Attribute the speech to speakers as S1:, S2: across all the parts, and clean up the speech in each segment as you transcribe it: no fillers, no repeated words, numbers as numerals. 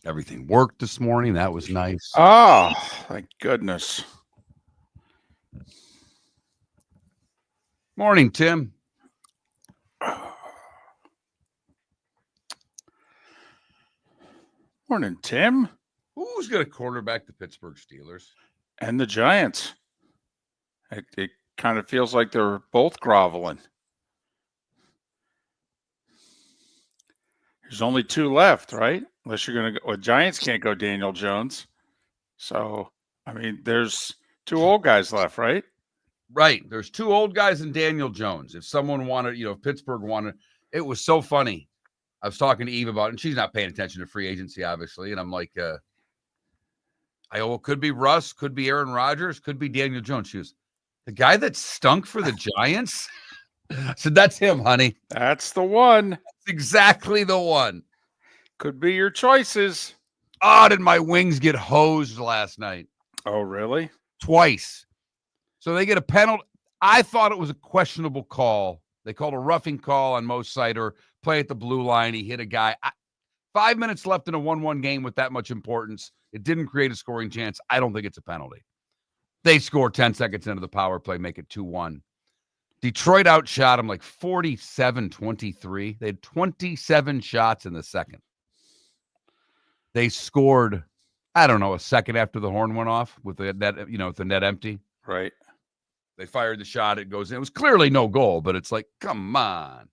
S1: Everything worked this morning. That was nice.
S2: Oh, thank goodness.
S1: Morning, Tim.
S2: Morning, Tim.
S1: Who's going to quarterback the Pittsburgh Steelers?
S2: And the Giants. It kind of feels like they're both groveling. There's only two left, right? Unless you're going to go. Well, Giants can't go Daniel Jones. So, I mean, there's two old guys left, right?
S1: Right. There's two old guys and Daniel Jones. If someone wanted, if Pittsburgh wanted, it was so funny. I was talking to Eve about it, and she's not paying attention to free agency, obviously. And I'm like, could be Russ, could be Aaron Rodgers, could be Daniel Jones. She was, the guy that stunk for the Giants? I said, that's him, honey.
S2: That's the one.
S1: That's exactly the one.
S2: Could be your choices.
S1: Oh, did my wings get hosed last night?
S2: Oh, really?
S1: Twice. So they get a penalty. I thought it was a questionable call. They called a roughing call on Mo Sider, play at the blue line. He hit a guy. 5 minutes left in a 1-1 game with that much importance. It didn't create a scoring chance. I don't think it's a penalty. They score 10 seconds into the power play, make it 2-1. Detroit outshot them like 47-23. They had 27 shots in the second. They scored, I don't know, a second after the horn went off with the net, with the net empty.
S2: Right.
S1: They fired the shot. It goes in. It was clearly no goal, but it's like, come on.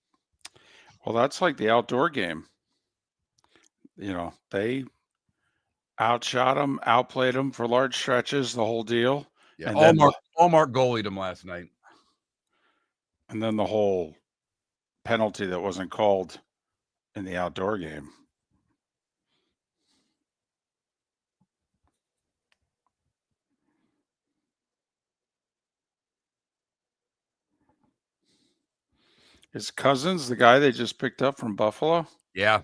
S2: Well, that's like the outdoor game. They outshot them, outplayed them for large stretches, the whole deal.
S1: Yeah, Allmark goalied him last night.
S2: And then the whole penalty that wasn't called in the outdoor game. Is Cousins the guy they just picked up from Buffalo?
S1: Yeah.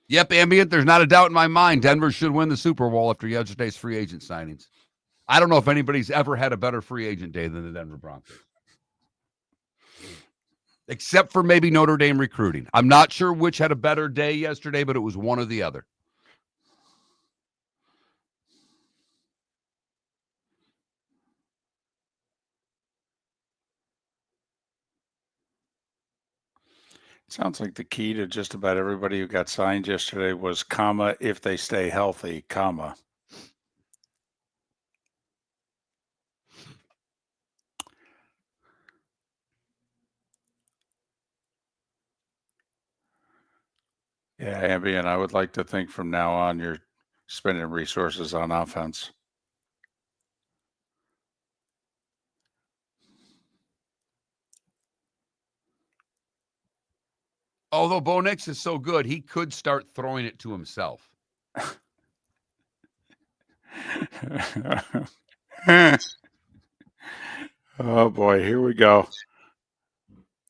S1: Yep, Ambient, there's not a doubt in my mind. Denver should win the Super Bowl after yesterday's free agent signings. I don't know if anybody's ever had a better free agent day than the Denver Broncos. Except for maybe Notre Dame recruiting. I'm not sure which had a better day yesterday, but it was one or the other.
S2: Sounds like the key to just about everybody who got signed yesterday was if they stay healthy, Yeah, Ambient, I would like to think from now on you're spending resources on offense.
S1: Although Bo Nix is so good, he could start throwing it to himself.
S2: Oh, boy, here we go.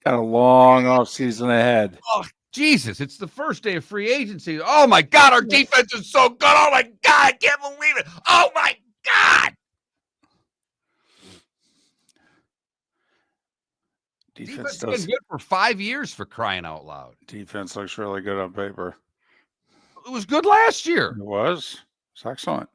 S2: Got a long offseason ahead.
S1: Oh, Jesus, it's the first day of free agency. Oh, my God, our defense is so good. Oh, my God, I can't believe it. Oh, my God. Defense has been good for 5 years, for crying out loud.
S2: Defense looks really good on paper.
S1: It was good last year.
S2: It was. It's excellent.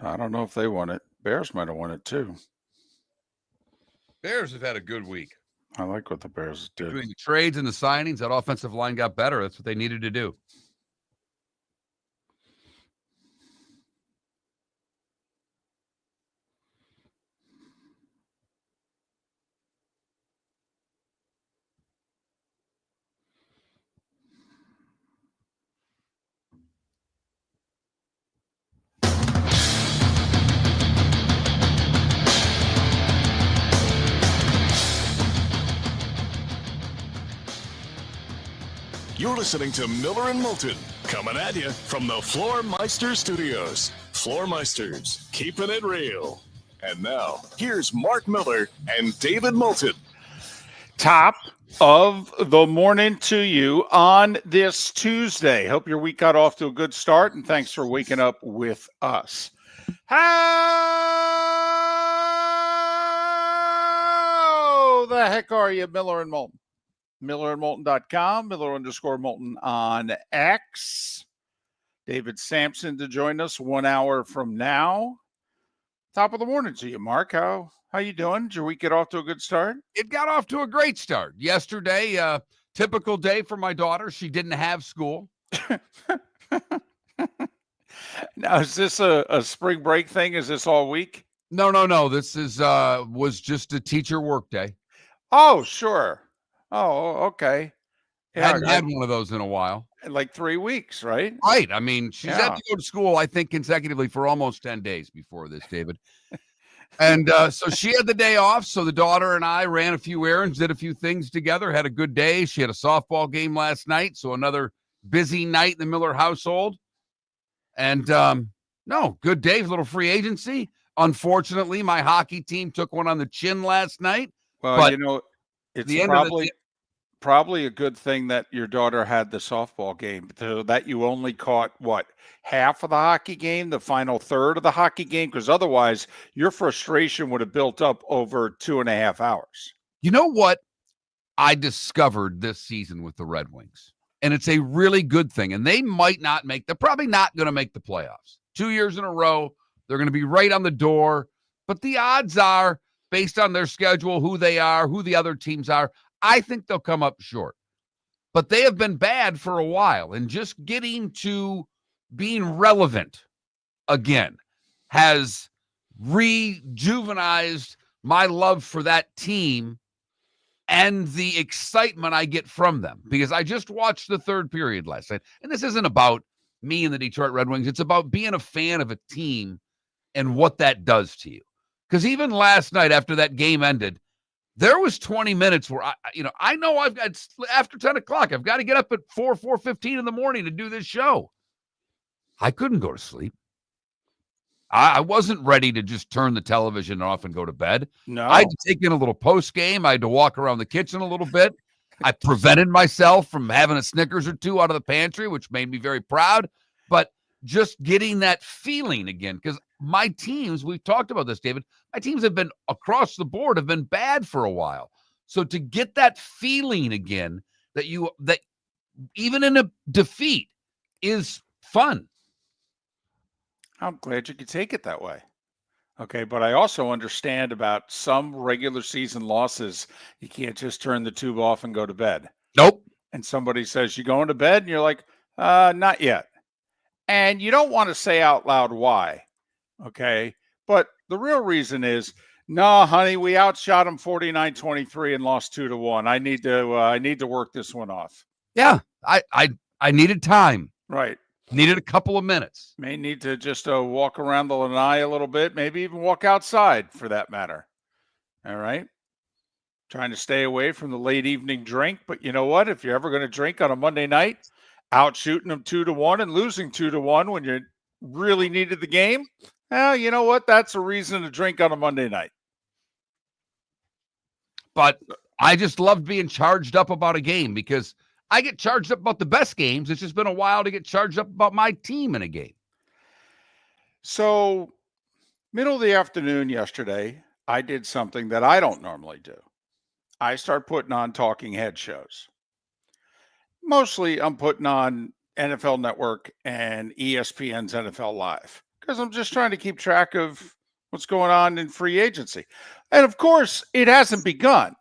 S2: I don't know if they won it. Bears might have won it too.
S1: Bears have had a good week.
S2: I like what the Bears did.
S1: Between the trades and the signings, that offensive line got better. That's what they needed to do.
S3: You're listening to Miller and Moulton, coming at you from the Floormeister Studios. Floormeisters, keeping it real. And now, here's Mark Miller and David Moulton.
S2: Top of the morning to you on this Tuesday. Hope your week got off to a good start, and thanks for waking up with us. How the heck are you, Miller and Moulton? MillerandMoulton.com, Miller_Moulton on X. David Samson to join us 1 hour from now. Top of the morning to you, Mark. How you doing? Did your week get off to a good start?
S1: It got off to a great start. Yesterday, typical day for my daughter. She didn't have school.
S2: Now, is this a spring break thing? Is this all week?
S1: No. This is was just a teacher work day.
S2: Oh, sure. Oh, okay. Yeah,
S1: Hadn't had one of those in a while.
S2: Like 3 weeks, right?
S1: Right. I mean, she's had to go to school, I think, consecutively for almost 10 days before this, David. And so she had the day off. So the daughter and I ran a few errands, did a few things together, had a good day. She had a softball game last night. So another busy night in the Miller household. And no, good day, little free agency. Unfortunately, my hockey team took one on the chin last night.
S2: Well,
S1: but
S2: you know, it's
S1: the end
S2: probably a good thing that your daughter had the softball game, so that you only caught, what, half of the hockey game, the final third of the hockey game? Because otherwise, your frustration would have built up over 2.5 hours.
S1: You know what I discovered this season with the Red Wings? And it's a really good thing. And they might not they're probably not going to make the playoffs. 2 years in a row, they're going to be right on the door. But the odds are, based on their schedule, who they are, who the other teams are, I think they'll come up short. But they have been bad for a while. And just getting to being relevant again has rejuvenized my love for that team and the excitement I get from them, because I just watched the third period last night. And this isn't about me and the Detroit Red Wings. It's about being a fan of a team and what that does to you. Because even last night, after that game ended, there was 20 minutes where I know I've got, after 10 o'clock, I've got to get up at 4:15 in the morning to do this show. I couldn't go to sleep. I wasn't ready to just turn the television off and go to bed.
S2: No.
S1: I had to take in a little post game. I had to walk around the kitchen a little bit. I prevented myself from having a Snickers or two out of the pantry, which made me very proud. But just getting that feeling again, because my teams, we've talked about this, David, my teams have been across the board, have been bad for a while. So to get that feeling again, that even in a defeat is fun.
S2: I'm glad you could take it that way. Okay, but I also understand about some regular season losses. You can't just turn the tube off and go to bed.
S1: Nope.
S2: And somebody says, you going to bed? And you're like, not yet. And you don't want to say out loud why. Okay, but the real reason is, no, honey, we outshot them 49-23 and lost 2-1. I need to work this one off.
S1: Yeah, I needed time.
S2: Right.
S1: Needed a couple of minutes.
S2: May need to just walk around the lanai a little bit, maybe even walk outside for that matter. All right. Trying to stay away from the late evening drink. But you know what? If you're ever going to drink on a Monday night, out shooting them 2-1 and losing 2-1 when you really needed the game, well, you know what? That's a reason to drink on a Monday night.
S1: But I just loved being charged up about a game, because I get charged up about the best games. It's just been a while to get charged up about my team in a game.
S2: So, middle of the afternoon yesterday, I did something that I don't normally do. I start putting on talking head shows. Mostly I'm putting on NFL Network and ESPN's NFL Live, because I'm just trying to keep track of what's going on in free agency. And of course, it hasn't begun.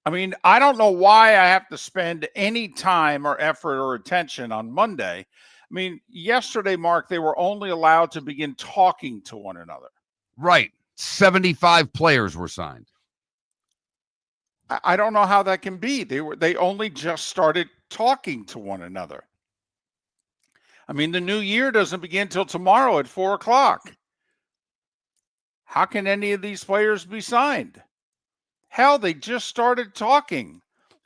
S2: I mean, I don't know why I have to spend any time or effort or attention on Monday. I mean, yesterday, Mark, they were only allowed to begin talking to one another.
S1: Right. 75 players were signed.
S2: I don't know how that can be. They only just started talking to one another. I mean, the new year doesn't begin till tomorrow at 4:00. How can any of these players be signed? Hell, they just started talking.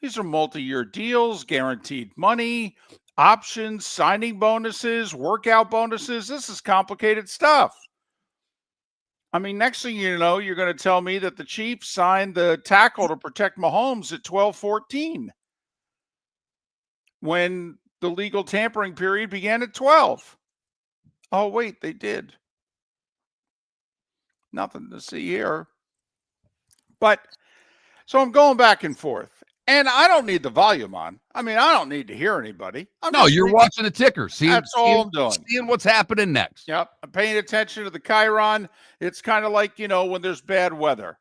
S2: These are multi-year deals, guaranteed money, options, signing bonuses, workout bonuses. This is complicated stuff. I mean, next thing you know, you're going to tell me that the Chiefs signed the tackle to protect Mahomes at 12-14 when the legal tampering period began at 12. Oh, wait, they did. Nothing to see here. But so I'm going back and forth. And I don't need the volume on. I mean, I don't need to hear anybody.
S1: No, you're watching the ticker.
S2: That's all I'm doing.
S1: Seeing what's happening next.
S2: Yep. I'm paying attention to the Chiron. It's kind of like, when there's bad weather.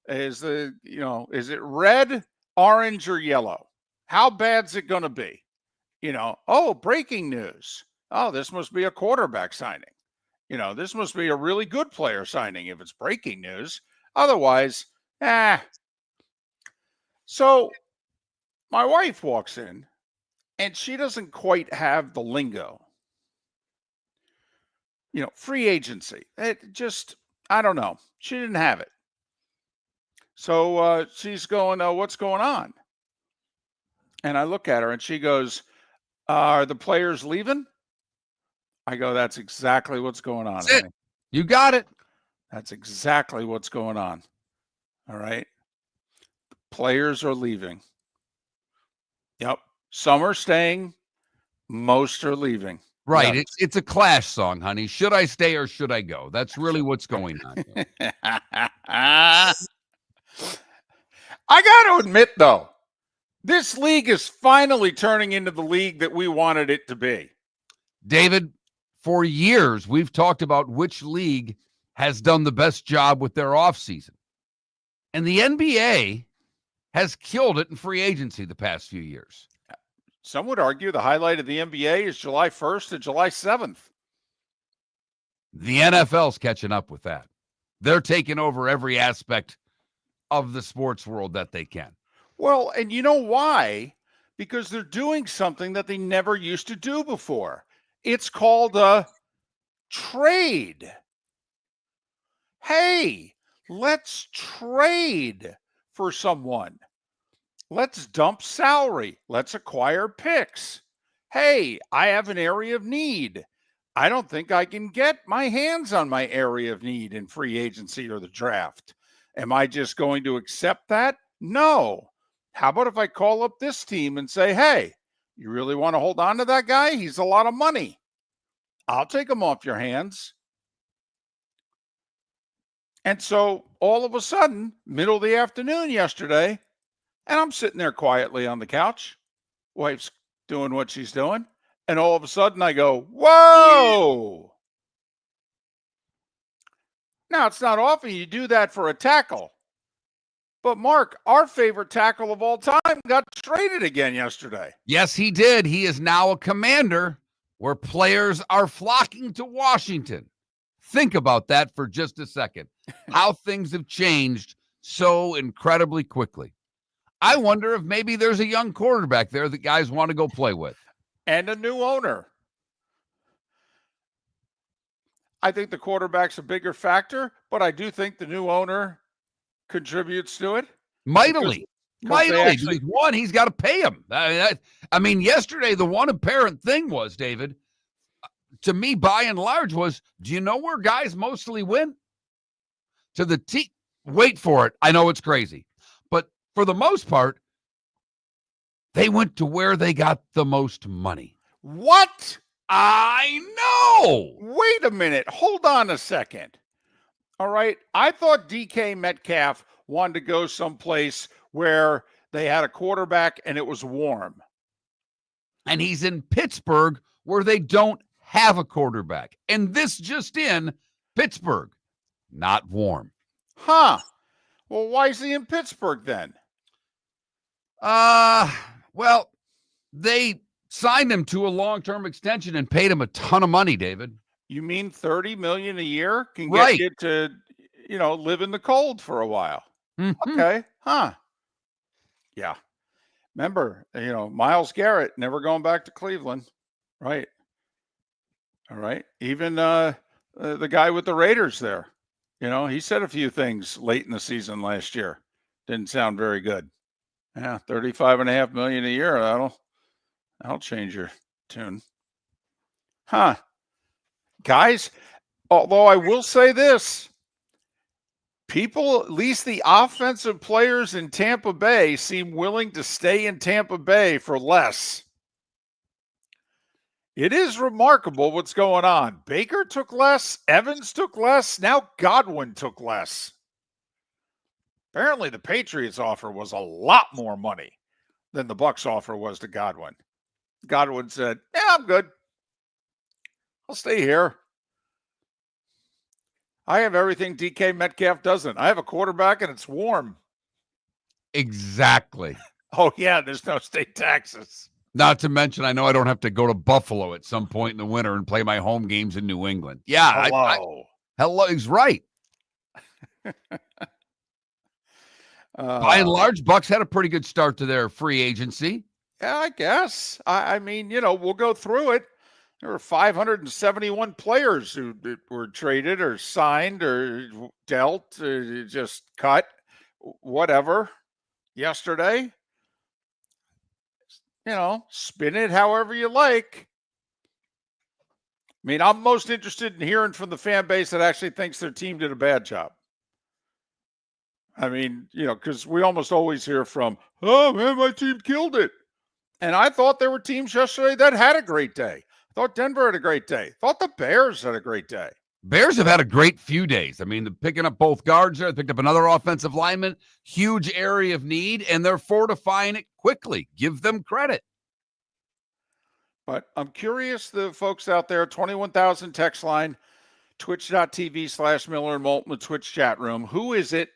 S2: Is it red, orange, or yellow? How bad's it going to be? Breaking news. Oh, this must be a quarterback signing. This must be a really good player signing if it's breaking news. Otherwise, So my wife walks in and she doesn't quite have the lingo. Free agency. I don't know. She didn't have it. So she's going, what's going on? And I look at her and she goes, are the players leaving? I go, that's exactly what's going on.
S1: That's it. You got it.
S2: That's exactly what's going on. All right. Players are leaving. Yep. Some are staying. Most are leaving.
S1: Right.
S2: Yep.
S1: It's a Clash song, honey. Should I stay or should I go? That's really what's going on here.
S2: I got to admit, though, this league is finally turning into the league that we wanted it to be.
S1: David, for years, we've talked about which league has done the best job with their offseason. And the NBA has killed it in free agency the past few years.
S2: Some would argue the highlight of the NBA is July 1st to July 7th.
S1: The NFL's catching up with that. They're taking over every aspect of the sports world that they can.
S2: Well, and you know why? Because they're doing something that they never used to do before. It's called a trade. Hey, let's trade for someone. Let's dump salary. Let's acquire picks. Hey, I have an area of need. I don't think I can get my hands on my area of need in free agency or the draft. Am I just going to accept that? No. How about if I call up this team and say, hey, you really want to hold on to that guy? He's a lot of money. I'll take him off your hands. And so all of a sudden, middle of the afternoon yesterday, and I'm sitting there quietly on the couch. Wife's doing what she's doing. And all of a sudden I go, whoa. Now, it's not often you do that for a tackle. But, Mark, our favorite tackle of all time got traded again yesterday.
S1: Yes, he did. He is now a Commander where players are flocking to Washington. Think about that for just a second. How things have changed so incredibly quickly. I wonder if maybe there's a young quarterback there that guys want to go play with.
S2: And a new owner. I think the quarterback's a bigger factor, but I do think the new owner contributes to it.
S1: Mightily.
S2: Actually,
S1: one, he's got to pay him. I mean, yesterday, the one apparent thing was, David, to me, by and large, was, do you know where guys mostly win? To the team. Wait for it. I know it's crazy. But for the most part, they went to where they got the most money.
S2: What?
S1: I know.
S2: Wait a minute. Hold on a second. All right. I thought DK Metcalf wanted to go someplace where they had a quarterback and it was warm.
S1: And he's in Pittsburgh where they don't have a quarterback. And this just in, Pittsburgh, not warm.
S2: Huh. Well, why is he in Pittsburgh then?
S1: Well, they signed him to a long-term extension and paid him a ton of money, David.
S2: You mean $30 million a year can get
S1: Right.
S2: you to, live in the cold for a while?
S1: Mm-hmm.
S2: Okay. Huh. Yeah. Remember, Myles Garrett never going back to Cleveland. Right. All right. Even the guy with the Raiders there, he said a few things late in the season last year. Didn't sound very good. Yeah, $35.5 million a year. That'll change your tune. Huh. Guys, although I will say this, people, at least the offensive players in Tampa Bay, seem willing to stay in Tampa Bay for less. It is remarkable what's going on. Baker took less, Evans took less, now Godwin took less. Apparently the Patriots offer was a lot more money than the Bucs offer was to Godwin. Godwin said, "Yeah, I'm good. I'll stay here. I have everything DK Metcalf doesn't. I have a quarterback and it's warm."
S1: Exactly.
S2: Oh, yeah, there's no state taxes.
S1: Not to mention, I know I don't have to go to Buffalo at some point in the winter and play my home games in New England. Yeah.
S2: Hello.
S1: He's right. By and large, Bucs had a pretty good start to their free agency.
S2: Yeah, I guess. I mean, we'll go through it. There were 571 players who were traded or signed or dealt, just cut, whatever, yesterday. Spin it however you like. I mean, I'm most interested in hearing from the fan base that actually thinks their team did a bad job. I mean, because we almost always hear from, "Oh, man, my team killed it." And I thought there were teams yesterday that had a great day. I thought Denver had a great day. I thought the Bears had a great day.
S1: Bears have had a great few days. I mean, picking up both guards there, picked up another offensive lineman, huge area of need, and they're fortifying it quickly. Give them credit.
S2: But I'm curious, the folks out there, 21,000 text line, twitch.tv/Miller and Moulton, the Twitch chat room. Who is it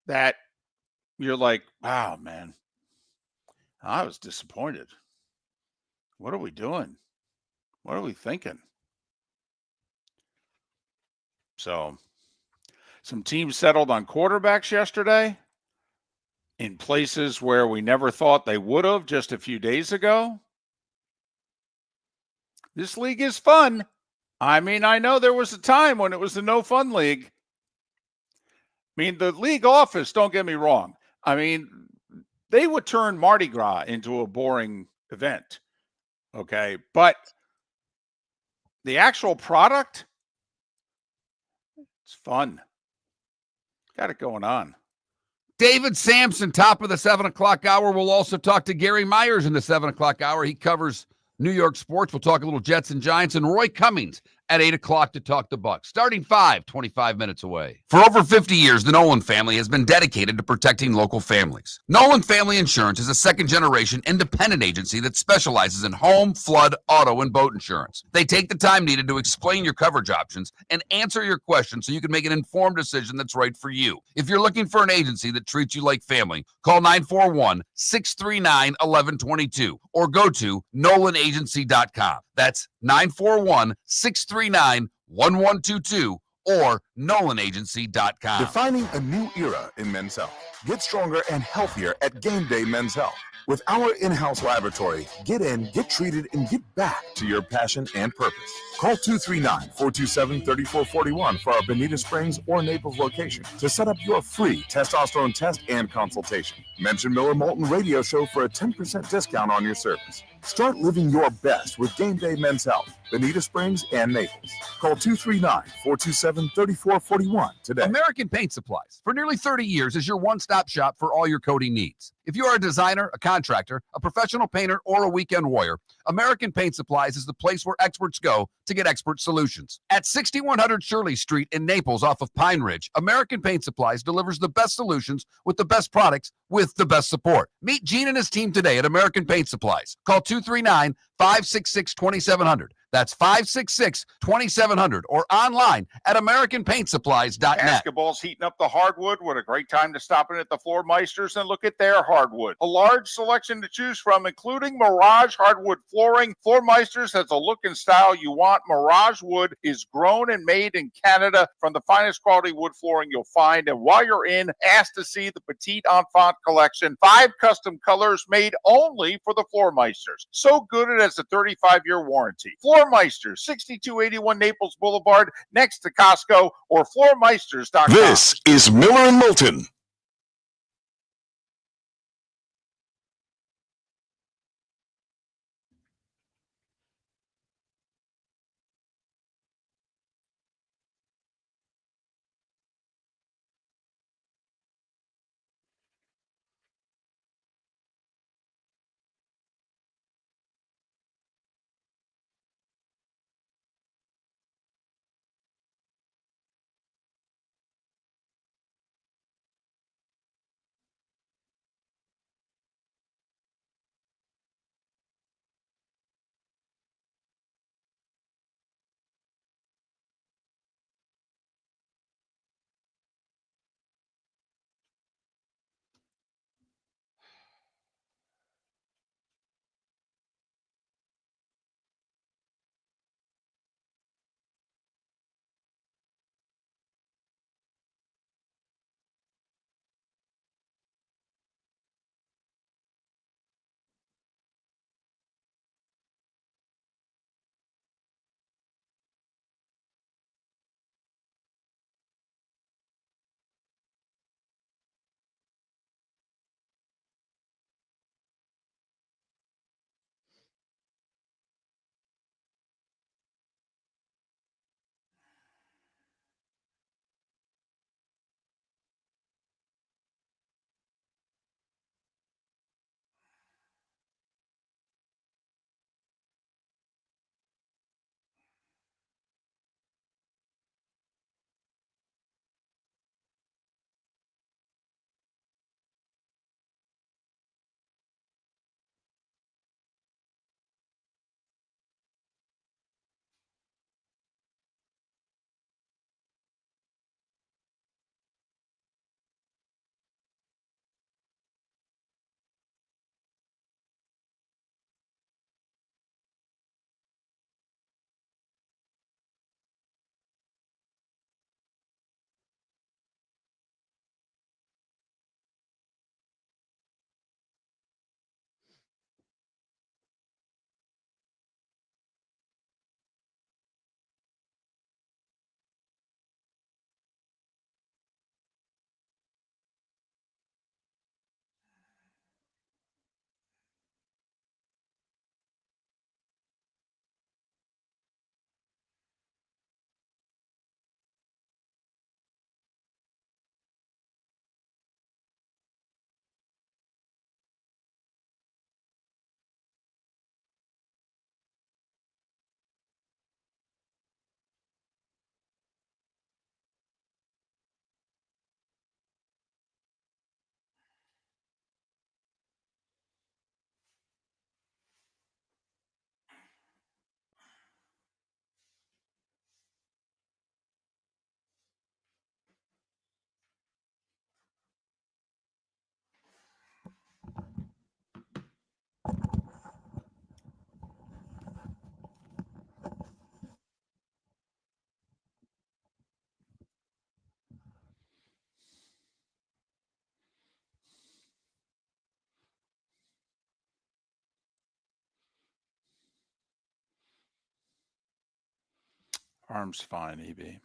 S2: that you're like, "Wow, man, I was disappointed. What are we doing? What are we thinking?" So, some teams settled on quarterbacks yesterday in places where we never thought they would have just a few days ago. This league is fun. I mean, I know there was a time when it was a no fun league. I mean, the league office, don't get me wrong. I mean, they would turn Mardi Gras into a boring event. Okay. But the actual product, it's fun. Got it going on.
S1: David Samson, top of the 7 o'clock hour. We'll also talk to Gary Myers in the 7 o'clock hour. He covers New York sports. We'll talk a little Jets and Giants, and Roy Cummings at 8 o'clock to talk the Bucs. Starting 25 minutes away. For over 50 years, the Nolan family has been dedicated to protecting local families. Nolan Family Insurance is a second-generation independent agency that specializes in home, flood, auto, and boat insurance. They take the time needed to explain your coverage options and answer your questions so you can make an informed decision that's right for you. If you're looking for an agency that treats you like family, call 941-639-1122 or go to nolanagency.com. That's 941-639-1122 or nolanagency.com.
S4: Defining a new era in men's health. Get stronger and healthier at Game Day Men's Health. With our in-house laboratory, get in, get treated, and get back to your passion and purpose. Call 239-427-3441 for our Bonita Springs or Naples location to set up your free testosterone test and consultation. Mention Miller Moulton Radio Show for a 10% discount on your service. Start living your best with Game Day Men's Health, Bonita Springs and Naples. Call 239-427-3441 today.
S1: American Paint Supplies, for nearly 30 years, is your one-stop shop for all your coating needs. If you are a designer, a contractor, a professional painter, or a weekend warrior, American Paint Supplies is the place where experts go to get expert solutions. At 6100 Shirley Street in Naples off of Pine Ridge, American Paint Supplies delivers the best solutions with the best products with the best support. Meet Gene and his team today at American Paint Supplies. Call 239-566-2700. That's 566-2700 or online at AmericanPaintSupplies.net.
S2: Basketball's heating up the hardwood. What a great time to stop in at the Floor Meisters and look at their hardwood. A large selection to choose from, including Mirage hardwood flooring. Floor Meisters has a look and style you want. Mirage wood is grown and made in Canada from the finest quality wood flooring you'll find. And while you're in, ask to see the Petite Enfant collection. 5 custom colors made only for the Floor Meisters. So good it has a 35-year warranty. Floor Meisters, 6281 Naples Boulevard, next to Costco, or floormeisters.com.
S3: This is Miller and Moulton.
S2: Arm's fine, EB.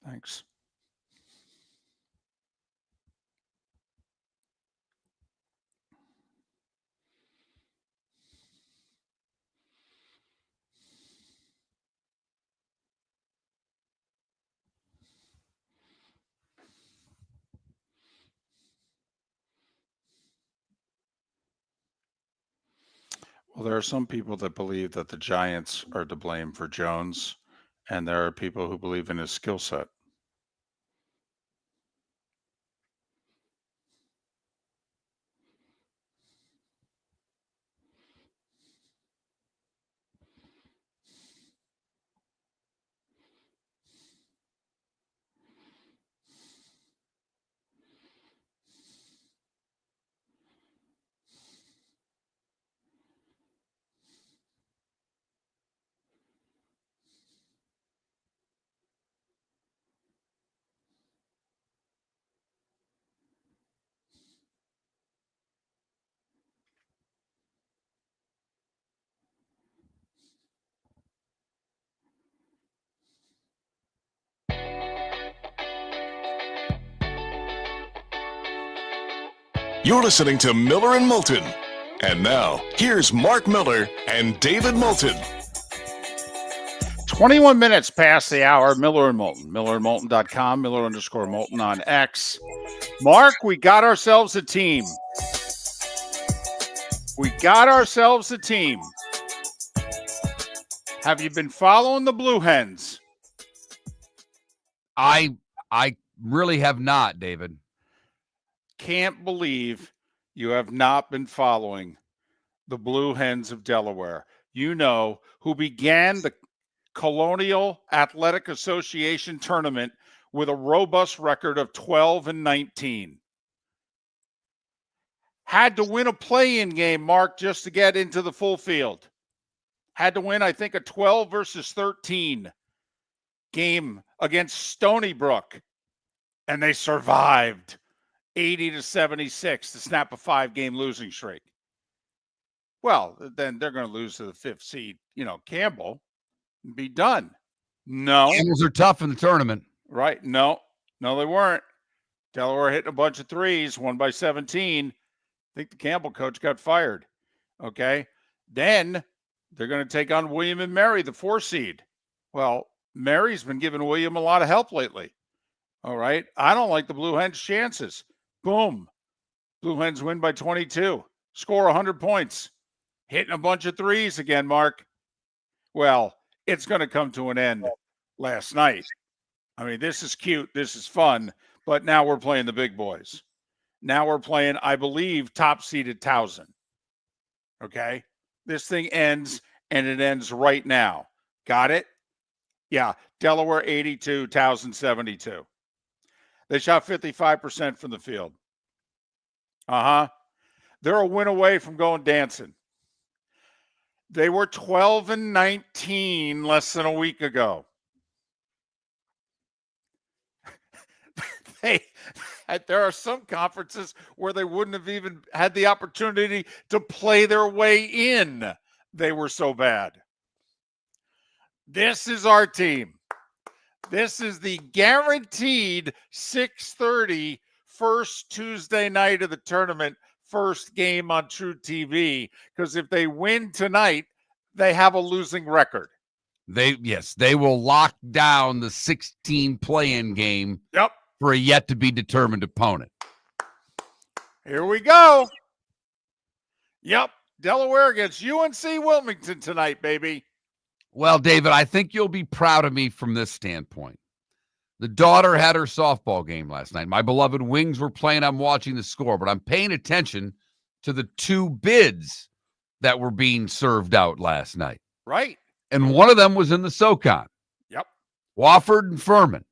S2: Thanks. Well, there are some people that believe that the Giants are to blame for Jones, and there are people who believe in his skill set.
S3: You're listening to Miller and Moulton. And now, here's Mark Miller and David Moulton.
S2: 21 minutes past the hour, Miller and Moulton. MillerandMoulton.com, Miller_Moulton on X. Mark, we got ourselves a team. We got ourselves a team. Have you been following the Blue Hens?
S1: I really have not, David.
S2: Can't believe you have not been following the Blue Hens of Delaware. You know, who began the Colonial Athletic Association tournament with a robust record of 12-19. Had to win a play-in game, Mark, just to get into the full field. Had to win, I think, a 12-13 game against Stony Brook, and they survived 80-76 to snap a 5-game losing streak. Well, then they're going to lose to the 5th seed, Campbell, and be done. No.
S1: Camels are tough in the tournament.
S2: Right. No, they weren't. Delaware hitting a bunch of threes, won by 17. I think the Campbell coach got fired. Okay. Then they're going to take on William and Mary, the 4 seed. Well, Mary's been giving William a lot of help lately. All right. I don't like the Blue Hens' chances. Boom. Blue Hens win by 22. Score 100 points. Hitting a bunch of threes again, Mark. Well, it's going to come to an end last night. I mean, this is cute. This is fun. But now we're playing the big boys. Now we're playing, I believe, top-seeded Towson. Okay? This thing ends, and it ends right now. Got it? Yeah. Delaware 82, Towson 72. They shot 55% from the field. They're a win away from going dancing. They were 12-19 less than a week ago. There are some conferences where they wouldn't have even had the opportunity to play their way in. They were so bad. This is our team. This is the guaranteed 6:30 first Tuesday night of the tournament, first game on True TV, because if they win tonight, they have a losing record.
S1: They will lock down the 16 play-in game.
S2: Yep.
S1: For a yet-to-be-determined opponent.
S2: Here we go. Yep. Delaware against UNC Wilmington tonight, baby.
S1: Well, David, I think you'll be proud of me from this standpoint. The daughter had her softball game last night. My beloved Wings were playing. I'm watching the score, but I'm paying attention to the 2 bids that were being served out last night.
S2: Right.
S1: And one of them was in the SoCon.
S2: Yep.
S1: Wofford and Furman.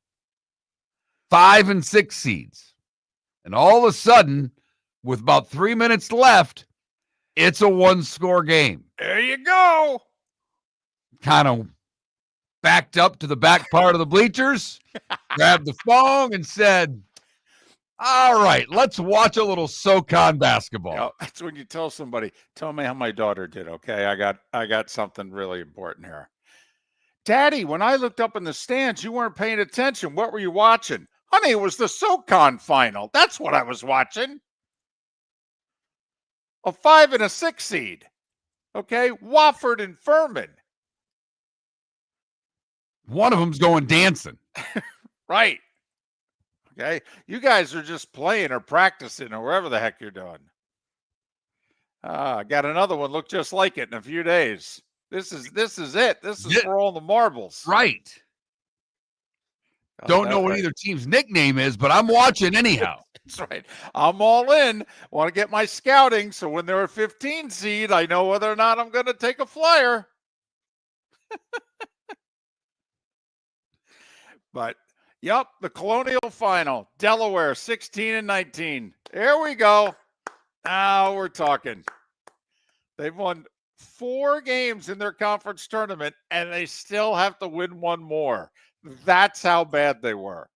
S1: 5 and 6 seeds. And all of a sudden, with about 3 minutes left, it's a 1-score game.
S2: There you go.
S1: Kind of backed up to the back part of the bleachers, grabbed the phone and said, all right, let's watch a little SoCon basketball.
S2: That's when you tell somebody, tell me how my daughter did, okay? I got something really important here. Daddy, when I looked up in the stands, you weren't paying attention. What were you watching? Honey, it was the SoCon final. That's what I was watching. A 5 and a 6 seed. Okay, Wofford and Furman.
S1: One of them's going dancing.
S2: Right. Okay, you guys are just playing or practicing or wherever the heck you're doing. I got another one look just like it in a few days. This is it. This is for all the marbles.
S1: Right. Don't know what either team's nickname is, but I'm watching anyhow.
S2: That's right. I'm all in. Want to get my scouting, so when they're a 15 seed, I know whether or not I'm going to take a flyer. But, yep, the Colonial Final. Delaware, 16 and 19. There we go. Now we're talking. They've won 4 games in their conference tournament, and they still have to win one more. That's how bad they were.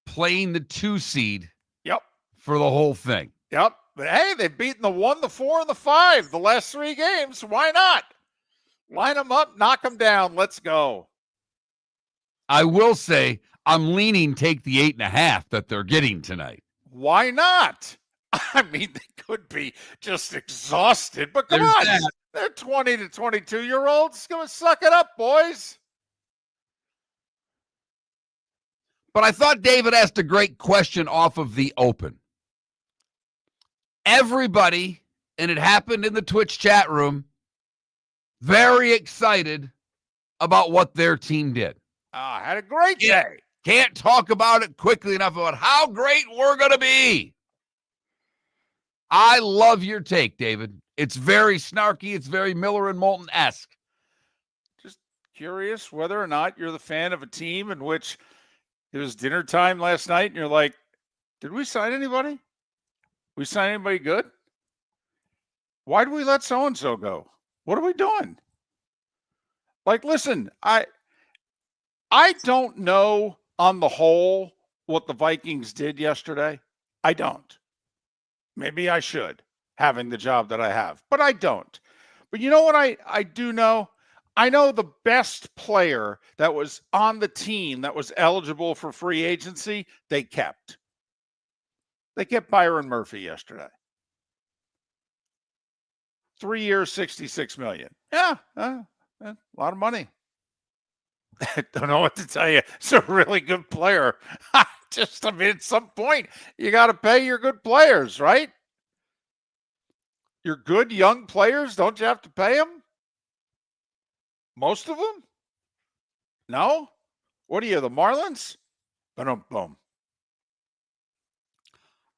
S1: Playing the 2 seed.
S2: Yep.
S1: For the whole thing.
S2: Yep. But hey, they've beaten the 1, the 4, and the 5 the last 3 games. Why not? Line them up, knock them down. Let's go.
S1: I will say I'm leaning take the 8.5 that they're getting tonight.
S2: Why not? I mean, they could be just exhausted, but come on. That. They're 20 to 22-year-olds. Going to suck it up, boys.
S1: But I thought David asked a great question off of the open. Everybody, and it happened in the Twitch chat room, very excited about what their team did.
S2: I had a great day.
S1: Can't talk about it quickly enough about how great we're going to be. I love your take, David. It's very snarky. It's very Miller and Moulton-esque.
S2: Just curious whether or not you're the fan of a team in which it was dinner time last night and you're like, did we sign anybody? We sign anybody good? Why do we let so-and-so go? What are we doing? Like, listen, I don't know on the whole what the Vikings did yesterday. I don't. Maybe I should, having the job that I have, but I don't. But you know what I do know? I know the best player that was on the team that was eligible for free agency, they kept. They kept Byron Murphy yesterday. 3 years, $66 million. Yeah, a lot of money. I don't know what to tell you. It's a really good player. I mean, at some point, you got to pay your good players, right? Your good young players, don't you have to pay them? Most of them? No? What are you, the Marlins? Boom.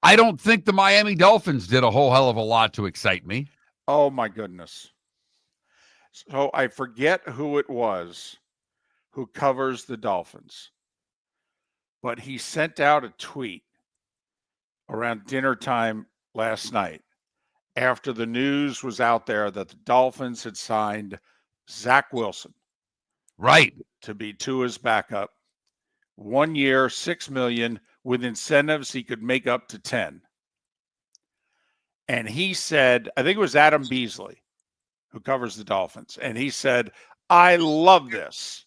S1: I don't think the Miami Dolphins did a whole hell of a lot to excite me.
S2: Oh, my goodness. So I forget who it was who covers the Dolphins, but he sent out a tweet around dinner time last night after the news was out there that the Dolphins had signed Zach Wilson.
S1: Right.
S2: To be Tua's backup. 1 year, $6 million with incentives he could make up to 10. And he said, I think it was Adam Beasley who covers the Dolphins. And he said, I love this.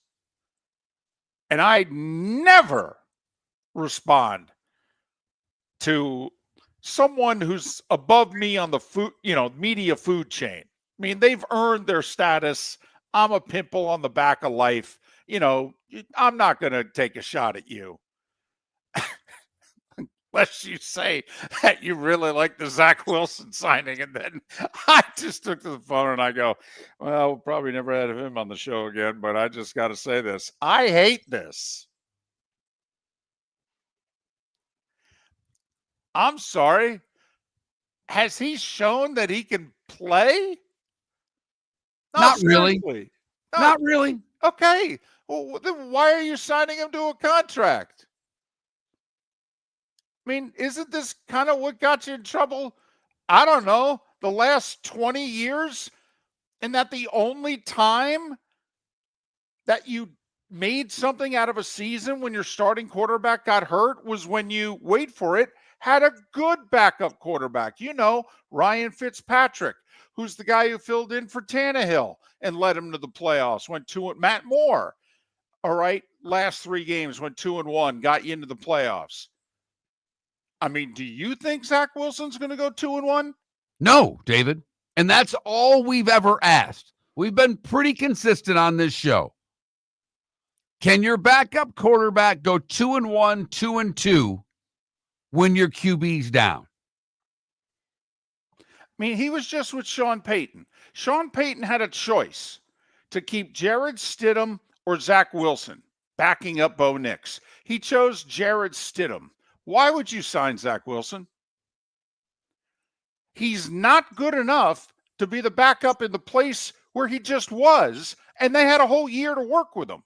S2: And I never respond to someone who's above me on the food, media food chain. I mean, they've earned their status. I'm a pimple on the back of life. I'm not going to take a shot at you. Unless you say that you really like the Zach Wilson signing. And then I just took to the phone and I go, well, we'll probably never have him on the show again, but I just got to say this. I hate this. I'm sorry. Has he shown that he can play?
S1: Not really. Not really.
S2: Okay. Well, then why are you signing him to a contract? I mean, isn't this kind of what got you in trouble? I don't know, the last 20 years? And that the only time that you made something out of a season when your starting quarterback got hurt was when you, wait for it, had a good backup quarterback. You know, Ryan Fitzpatrick, who's the guy who filled in for Tannehill and led him to the playoffs. Went to Matt Moore. All right, last 3 games went 2-1, got you into the playoffs. I mean, do you think Zach Wilson's going to go 2-1?
S1: No, David. And that's all we've ever asked. We've been pretty consistent on this show. Can your backup quarterback go 2-1, 2-2 when your QB's down?
S2: I mean, he was just with Sean Payton. Sean Payton had a choice to keep Jared Stidham or Zach Wilson backing up Bo Nix. He chose Jared Stidham. Why would you sign Zach Wilson? He's not good enough to be the backup in the place where he just was, and they had a whole year to work with him.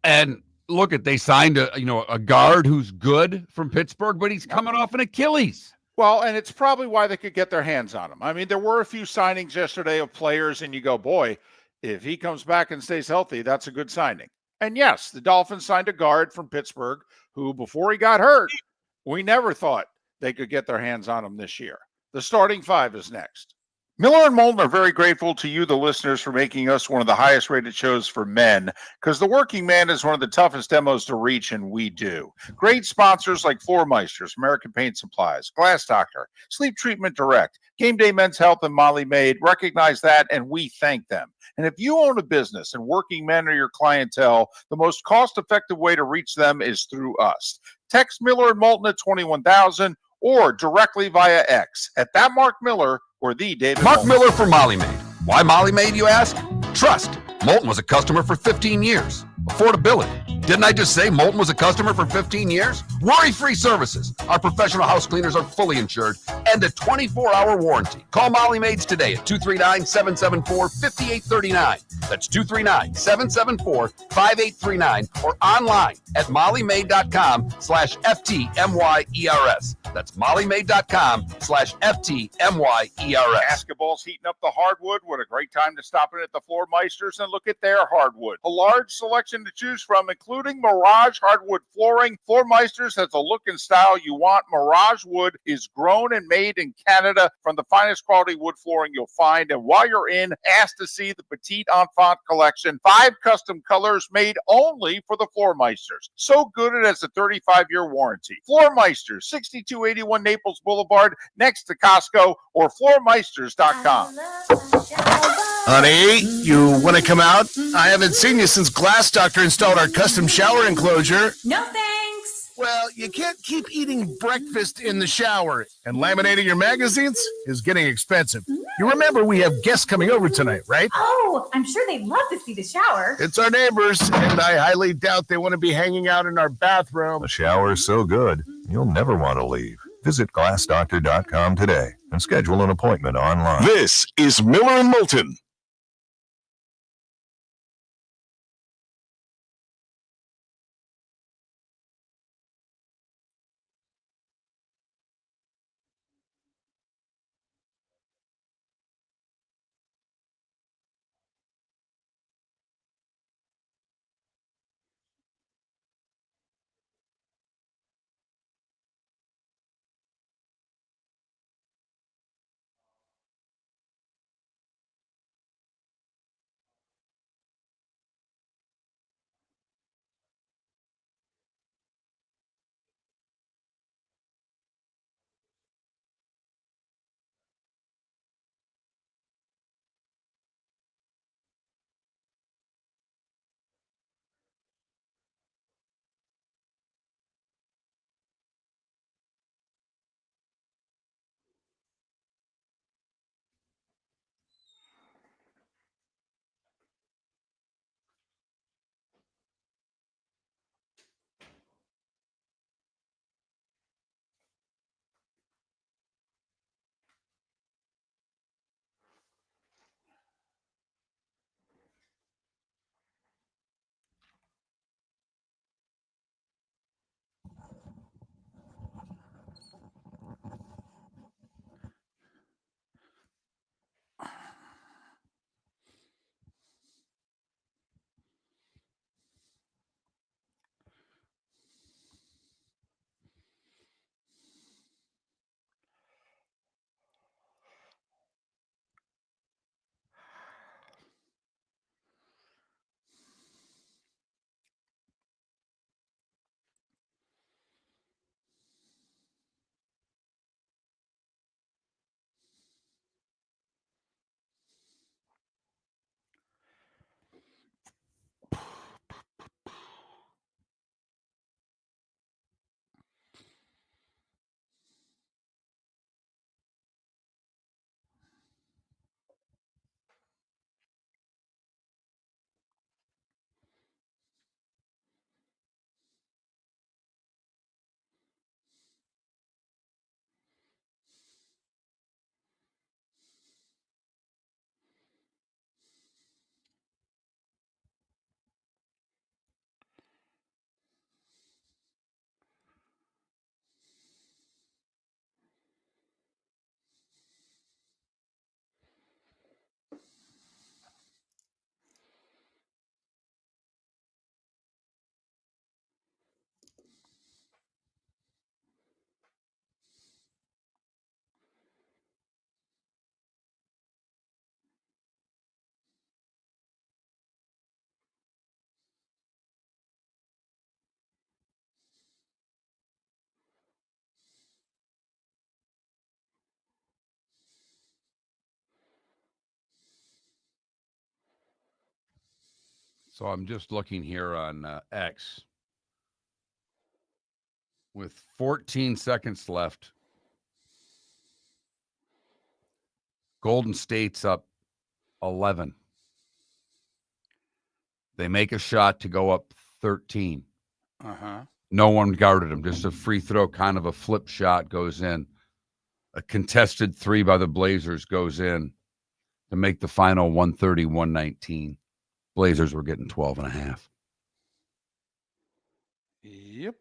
S1: And look at, they signed a guard who's good from Pittsburgh, but he's coming off an Achilles.
S2: Well, and it's probably why they could get their hands on him. I mean, there were a few signings yesterday of players, and you go, boy, if he comes back and stays healthy, that's a good signing. And yes, the Dolphins signed a guard from Pittsburgh who, before he got hurt, we never thought they could get their hands on him this year. The starting 5 is next. Miller and Moulton are very grateful to you, the listeners, for making us one of the highest rated shows for men, because the working man is one of the toughest demos to reach, and we do. Great sponsors like Floor Meisters, American Paint Supplies, Glass Doctor, Sleep Treatment Direct, Game Day Men's Health, and Molly Maid recognize that, and we thank them. And if you own a business and working men are your clientele, the most cost-effective way to reach them is through us. Text Miller and Moulton at 21,000 or directly via X at that Mark Miller or the David
S5: Mark
S2: Moulton.
S5: Miller for Molly Maid. Why Molly Maid, you ask? Trust. Moulton was a customer for 15 years. Affordability. Didn't I just say Moulton was a customer for 15 years? Worry-free services. Our professional house cleaners are fully insured and a 24-hour warranty. Call Molly Maids today at 239-774-5839. That's 239-774-5839 or online at mollymaid.com/FTMYERS. That's mollymaid.com/FTMYERS.
S2: Basketball's heating up the hardwood. What a great time to stop in at the Floor Meisters and look at their hardwood. A large selection to choose from, including Mirage hardwood flooring. Floor Meisters has the look and style you want. Mirage wood is grown and made in Canada from the finest quality wood flooring you'll find. And while you're in, ask to see the Petite Enfant collection. 5 custom colors made only for the Floor Meisters. So good it has a 35-year warranty. Floor Meisters, 6281 Naples Boulevard, next to Costco, or floormeisters.com.
S6: Honey, you want to come out? I haven't seen you since Glass Doctor installed our custom shower enclosure.
S7: No thanks.
S6: Well, you can't keep eating breakfast in the shower, and laminating your magazines is getting expensive. You remember we have guests coming over tonight, right?
S7: Oh, I'm sure they'd love to see the shower.
S6: It's our neighbors, and I highly doubt they want to be hanging out in our bathroom.
S4: The shower is so good, you'll never want to leave. Visit glassdoctor.com today and schedule an appointment online.
S3: This is Miller and Moulton.
S1: So I'm just looking here on X. With 14 seconds left, Golden State's up 11. They make a shot to go up 13. No one guarded him. Just a free throw, kind of a flip shot goes in. A contested three by the Blazers goes in to make the final 130-119. Blazers were getting 12 and a half.
S2: Yep.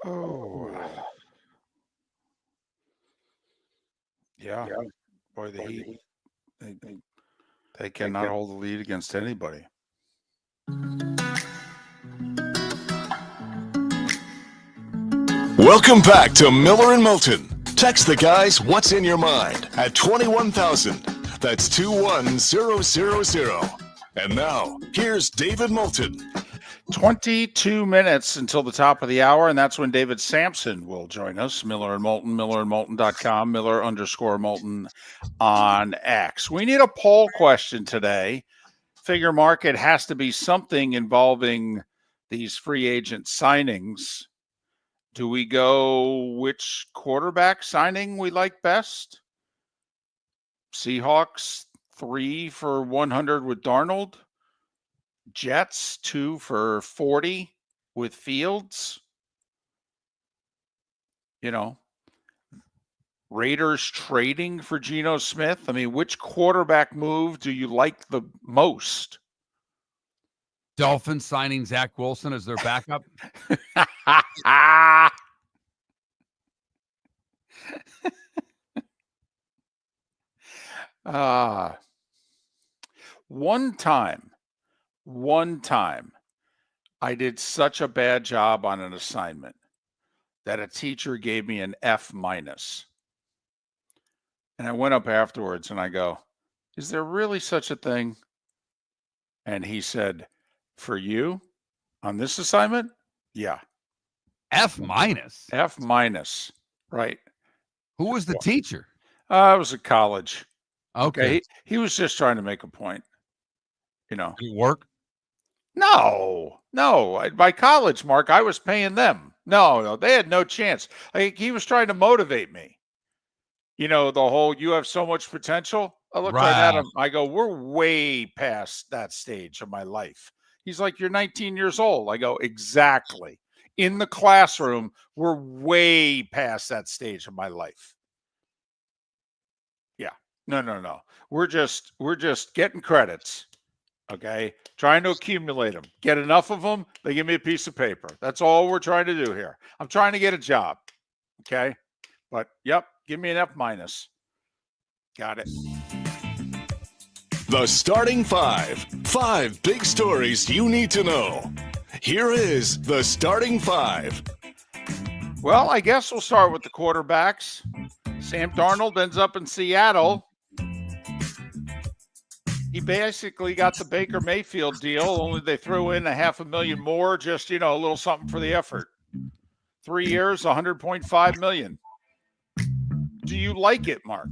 S2: Oh. Yeah. Boy, the Heat, they cannot hold the lead against anybody.
S3: Welcome back to Miller and Moulton. Text the guys what's in your mind at 21,000. That's 21000. And now, here's David Moulton.
S2: 22 minutes until the top of the hour, and that's when David Samson will join us. Miller and Moulton, millerandmoulton.com, Miller_Moulton on X. We need a poll question today. Figure market has to be something involving these free agent signings. Do we go which quarterback signing we like best? Seahawks 3 for 100 with Darnold. Jets 2 for 40 with Fields. You know, Raiders trading for Geno Smith. I mean, which quarterback move do you like the most?
S1: Dolphins signing Zach Wilson as their backup. One time, I did such a bad job on an assignment that a teacher gave me an F-. And I went up afterwards and I go, is there really such a thing? And he said, for you on this assignment? Yeah. F-.
S2: F-. Right.
S1: Who was the teacher?
S2: I was at college.
S1: Okay.
S2: He was just trying to make a point. You know.
S1: Did it work?
S2: No. By college, Mark, I was paying them. No, they had no chance. He was trying to motivate me. You know, the whole, you have so much potential. I looked right at him. I go, we're way past that stage of my life. He's like, you're 19 years old. I go, exactly. In the classroom, we're way past that stage of my life. Yeah. No. We're just getting credits. Okay. Trying to accumulate them. Get enough of them. They give me a piece of paper. That's all we're trying to do here. I'm trying to get a job. Okay. But yep. Give me an F-. Got it.
S3: The starting five. 5 big stories you need to know. Here is the starting five.
S2: Well, I guess we'll start with the quarterbacks. Sam Darnold ends up in Seattle. He basically got the Baker Mayfield deal, only they threw in $500,000 more, just, you know, a little something for the effort. 3 years, $100.5 million. Do you like it, Mark?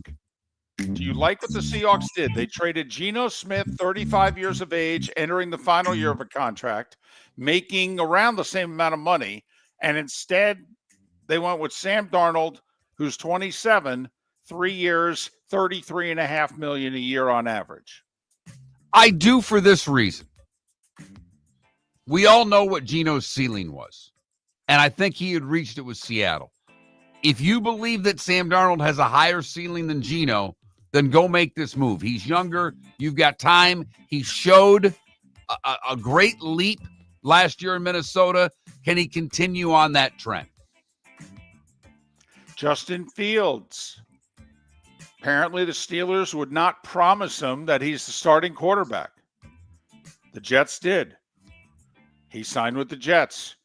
S2: Do you like what the Seahawks did? They traded Geno Smith, 35 years of age, entering the final year of a contract, making around the same amount of money, and instead they went with Sam Darnold, who's 27, 3 years, $33.5 million a year on average.
S1: I do, for this reason. We all know what Geno's ceiling was. and I think he had reached it with Seattle. If you believe that Sam Darnold has a higher ceiling than Geno, then go make this move. He's younger. You've got time. He showed a great leap last year in Minnesota. Can he continue on that trend?
S2: Justin Fields. Apparently the Steelers would not promise him that he's the starting quarterback. The Jets did. He signed with the Jets.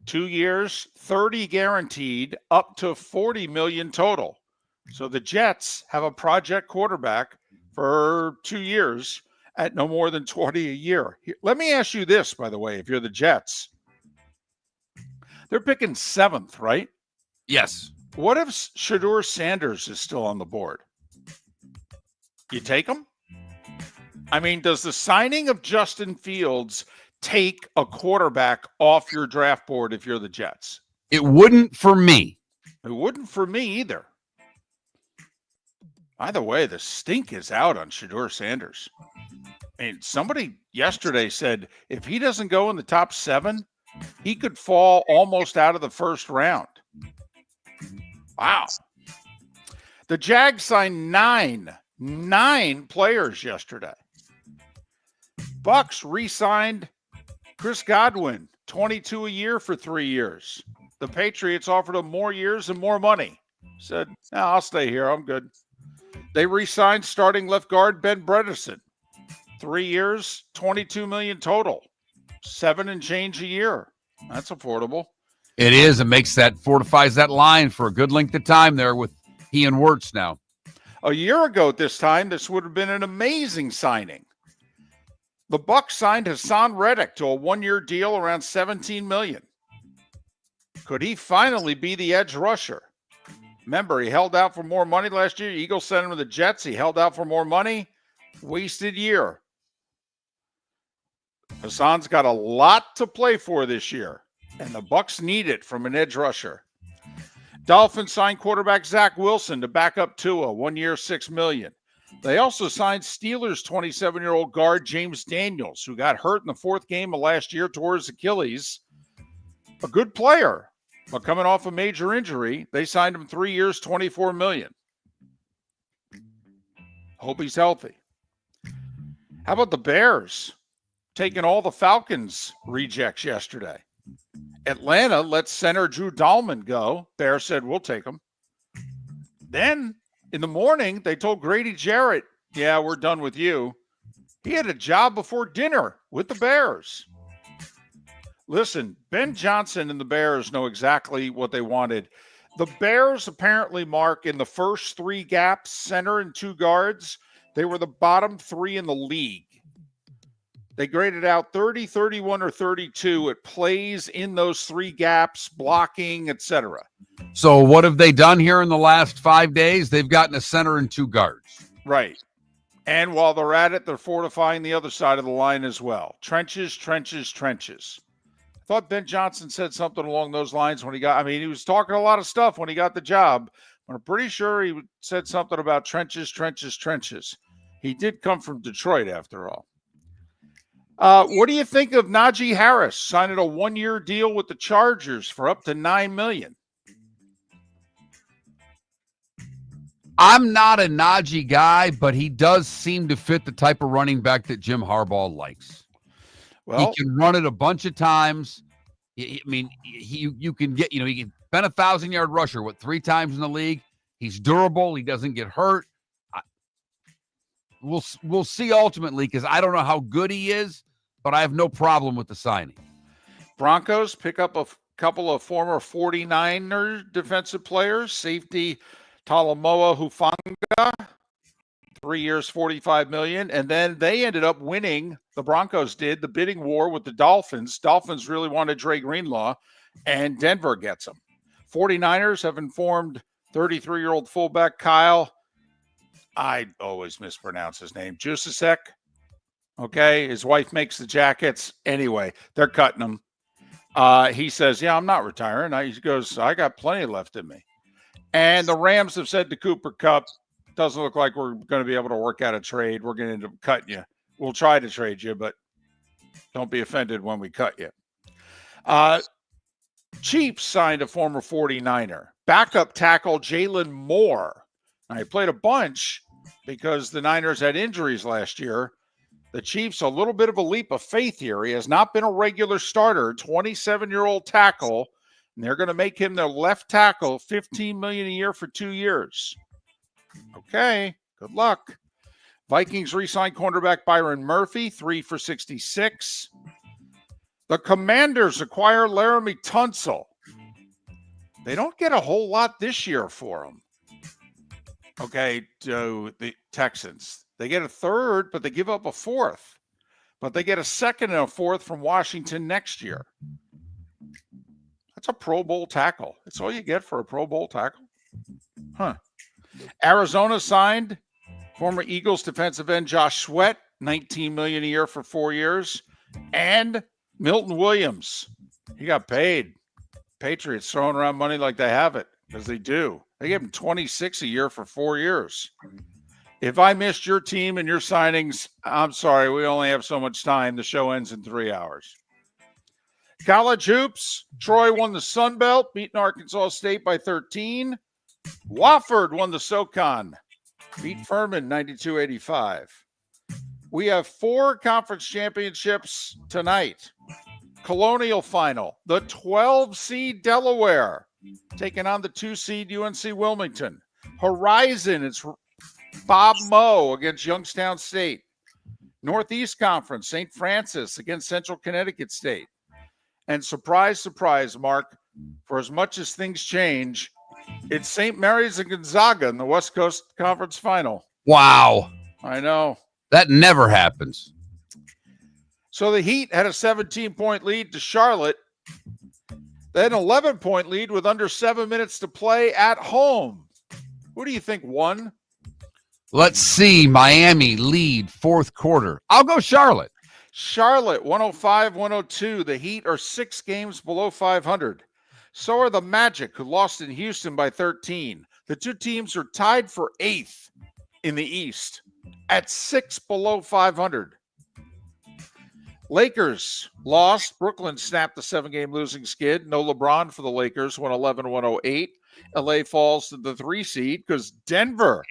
S2: 2 years, 30 guaranteed, up to 40 million total. So the Jets have a project quarterback for 2 years at no more than 20 a year. Let me ask you this, by the way, if you're the Jets. They're picking 7th, right?
S1: Yes.
S2: What if Shedeur Sanders is still on the board? You take him? I mean, does the signing of Justin Fields take a quarterback off your draft board if you're the Jets?
S1: It wouldn't for me.
S2: It wouldn't for me either. Either way, the stink is out on Shedeur Sanders. I mean, somebody yesterday said if he doesn't go in the top 7, he could fall almost out of the first round. Wow. The Jags signed nine players yesterday. Bucs re-signed Chris Godwin, 22 a year for 3 years. The Patriots offered him more years and more money. Said, no, I'll stay here. I'm good. They re-signed starting left guard Ben Bredeson. 3 years, 22 million total. 7 and change a year. That's affordable.
S1: It is. It fortifies that line for a good length of time there with he and Wirtz now.
S2: A year ago at this time, this would have been an amazing signing. The Bucs signed Hassan Reddick to a 1-year deal around $17 million. Could he finally be the edge rusher? Remember, he held out for more money last year. Eagles sent him to the Jets. He held out for more money. Wasted year. Hassan's got a lot to play for this year, and the Bucs need it from an edge rusher. Dolphins signed quarterback Zach Wilson to back up Tua, 1 year, $6 million. They also signed Steelers 27-year-old guard James Daniels, who got hurt in the 4th game of last year toward his Achilles. A good player, but coming off a major injury, they signed him 3 years, $24 million. Hope he's healthy. How about the Bears? Taking all the Falcons rejects yesterday. Atlanta let center Drew Dahlman go. Bears said, we'll take him. Then in the morning, they told Grady Jarrett, yeah, we're done with you. He had a job before dinner with the Bears. Listen, Ben Johnson and the Bears know exactly what they wanted. The Bears apparently, Mark, in the first 3 gaps, center and 2 guards, they were the bottom 3 in the league. They graded out 30, 31, or 32 at plays in those 3 gaps, blocking, etc.
S1: So what have they done here in the last 5 days? They've gotten a center and 2 guards.
S2: Right. And while they're at it, they're fortifying the other side of the line as well. Trenches, trenches, trenches. I thought Ben Johnson said something along those lines when he was talking a lot of stuff when he got the job. I'm pretty sure he said something about trenches, trenches, trenches. He did come from Detroit after all. What do you think of Najee Harris signing a 1-year deal with the Chargers for up to $9 million?
S1: I'm not a Najee guy, but he does seem to fit the type of running back that Jim Harbaugh likes.
S2: Well,
S1: he can run it a bunch of times. I mean, you can get, he can been a 1,000-yard rusher, 3 times in the league. He's durable. He doesn't get hurt. We'll see ultimately, because I don't know how good he is, but I have no problem with the signing.
S2: Broncos pick up a couple of former 49er defensive players. Safety Talamoa Hufanga, 3 years, $45 million. And then they ended up winning, the Broncos did, the bidding war with the Dolphins. Dolphins really wanted Dre Greenlaw, and Denver gets him. 49ers have informed 33-year-old fullback Kyle, I always mispronounce his name, Jusicek. Okay, his wife makes the jackets. Anyway, they're cutting him. He says, yeah, I'm not retiring. He goes, I got plenty left in me. And the Rams have said to Cooper Kupp, doesn't look like we're going to be able to work out a trade. We're going to end up cutting you. We'll try to trade you, but don't be offended when we cut you. Chiefs signed a former 49er, backup tackle Jalen Moore. Now, he played a bunch because the Niners had injuries last year. The Chiefs, a little bit of a leap of faith here. He has not been a regular starter, 27-year-old tackle, and they're going to make him their left tackle, $15 million a year for 2 years. Okay, good luck. Vikings re-signed cornerback Byron Murphy, 3 for $66. The Commanders acquire Laramie Tunsil. They don't get a whole lot this year for him. Okay, to the Texans. They get a third, but they give up a fourth. But they get a second and a fourth from Washington next year. That's a Pro Bowl tackle. That's all you get for a Pro Bowl tackle? Huh. Arizona signed former Eagles defensive end Josh Sweat, $19 million a year for 4 years. And Milton Williams. He got paid. Patriots throwing around money like they have it, because they do. They gave him $26 a year for 4 years. If I missed your team and your signings, I'm sorry. We only have so much time. The show ends in 3 hours. College hoops. Troy won the Sun Belt, beating Arkansas State by 13. Wofford won the SoCon, beat Furman 92-85. We have 4 conference championships tonight. Colonial final, the 12-seed Delaware taking on the 2-seed UNC Wilmington. Horizon, it's Bob Moe against Youngstown State. Northeast Conference, St. Francis against Central Connecticut State. And surprise, surprise, Mark, for as much as things change, it's St. Mary's and Gonzaga in the West Coast Conference final.
S1: Wow.
S2: I know.
S1: That never happens.
S2: So the Heat had a 17-point lead to Charlotte, then 11-point lead with under 7 minutes to play at home. Who do you think won?
S1: Let's see. Miami lead fourth quarter. I'll go Charlotte.
S2: Charlotte, 105-102. The Heat are 6 games below 500. So are the Magic, who lost in Houston by 13. The two teams are tied for 8th in the East at 6 below 500. Lakers lost. Brooklyn snapped the 7-game losing skid. No LeBron for the Lakers, 111-108. LA falls to the 3 seed because Denver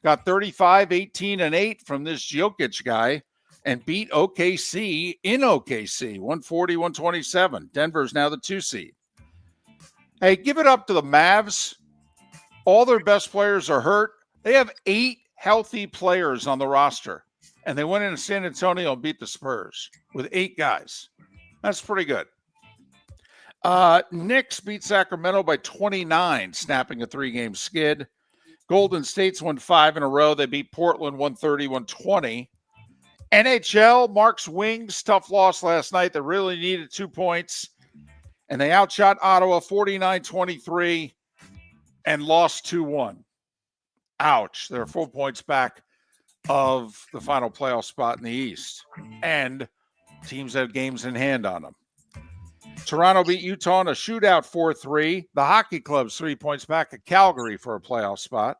S2: got 35, 18, and 8 from this Jokic guy and beat OKC in OKC, 140-127. Denver's now the 2 seed. Hey, give it up to the Mavs. All their best players are hurt. They have 8 healthy players on the roster. And they went into San Antonio and beat the Spurs with 8 guys. That's pretty good. Knicks beat Sacramento by 29, snapping a 3-game skid. Golden State's won 5 in a row. They beat Portland 130-120. NHL, Mark's Wings, tough loss last night. They really needed 2 points. And they outshot Ottawa 49-23 and lost 2-1. Ouch. They're 4 points back of the final playoff spot in the East. And teams have games in hand on them. Toronto beat Utah in a shootout 4-3. The Hockey Club's 3 points back at Calgary for a playoff spot.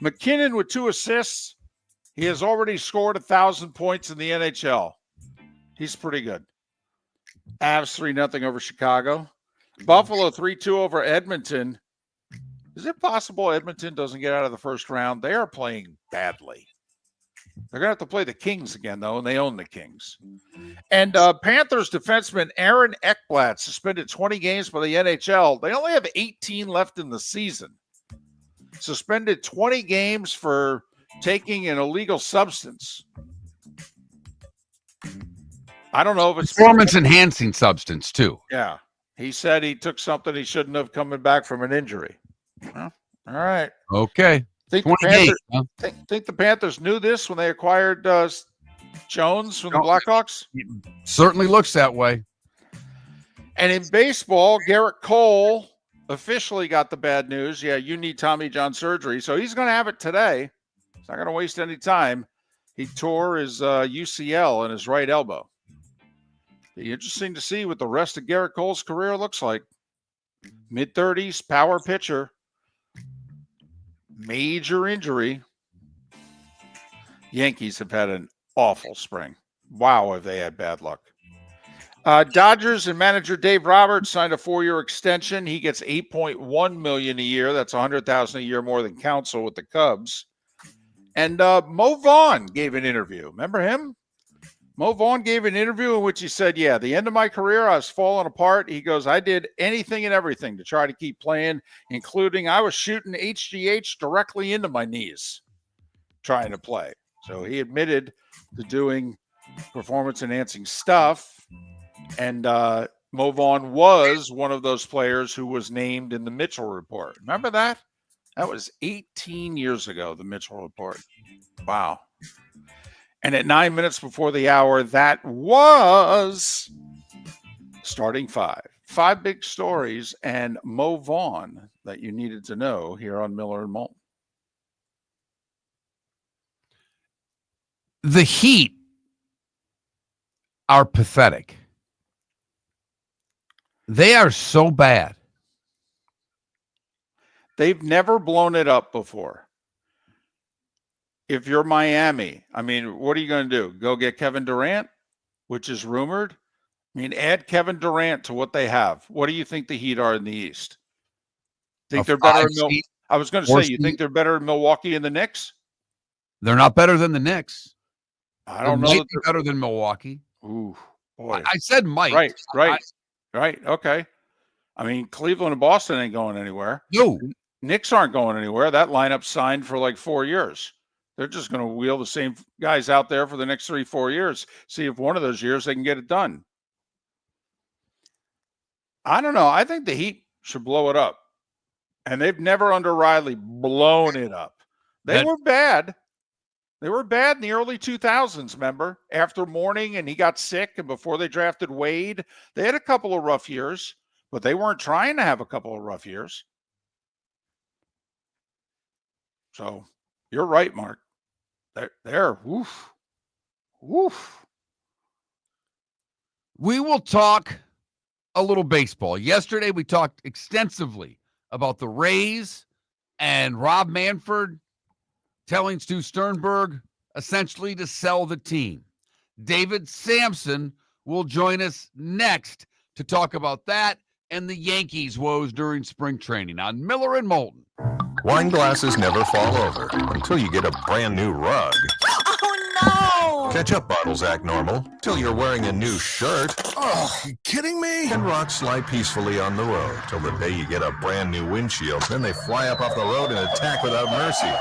S2: McKinnon with 2 assists. He has already scored 1,000 points in the NHL. He's pretty good. Avs 3-0 over Chicago. Buffalo 3-2 over Edmonton. Is it possible Edmonton doesn't get out of the first round? They are playing badly. They're going to have to play the Kings again, though, and they own the Kings. And Panthers defenseman Aaron Ekblad suspended 20 games by the NHL. They only have 18 left in the season. Suspended 20 games for taking an illegal substance. I don't know if it's
S1: performance-enhancing substance, too.
S2: Yeah. He said he took something he shouldn't have coming back from an injury. Well, all right.
S1: Okay.
S2: Think the Panthers knew this when they acquired Jones from the Blackhawks?
S1: Certainly looks that way.
S2: And in baseball, Garrett Cole officially got the bad news. Yeah, you need Tommy John surgery. So he's going to have it today. He's not going to waste any time. He tore his UCL in his right elbow. Be interesting to see what the rest of Garrett Cole's career looks like. Mid-30s, power pitcher. Major injury. Yankees have had an awful spring. Wow, have they had bad luck. Dodgers and manager Dave Roberts signed a 4-year extension. He gets $8.1 million a year. That's $100,000 a year more than Counsell with the Cubs. And Mo Vaughn gave an interview. Remember him? Mo Vaughn gave an interview in which he said, yeah, the end of my career, I was falling apart. He goes, I did anything and everything to try to keep playing, including I was shooting HGH directly into my knees trying to play. So he admitted to doing performance-enhancing stuff. And Mo Vaughn was one of those players who was named in the Mitchell Report. Remember that? That was 18 years ago, the Mitchell Report. Wow. And at 9 minutes before the hour, that was starting five. 5 big stories and Mo Vaughn that you needed to know here on Miller and Moulton.
S1: The Heat are pathetic. They are so bad.
S2: They've never blown it up before. If you're Miami, I mean, what are you going to do? Go get Kevin Durant, which is rumored? I mean, add Kevin Durant to what they have. What do you think the Heat are in the East? Think they're better in I was going to say, you think they're better in Milwaukee and the Knicks?
S1: They're not better than the Knicks.
S2: I don't know.
S1: Might be better than Milwaukee.
S2: Ooh, boy.
S1: I said might.
S2: Right. Okay. I mean, Cleveland and Boston ain't going anywhere.
S1: No.
S2: Knicks aren't going anywhere. That lineup signed for like 4 years. They're just going to wheel the same guys out there for the next 3-4 years. See if one of those years they can get it done. I don't know. I think the Heat should blow it up. And they've never under Riley blown it up. They were bad. They were bad in the early 2000s, remember? After Mourning and he got sick and before they drafted Wade, they had a couple of rough years, but they weren't trying to have a couple of rough years. So you're right, Mark. They're woof.
S1: We will talk a little baseball. Yesterday, we talked extensively about the Rays and Rob Manfred telling Stu Sternberg essentially to sell the team. David Samson will join us next to talk about that and the Yankees' woes during spring training on Miller and Moulton.
S4: Wine glasses never fall over until you get a brand new rug.
S6: Oh, no!
S4: Ketchup bottles act normal till you're wearing a new shirt.
S6: Oh, you kidding me?
S4: And rocks slide peacefully on the road till the day you get a brand new windshield. Then they fly up off the road and attack without mercy.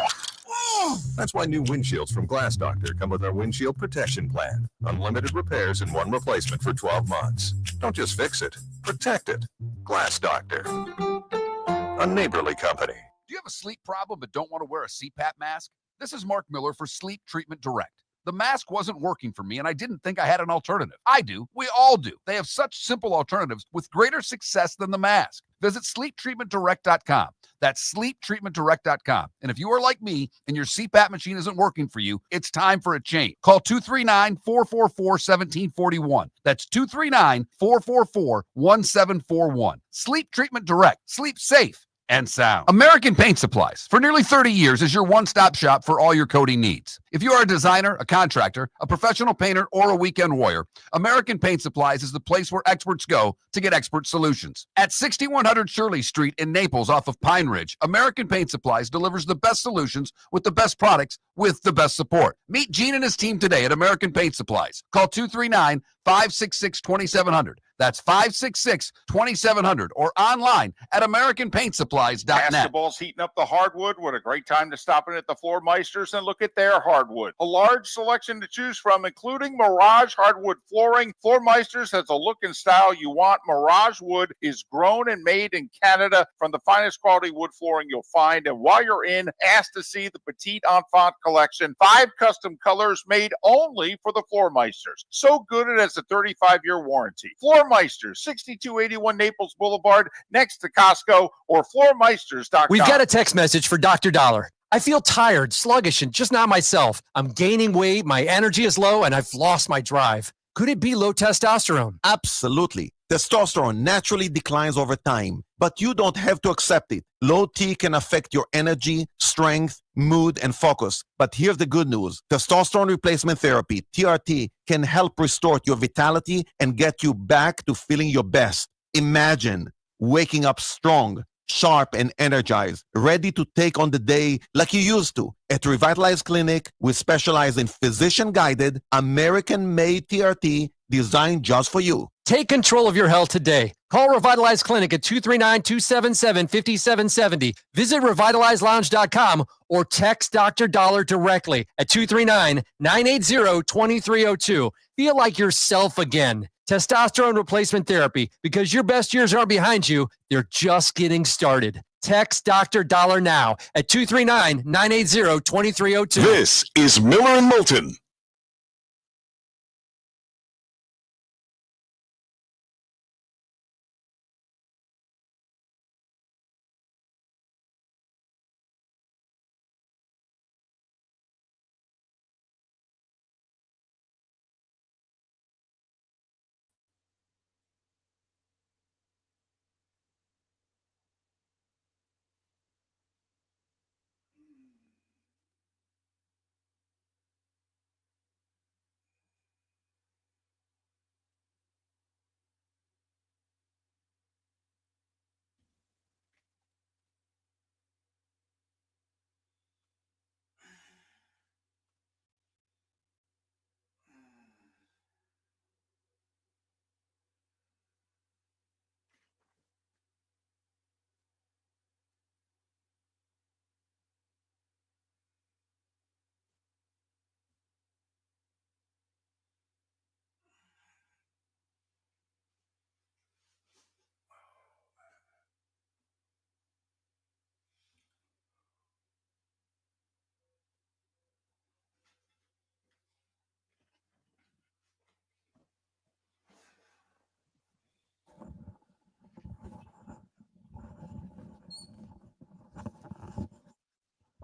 S4: That's why new windshields from Glass Doctor come with our windshield protection plan. Unlimited repairs and 1 replacement for 12 months. Don't just fix it, protect it. Glass Doctor. A neighborly company.
S5: Do you have a sleep problem but don't want to wear a CPAP mask? This is Mark Miller for Sleep Treatment Direct. The mask wasn't working for me, and I didn't think I had an alternative. I do. We all do. They have such simple alternatives with greater success than the mask. Visit sleeptreatmentdirect.com. That's sleeptreatmentdirect.com. And if you are like me and your CPAP machine isn't working for you, it's time for a change. Call 239-444-1741. That's 239-444-1741. Sleep Treatment Direct. Sleep safe and sound. American Paint Supplies, for nearly 30 years, is your one-stop shop for all your coating needs. If you are a designer, a contractor, a professional painter, or a weekend warrior, American Paint Supplies is the place where experts go to get expert solutions. At 6100 Shirley Street in Naples off of Pine Ridge, American Paint Supplies delivers the best solutions with the best products with the best support. Meet Gene and his team today at American Paint Supplies. Call 239-566-2700. That's 566-2700 or online at AmericanPaintSupplies.net.
S2: Basketball's heating up the hardwood. What a great time to stop in at the Floor Meisters and look at their hardwood. A large selection to choose from, including Mirage hardwood flooring. Floor Meisters has a look and style you want. Mirage wood is grown and made in Canada from the finest quality wood flooring you'll find. And while you're in, ask to see the Petite Enfant collection. 5 custom colors made only for the Floor Meisters. So good it has a 35-year warranty. Floor Meisters, 6281 Naples Boulevard, next to Costco, or floormeisters.com.
S8: We've got a text message for Dr. Dollar. I feel tired, sluggish, and just not myself. I'm gaining weight, my energy is low, and I've lost my drive. Could it be low testosterone?
S9: Absolutely. Testosterone naturally declines over time, but you don't have to accept it. Low T can affect your energy, strength, mood, and focus. But here's the good news. Testosterone replacement therapy, TRT, can help restore your vitality and get you back to feeling your best. Imagine waking up strong, sharp, and energized, ready to take on the day like you used to. At Revitalize Clinic, we specialize in physician-guided, American-made TRT designed just for you.
S8: Take control of your health today. Call Revitalize Clinic at 239-277-5770. Visit revitalizelounge.com or text Dr. Dollar directly at 239-980-2302. Feel like yourself again. Testosterone replacement therapy, because your best years aren't behind you, they're just getting started. Text Dr. Dollar now at 239-980-2302.
S3: This is Miller and Moulton.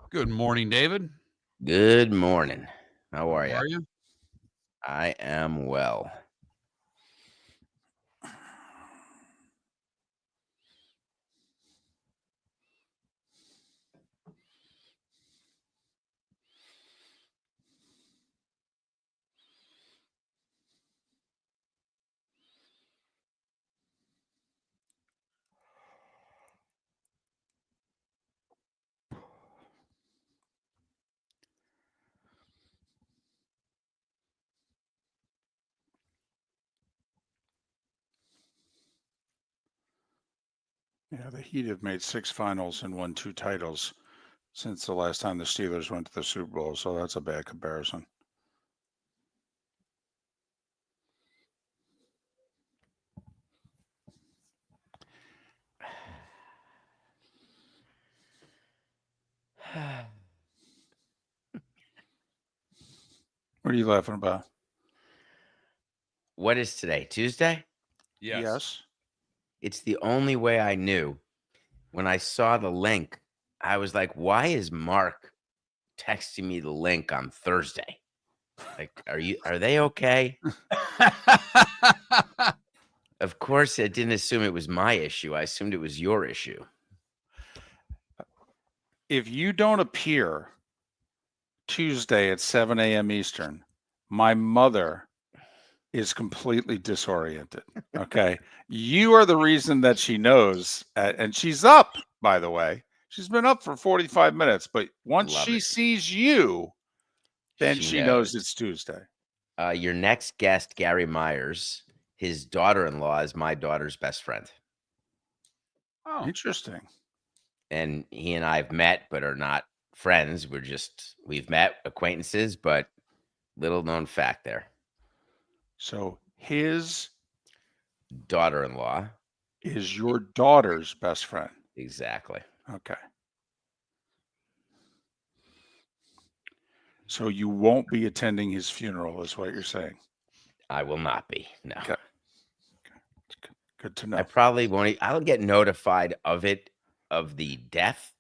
S1: Good morning, David.
S10: Good morning. How are you?
S1: How are you?
S10: I am well.
S2: Yeah, the Heat have made 6 finals and won 2 titles since the last time the Steelers went to the Super Bowl, so that's a bad comparison. What are you laughing about?
S10: What is today? Tuesday?
S2: Yes.
S10: It's the only way I knew. When I saw the link, I was like, why is Mark texting me the link on Thursday? Like, are they okay? Of course, I didn't assume it was my issue. I assumed it was your issue.
S2: If you don't appear Tuesday at 7 a.m. Eastern, my mother is completely disoriented. Okay. You are the reason that she knows. And she's up, by the way. She's been up for 45 minutes. But once
S10: Love
S2: she
S10: it.
S2: sees you, then she knows
S10: knows.
S2: it's Tuesday.
S10: Your next guest, Gary Myers, his daughter-in-law is my daughter's best friend.
S2: Oh, interesting.
S10: And he and I have met, but are not friends. We've met, acquaintances, but little known fact there.
S2: So his
S10: daughter-in-law
S2: is your daughter's best friend.
S10: Exactly.
S2: Okay. So you won't be attending his funeral, is what you're saying?
S10: I will not be. No.
S2: Okay. Good to know.
S10: I probably won't. I'll get notified of the death,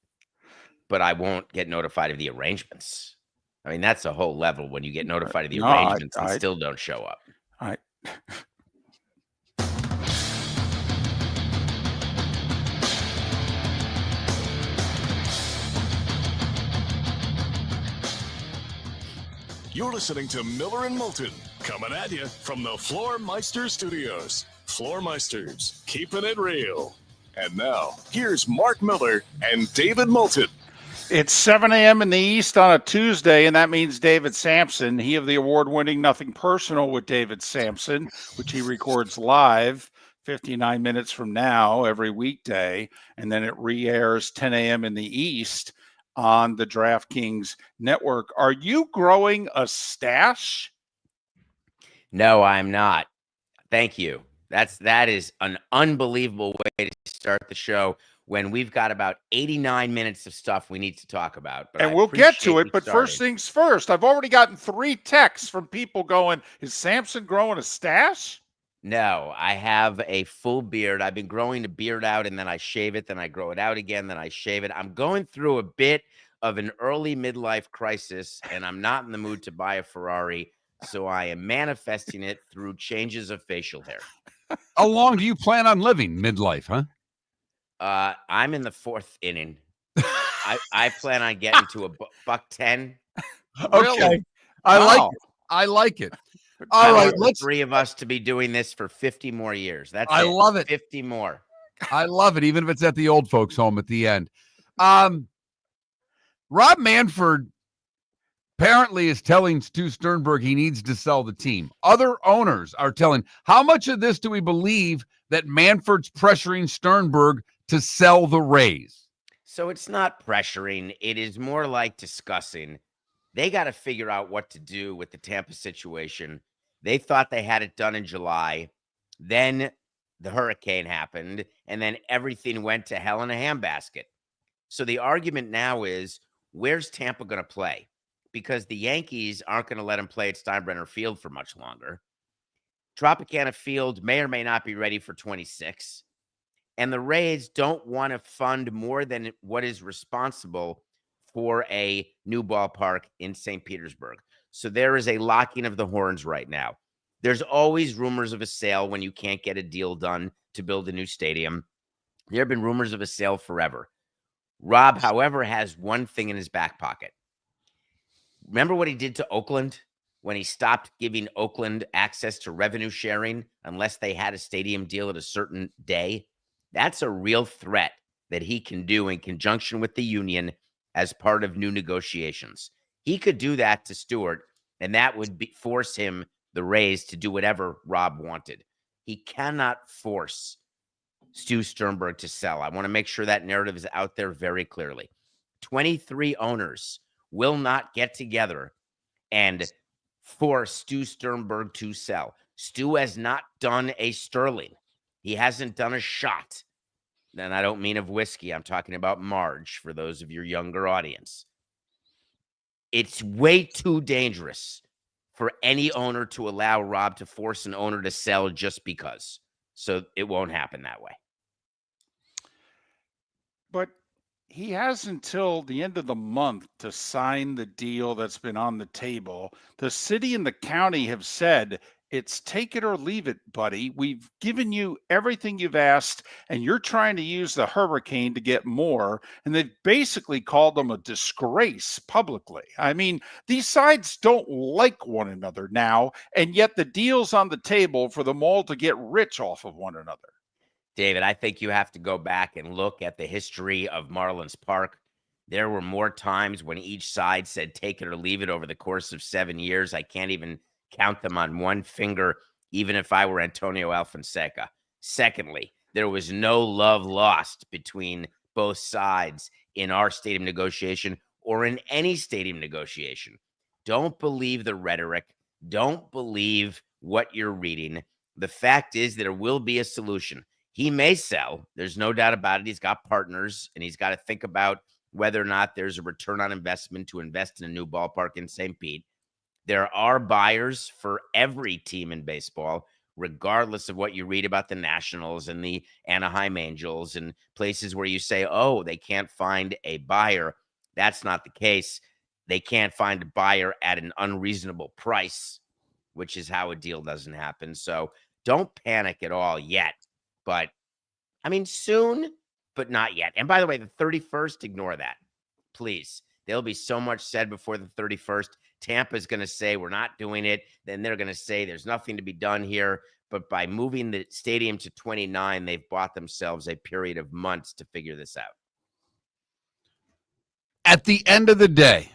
S10: but I won't get notified of the arrangements. I mean, that's a whole level when you get notified of the arrangements and still don't show up.
S3: You're listening to Miller and Moulton, coming at you from the Floor Meister Studios. Floor Meisters, keeping it real. And now, here's Mark Miller and David Moulton.
S2: It's 7 a.m. in the East on a Tuesday, and that means David Samson, he of the award-winning Nothing Personal with David Samson, which he records live 59 minutes from now every weekday, and then it re-airs 10 a.m. in the East on the DraftKings network. Are you growing a stash?
S10: No, I'm not. Thank you. That is an unbelievable way to start the show when we've got about 89 minutes of stuff we need to talk about. But
S2: And we'll get to it, but first things first. I've already gotten 3 texts from people going, is Samson growing a stash?
S10: No, I have a full beard. I've been growing the beard out, and then I shave it, then I grow it out again, then I shave it. I'm going through a bit of an early midlife crisis, and I'm not in the mood to buy a Ferrari, so I am manifesting it through changes of facial hair.
S1: How long do you plan on living midlife, huh?
S10: I'm in the 4th inning. I plan on getting to a buck 10.
S1: Okay. I like it. All right,
S10: let's 3 of us to be doing this for 50 more years.
S1: I love it.
S10: 50 more.
S1: I love it, even if it's at the old folks' home at the end. Rob Manfred apparently is telling Stu Sternberg he needs to sell the team. Other owners are telling. How much of this do we believe that Manfred's pressuring Sternberg to sell the Rays?
S10: So it's not pressuring. It is more like discussing. They got to figure out what to do with the Tampa situation. They thought they had it done in July. Then the hurricane happened, and then everything went to hell in a handbasket. So the argument now is, where's Tampa going to play? Because the Yankees aren't going to let him play at Steinbrenner Field for much longer. Tropicana Field may or may not be ready for 26. And the Rays don't want to fund more than what is responsible for a new ballpark in St. Petersburg. So there is a locking of the horns right now. There's always rumors of a sale when you can't get a deal done to build a new stadium. There have been rumors of a sale forever. Rob, however, has one thing in his back pocket. Remember what he did to Oakland when he stopped giving Oakland access to revenue sharing unless they had a stadium deal at a certain day? That's a real threat that he can do in conjunction with the union as part of new negotiations. He could do that to Stewart, and that would force him, the Rays, to do whatever Rob wanted. He cannot force Stu Sternberg to sell. I want to make sure that narrative is out there very clearly. 23 owners will not get together and force Stu Sternberg to sell. Stu has not done a Sterling. He hasn't done a shot. And I don't mean of whiskey. I'm talking about Marge for those of your younger audience. It's way too dangerous for any owner to allow Rob to force an owner to sell just because. So it won't happen that way.
S2: But he has until the end of the month to sign the deal that's been on the table. The city and the county have said, it's take it or leave it, buddy. We've given you everything you've asked, and you're trying to use the hurricane to get more. And they've basically called them a disgrace publicly. I mean, these sides don't like one another now, and yet the deal's on the table for them all to get rich off of one another.
S10: David, I think you have to go back and look at the history of Marlins Park. There were more times when each side said take it or leave it over the course of 7 years. I can't even count them on one finger, even if I were Antonio Alfonseca. Secondly, there was no love lost between both sides in our stadium negotiation or in any stadium negotiation. Don't believe the rhetoric. Don't believe what you're reading. The fact is there will be a solution. He may sell. There's no doubt about it. He's got partners, and he's got to think about whether or not there's a return on investment to invest in a new ballpark in St. Pete. There are buyers for every team in baseball, regardless of what you read about the Nationals and the Anaheim Angels and places where you say, oh, they can't find a buyer. That's not the case. They can't find a buyer at an unreasonable price, which is how a deal doesn't happen. So don't panic at all yet. But, I mean, soon, but not yet. And by the way, the 31st, ignore that, please. There'll be so much said before the 31st. Tampa's going to say we're not doing it. Then they're going to say there's nothing to be done here. But by moving the stadium to 29, they've bought themselves a period of months to figure this out.
S1: At the end of the day,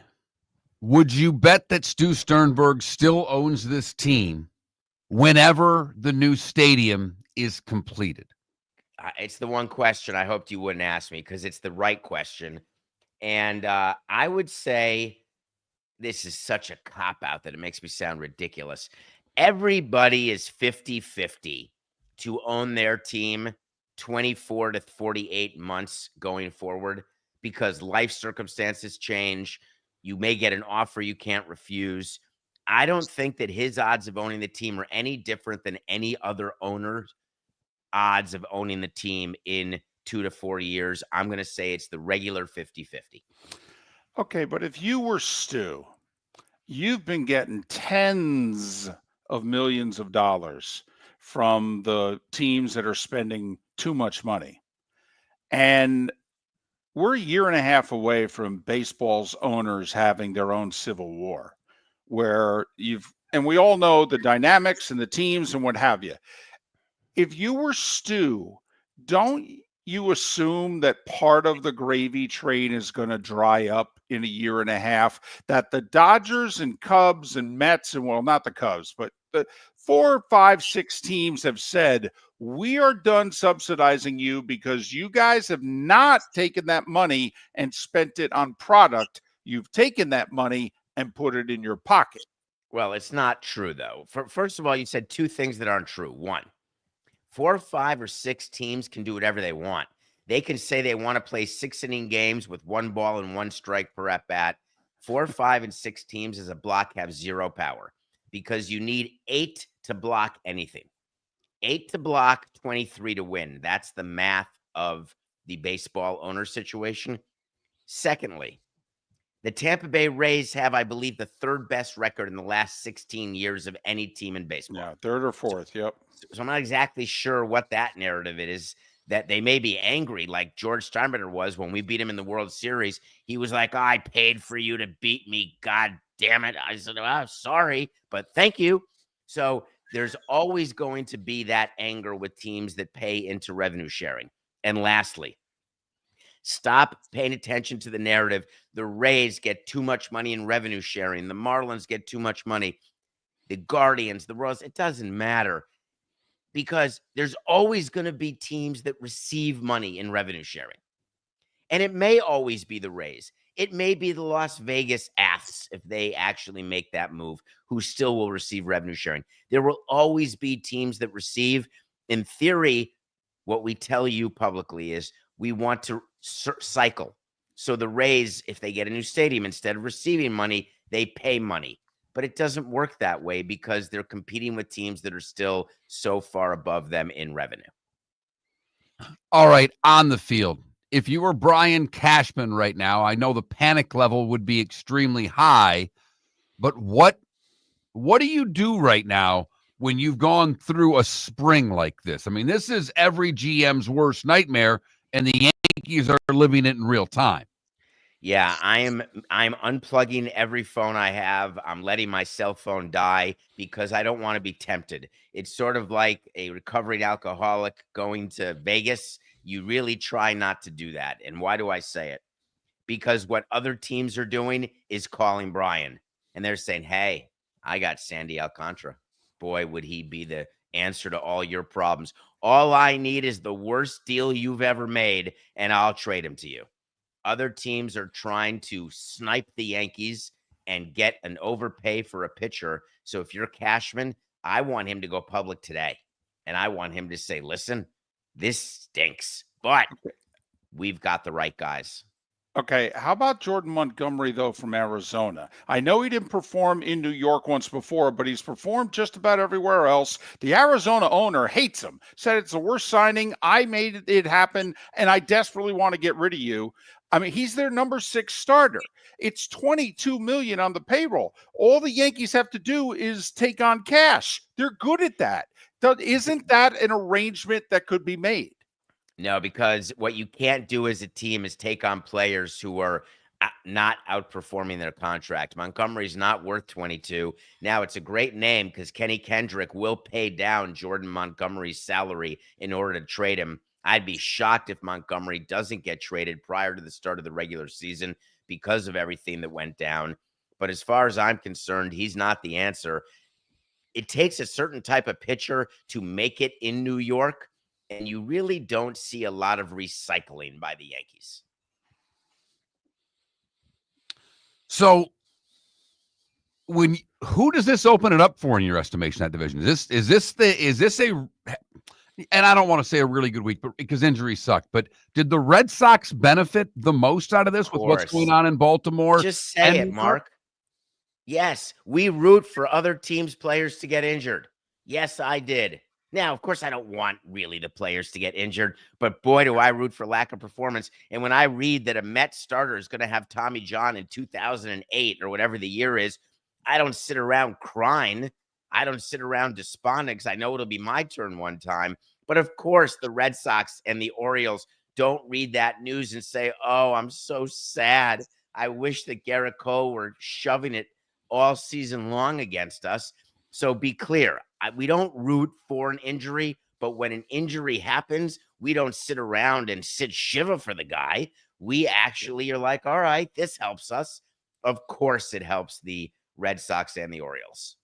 S1: would you bet that Stu Sternberg still owns this team whenever the new stadium is completed?
S10: It's the one question I hoped you wouldn't ask me because it's the right question. And I would say this is such a cop-out that it makes me sound ridiculous. Everybody is 50-50 to own their team 24 to 48 months going forward because life circumstances change. You may get an offer you can't refuse. I don't think that his odds of owning the team are any different than any other owner's odds of owning the team in 2 to 4 years. I'm going to say it's the regular 50-50.
S2: Okay, but if you were Stu, you've been getting tens of millions of dollars from the teams that are spending too much money. And we're a year and a half away from baseball's owners having their own civil war, where and we all know the dynamics and the teams and what have you. If you were Stu, don't you assume that part of the gravy train is going to dry up in a year and a half, that the Dodgers and Cubs and Mets, and well, not the Cubs, but the 4, 5, 6 teams have said, we are done subsidizing you because you guys have not taken that money and spent it on product. You've taken that money and put it in your pocket.
S10: Well, it's not true, though. First of all, you said two things that aren't true. One, 4, 5, or 6 teams can do whatever they want. They can say they want to play 6-inning games with 1 ball and 1 strike per at bat. 4, 5, and 6 teams as a block have 0 power because you need 8 to block anything. 8 to block, 23 to win. That's the math of the baseball owner situation. Secondly, the Tampa Bay Rays have, I believe, the 3rd best record in the last 16 years of any team in baseball.
S2: Yeah, 3rd or 4th, yep.
S10: So I'm not exactly sure what that narrative is, that they may be angry like George Steinbrenner was when we beat him in the World Series. He was like, I paid for you to beat me. God damn it. I said, oh, sorry, but thank you. So there's always going to be that anger with teams that pay into revenue sharing. And lastly, stop paying attention to the narrative. The Rays get too much money in revenue sharing. The Marlins get too much money. The Guardians, the Royals, it doesn't matter because there's always going to be teams that receive money in revenue sharing. And it may always be the Rays. It may be the Las Vegas Aths, if they actually make that move, who still will receive revenue sharing. There will always be teams that receive. In theory, what we tell you publicly is we want to cycle. So the Rays, if they get a new stadium, instead of receiving money, they pay money. But it doesn't work that way because they're competing with teams that are still so far above them in revenue.
S1: All right, on the field. If you were Brian Cashman right now, I know the panic level would be extremely high, but what do you do right now when you've gone through a spring like this? I mean, this is every GM's worst nightmare, and the Yankees are living it in real time.
S10: Yeah, I'm unplugging every phone I have. I'm letting my cell phone die because I don't want to be tempted. It's sort of like a recovering alcoholic going to Vegas. You really try not to do that. And why do I say it? Because what other teams are doing is calling Brian. And they're saying, hey, I got Sandy Alcantara. Boy, would he be the answer to all your problems. All I need is the worst deal you've ever made, and I'll trade him to you. Other teams are trying to snipe the Yankees and get an overpay for a pitcher. So if you're Cashman, I want him to go public today. And I want him to say, listen, this stinks, but we've got the right guys.
S2: Okay, how about Jordan Montgomery, though, from Arizona? I know he didn't perform in New York once before, but he's performed just about everywhere else. The Arizona owner hates him, said it's the worst signing. I made it happen, and I desperately want to get rid of you. I mean, he's their number 6 starter. It's $22 million on the payroll. All the Yankees have to do is take on cash. They're good at that. Isn't that an arrangement that could be made?
S10: No, because what you can't do as a team is take on players who are not outperforming their contract. Montgomery's not worth 22. Now, it's a great name because Kenny Kendrick will pay down Jordan Montgomery's salary in order to trade him. I'd be shocked if Montgomery doesn't get traded prior to the start of the regular season because of everything that went down. But as far as I'm concerned, he's not the answer. It takes a certain type of pitcher to make it in New York, and you really don't see a lot of recycling by the Yankees.
S1: So who does this open it up for in your estimation, that division? Is this a, and I don't want to say a really good week, but because injuries suck, but did the Red Sox benefit the most out of this with what's going on in Baltimore?
S10: Just say it, Mark. Yes, we root for other teams' players to get injured. Yes, I did. Now, of course, I don't want really the players to get injured, but boy, do I root for lack of performance. And when I read that a Mets starter is going to have Tommy John in 2008 or whatever the year is, I don't sit around crying. I don't sit around despondent because I know it'll be my turn one time. But of course, the Red Sox and the Orioles don't read that news and say, oh, I'm so sad. I wish that Garrett Cole were shoving it all season long against us. So be clear. We don't root for an injury, but when an injury happens, we don't sit around and sit shiva for the guy. We actually are like, all right, this helps us. Of course, it helps the Red Sox and the Orioles.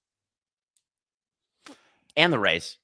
S10: And the Rays.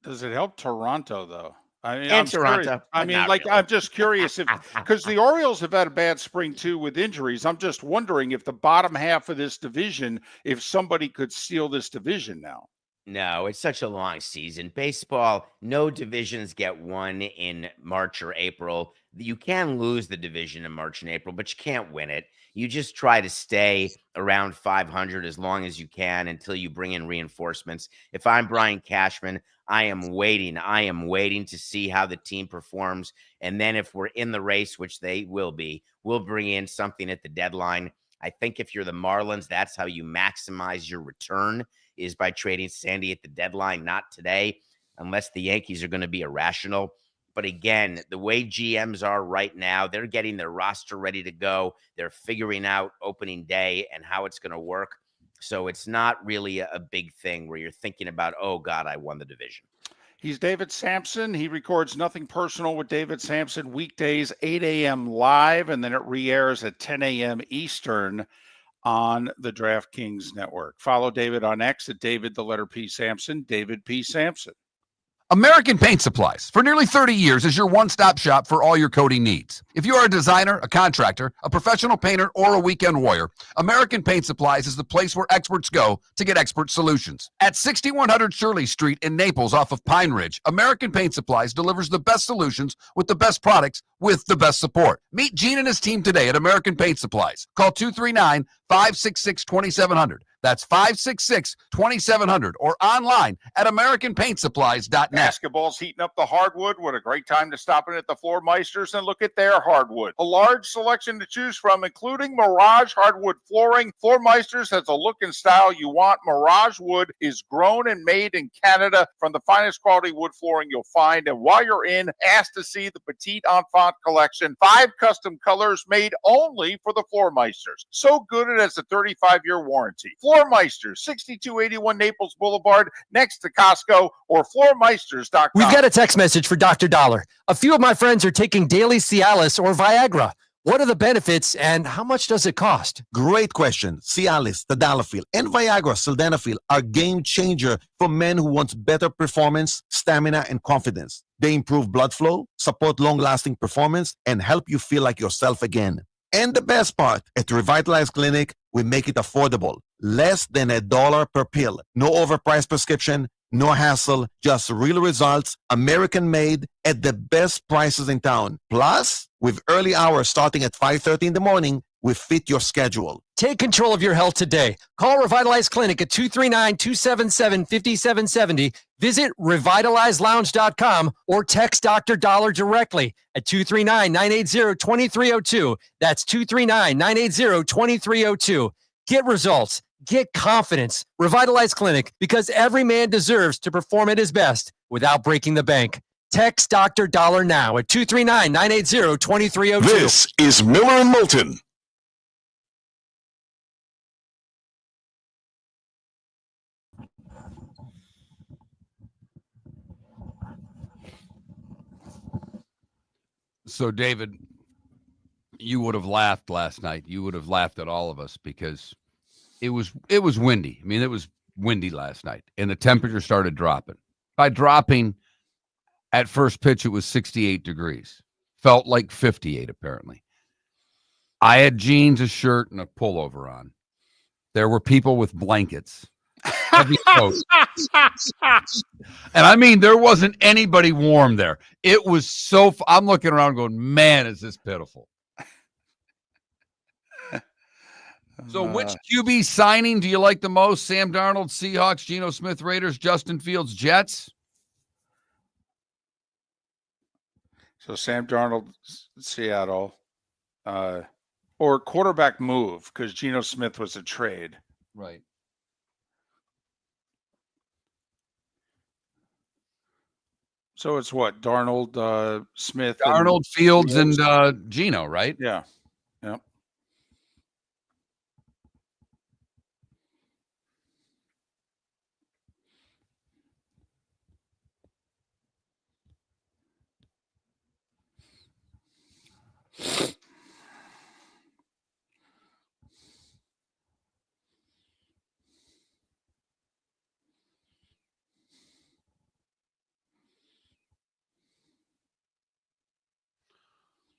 S2: Does it help Toronto, though? I mean,
S10: and Toronto.
S2: I mean, like, really. I'm just curious if, because the Orioles have had a bad spring too with injuries. I'm just wondering if the bottom half of this division, if somebody could steal this division now.
S10: No, it's such a long season. Baseball, no divisions get won in March or April. You can lose the division in March and April, but you can't win it. You just try to stay around 500 as long as you can until you bring in reinforcements. If I'm Brian Cashman, I am waiting. I am waiting to see how the team performs. And then if we're in the race, which they will be, we'll bring in something at the deadline. I think if you're the Marlins, that's how you maximize your return, is by trading Sandy at the deadline, not today, unless the Yankees are going to be irrational. But again, the way GMs are right now, they're getting their roster ready to go. They're figuring out opening day and how it's going to work. So it's not really a big thing where you're thinking about, oh, God, I won the division.
S2: He's David Samson. He records Nothing Personal with David Samson weekdays, 8 a.m. live, and then it re-airs at 10 a.m. Eastern on the DraftKings Network. Follow David on X at David, the letter P. Samson, David P. Samson.
S5: American Paint Supplies, for nearly 30 years, is your one-stop shop for all your coating needs. If you are a designer, a contractor, a professional painter, or a weekend warrior, American Paint Supplies is the place where experts go to get expert solutions. At 6100 Shirley Street in Naples off of Pine Ridge, American Paint Supplies delivers the best solutions with the best products with the best support. Meet Gene and his team today at American Paint Supplies. Call 239-566-2700. That's 566-2700 or online at AmericanPaintSupplies.net.
S2: Basketball's heating up the hardwood. What a great time to stop in at the Floor Meisters and look at their hardwood. A large selection to choose from, including Mirage hardwood flooring. Floor Meisters has a look and style you want. Mirage wood is grown and made in Canada from the finest quality wood flooring you'll find. And while you're in, ask to see the Petite Enfant collection. 5 custom colors made only for the Floor Meisters. So good it has a 35-year warranty. Floor Meisters, 6281 Naples Boulevard, next to Costco, or floormeisters.com.
S8: We've got a text message for Dr. Dollar. A few of my friends are taking daily Cialis or Viagra. What are the benefits and how much does it cost?
S9: Great question. Cialis, Tadalafil, and Viagra, Sildenafil are game changer for men who want better performance, stamina, and confidence. They improve blood flow, support long-lasting performance, and help you feel like yourself again. And the best part, at Revitalize Clinic, we make it affordable. Less than $1 per pill. No overpriced prescription, no hassle, just real results, American-made, at the best prices in town. Plus, with early hours starting at 5:30 in the morning, we fit your schedule.
S8: Take control of your health today. Call Revitalize Clinic at 239-277-5770. Visit revitalizelounge.com or text Dr. Dollar directly at 239-980-2302. That's 239-980-2302. Get results. Get confidence. Revitalize Clinic, because every man deserves to perform at his best without breaking the bank. Text Dr. Dollar now at 239-980-2302.
S3: This is Miller and Moulton.
S1: So, David, you would have laughed last night. You would have laughed at all of us because it was windy. I mean, it was windy last night, and the temperature started dropping. By dropping, at first pitch, it was 68 degrees. Felt like 58, apparently. I had jeans, a shirt, and a pullover on. There were people with blankets. Heavy coats. And I mean, there wasn't anybody warm there. It was so I'm looking around going, man, is this pitiful. So which QB signing do you like the most? Sam Darnold, Seahawks, Geno Smith, Raiders, Justin Fields, Jets?
S2: So Sam Darnold, Seattle, or quarterback move, because Geno Smith was a trade.
S1: Right.
S2: So it's what? Darnold, Smith.
S1: Darnold, Fields, and Geno, right?
S2: Yeah. Yep.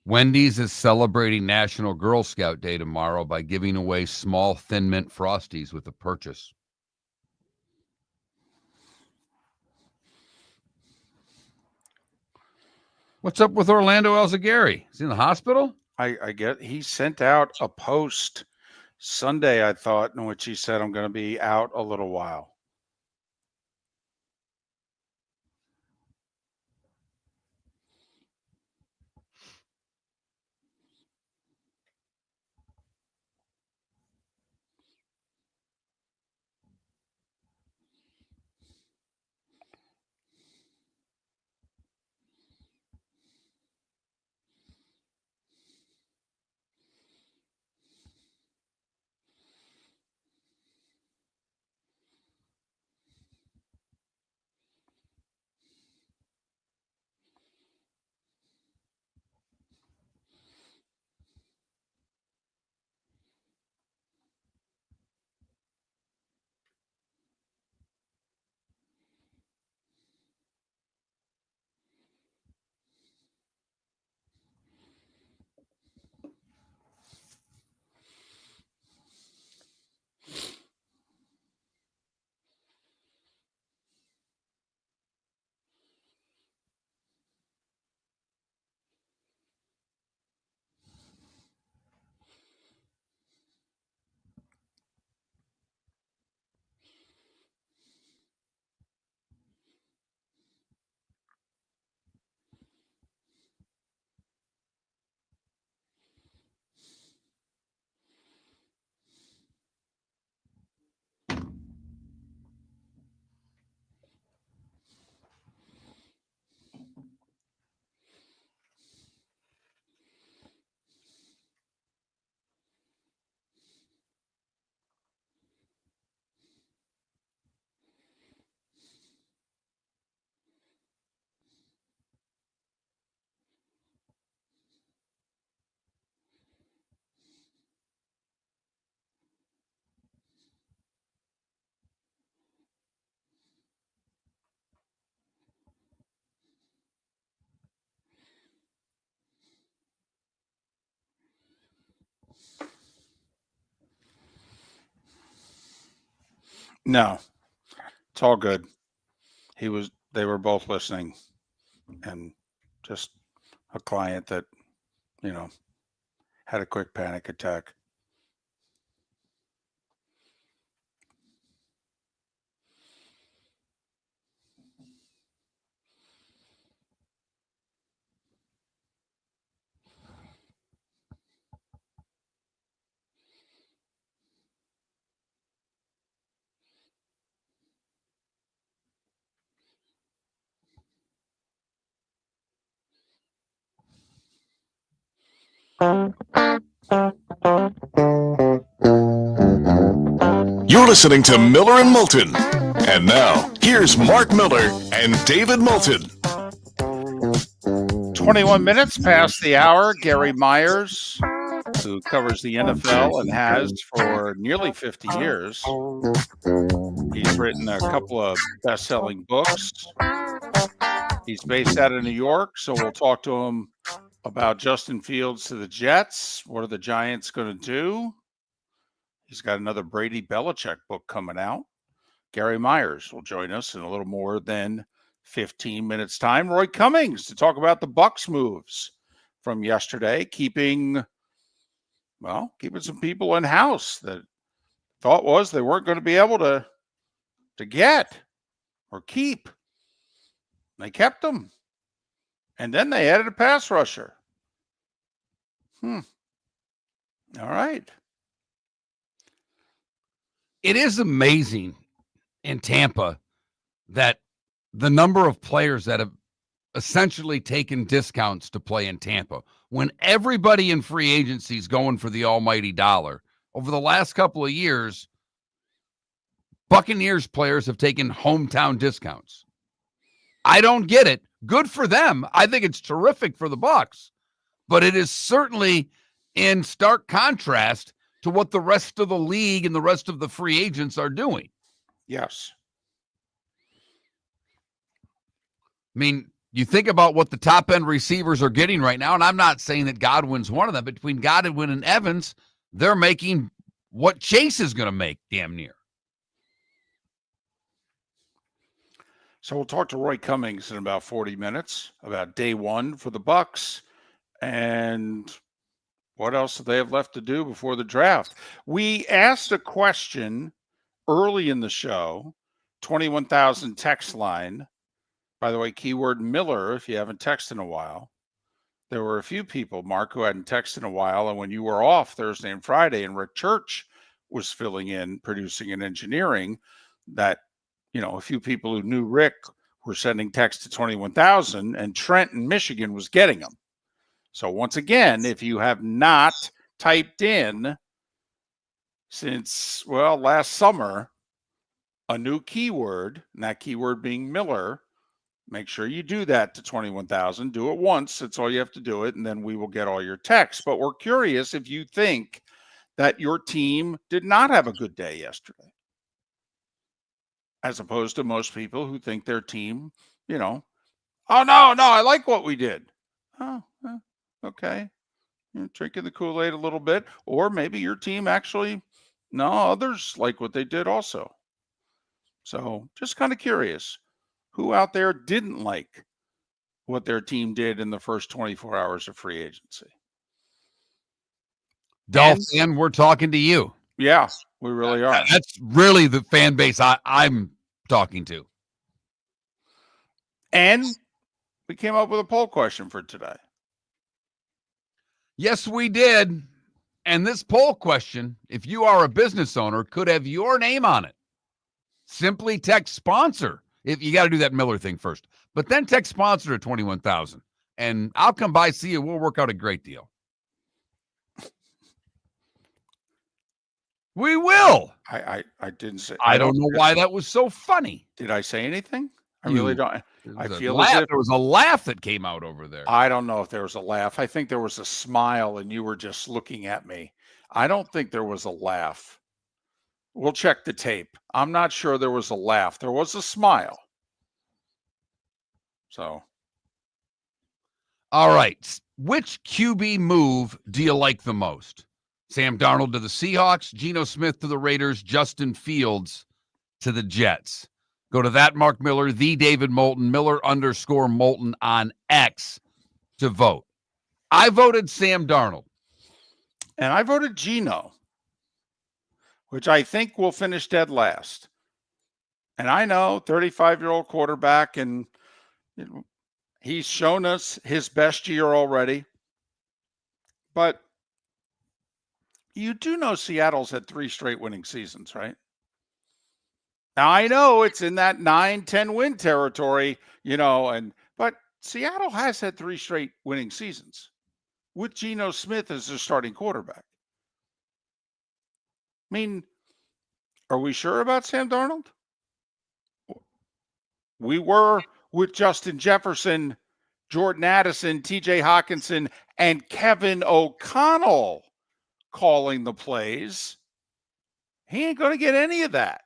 S1: Wendy's is celebrating National Girl Scout Day tomorrow by giving away small Thin Mint Frosties with a purchase. What's up with Orlando Alzagari? Is he in the hospital?
S2: I get he sent out a post Sunday, I thought, in which he said, I'm going to be out a little while. No, it's all good. They were both listening, and just a client that, had a quick panic attack.
S3: You're listening to Miller and Moulton. And now, here's Mark Miller and David Moulton.
S2: 21 minutes past the hour. Gary Myers, who covers the NFL and has for nearly 50 years. He's written a couple of best-selling books. He's based out of New York, so we'll talk to him about Justin Fields to the Jets. What are the Giants going to do? He's got another Brady Belichick book coming out. Gary Myers will join us in a little more than 15 minutes' time. Roy Cummings to talk about the Bucs moves from yesterday, keeping some people in house that thought was they weren't going to be able to get or keep. They kept them. And then they added a pass rusher. All right.
S1: It is amazing in Tampa that the number of players that have essentially taken discounts to play in Tampa, when everybody in free agency is going for the almighty dollar. Over the last couple of years, Buccaneers players have taken hometown discounts. I don't get it. Good for them. I think it's terrific for the Bucs, but it is certainly in stark contrast to what the rest of the league and the rest of the free agents are doing.
S2: Yes.
S1: I mean, you think about what the top end receivers are getting right now, and I'm not saying that Godwin's one of them, but between Godwin and Evans, they're making what Chase is going to make damn near.
S2: So we'll talk to Roy Cummings in about 40 minutes about day one for the Bucs and what else do they have left to do before the draft. We asked a question early in the show, 21,000 text line. By the way, keyword Miller, if you haven't texted in a while. There were a few people, Mark, who hadn't texted in a while. And when you were off Thursday and Friday and Rick Church was filling in, producing and engineering, that, a few people who knew Rick were sending texts to 21,000 and Trent in Michigan was getting them. So once again, if you have not typed in since, last summer, a new keyword, and that keyword being Miller, make sure you do that to 21,000. Do it once. That's all you have to do it. And then we will get all your texts. But we're curious if you think that your team did not have a good day yesterday, as opposed to most people who think their team, oh, no, I like what we did. Oh, okay. You're drinking the Kool-Aid a little bit. Or maybe your team actually, no, others like what they did also. So just kind of curious. Who out there didn't like what their team did in the first 24 hours of free agency?
S1: Dolphin, we're talking to you.
S2: Yeah, we really are.
S1: That's really the fan base I'm talking to.
S2: And we came up with a poll question for today.
S1: Yes, we did. And this poll question, if you are a business owner, could have your name on it. Simply text sponsor. If you got to do that Miller thing first, but then text sponsor to 21,000 and I'll come by, see you. We'll work out a great deal. We will.
S2: I didn't say.
S1: I don't know why that was so funny.
S2: Did I say anything? I really don't. I feel
S1: as
S2: as
S1: if
S2: if
S1: there was a laugh that came out over there.
S2: I don't know if there was a laugh. I think there was a smile and you were just looking at me. I don't think there was a laugh. We'll check the tape. I'm not sure there was a laugh. There was a smile. So.
S1: All right. Which QB move do you like the most? Sam Darnold to the Seahawks, Geno Smith to the Raiders, Justin Fields to the Jets. Go to that Mark Miller, the David Moulton, Miller_Moulton on X to vote. I voted Sam Darnold.
S2: And I voted Geno, which I think will finish dead last. And I know 35-year-old quarterback, and he's shown us his best year already. But you do know Seattle's had 3 straight winning seasons, right? Now, I know it's in that 9-10 win territory, but Seattle has had 3 straight winning seasons. with Geno Smith as their starting quarterback. I mean, are we sure about Sam Darnold? We were with Justin Jefferson, Jordan Addison, TJ Hawkinson, and Kevin O'Connell calling the plays. He ain't going to get any of that.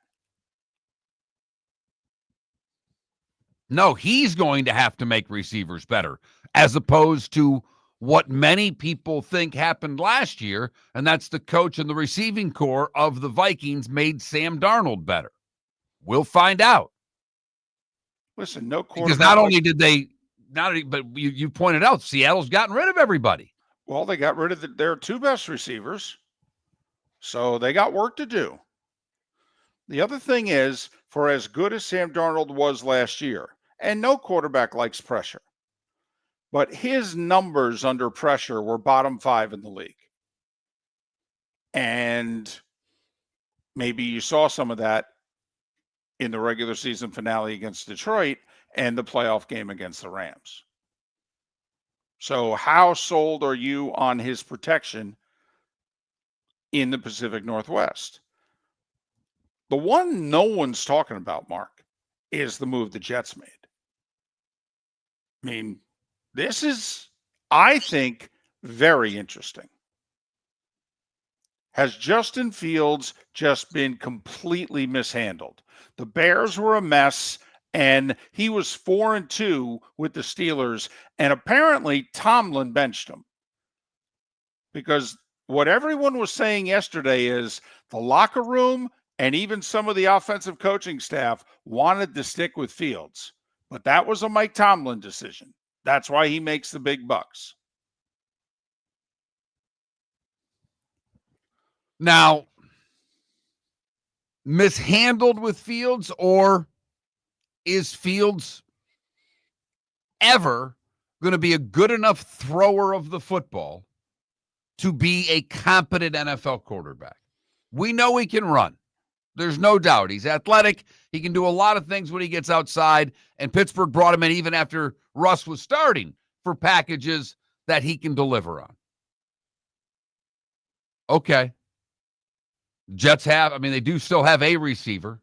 S1: No, he's going to have to make receivers better, as opposed to what many people think happened last year, and that's the coach and the receiving core of the Vikings made Sam Darnold better. We'll find out.
S2: Listen, no quarterback.
S1: Because not only did they, but you pointed out, Seattle's gotten rid of everybody.
S2: Well, they got rid of their two best receivers, so they got work to do. The other thing is, for as good as Sam Darnold was last year, and no quarterback likes pressure, but his numbers under pressure were bottom 5 in the league. And maybe you saw some of that in the regular season finale against Detroit and the playoff game against the Rams. So how sold are you on his protection in the Pacific Northwest? The one no one's talking about, Mark, is the move the Jets made. I mean, this is, I think, very interesting. Has Justin Fields just been completely mishandled? The Bears were a mess, and he was 4-2 with the Steelers, and apparently Tomlin benched him. Because what everyone was saying yesterday is the locker room and even some of the offensive coaching staff wanted to stick with Fields. But that was a Mike Tomlin decision. That's why he makes the big bucks.
S1: Now, mishandled with Fields, or is Fields ever going to be a good enough thrower of the football to be a competent NFL quarterback? We know he can run. There's no doubt. He's athletic. He can do a lot of things when he gets outside, and Pittsburgh brought him in even after Russ was starting for packages that he can deliver on. Okay. Jets they do still have a receiver.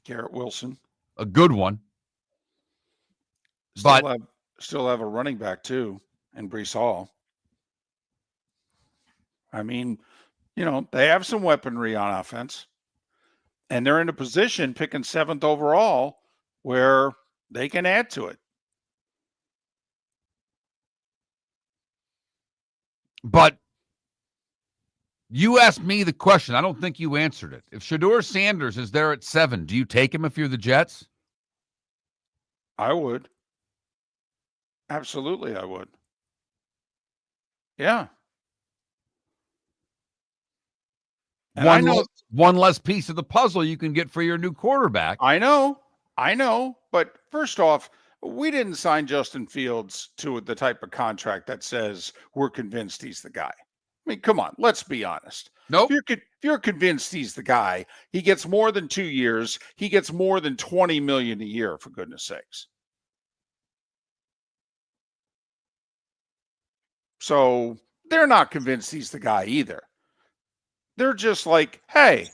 S2: Garrett Wilson.
S1: A good one.
S2: Still have a running back, too, in Breece Hall. I mean, they have some weaponry on offense. And they're in a position, picking 7th overall, where they can add to it.
S1: But you asked me the question. I don't think you answered it. If Shedeur Sanders is there at 7, do you take him if you're the Jets?
S2: I would. Absolutely, I would. Yeah. And
S1: one less piece of the puzzle you can get for your new quarterback.
S2: I know. But first off, we didn't sign Justin Fields to the type of contract that says we're convinced he's the guy. I mean, come on, let's be honest.
S1: Nope.
S2: If you're convinced he's the guy, he gets more than 2 years. He gets more than $20 million a year, for goodness sakes. So they're not convinced he's the guy either. They're just like, hey,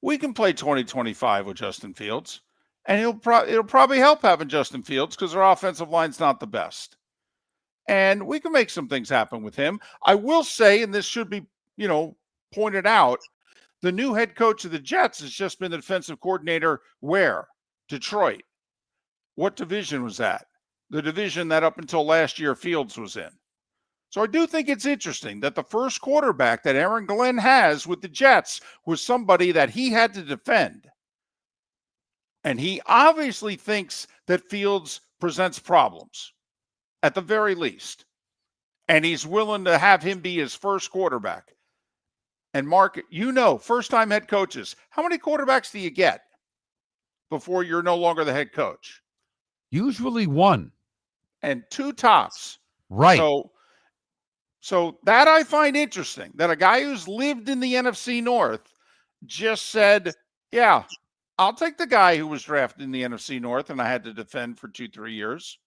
S2: we can play 2025 with Justin Fields, and it'll probably help having Justin Fields because our offensive line's not the best. And we can make some things happen with him. I will say, and this should be, pointed out, the new head coach of the Jets has just been the defensive coordinator where? Detroit. What division was that? The division that up until last year Fields was in. So I do think it's interesting that the first quarterback that Aaron Glenn has with the Jets was somebody that he had to defend. And he obviously thinks that Fields presents problems, at the very least. And he's willing to have him be his first quarterback. And Mark, first-time head coaches, how many quarterbacks do you get before you're no longer the head coach?
S1: Usually 1.
S2: And 2 tops.
S1: Right.
S2: So that I find interesting, that a guy who's lived in the NFC North just said, yeah, I'll take the guy who was drafted in the NFC North and I had to defend for 2-3 years.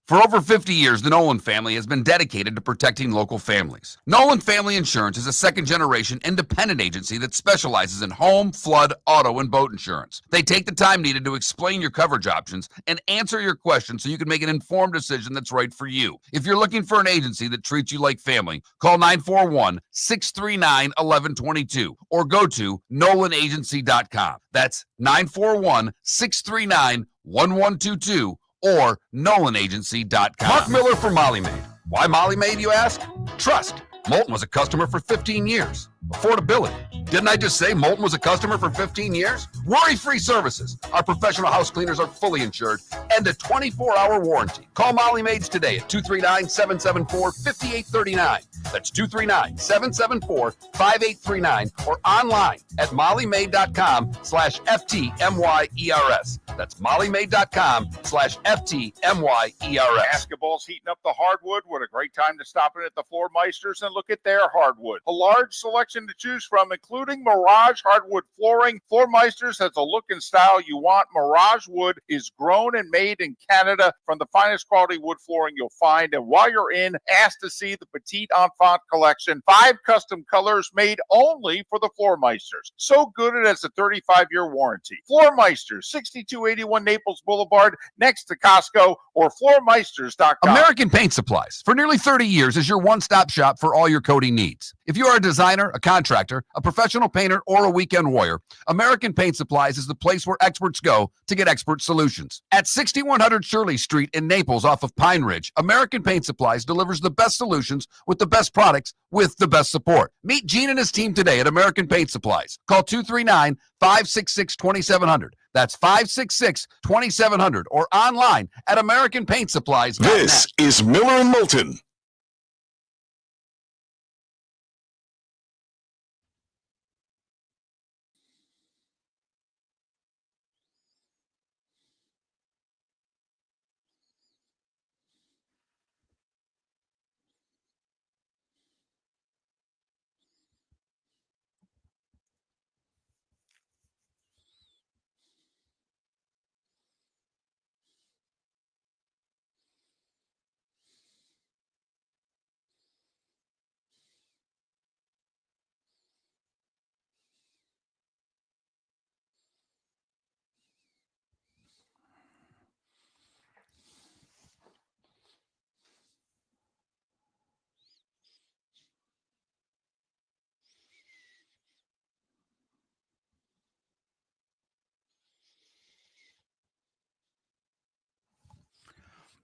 S5: For over 50 years, the Nolan family has been dedicated to protecting local families. Nolan Family Insurance is a second-generation independent agency that specializes in home, flood, auto, and boat insurance. They take the time needed to explain your coverage options and answer your questions so you can make an informed decision that's right for you. If you're looking for an agency that treats you like family, call 941-639-1122 or go to nolanagency.com. That's 941-639-1122 or nolanagency.com. Mark Miller for Molly Maid. Why Molly Maid, you ask? Trust. Moulton was a customer for 15 years. Affordability. Didn't I just say Moulton was a customer for 15 years? Worry-free services. Our professional house cleaners are fully insured and a 24-hour warranty. Call Molly Maids today at 239-774-5839. That's 239-774-5839 or online at mollymaid.com/FTMYERS. That's mollymaid.com/FTMYERS.
S2: Basketball's heating up the hardwood. What a great time to stop in at the Floor Meisters and look at their hardwood. A large selection to choose from, including Mirage hardwood flooring. Floor Meisters has a look and style you want. Mirage wood is grown and made in Canada from the finest quality wood flooring you'll find. And while you're in, ask to see the Petite Enfant collection. 5 custom colors made only for the Floor Meisters. So good it has a 35-year warranty. Floor Meisters, 6281 Naples Boulevard, next to Costco, or floormeisters.com.
S5: American Paint Supplies, for nearly 30 years, is your one-stop shop for all your coating needs. If you are a designer, a contractor, a professional painter, or a weekend warrior, American Paint Supplies is the place where experts go to get expert solutions. At 6100 Shirley Street in Naples off of Pine Ridge, American Paint Supplies delivers the best solutions with the best products with the best support. Meet Gene and his team today at American Paint Supplies. Call 239-566-2700. That's 566-2700 or online at AmericanPaintSupplies.net.
S3: This is Miller and Moulton.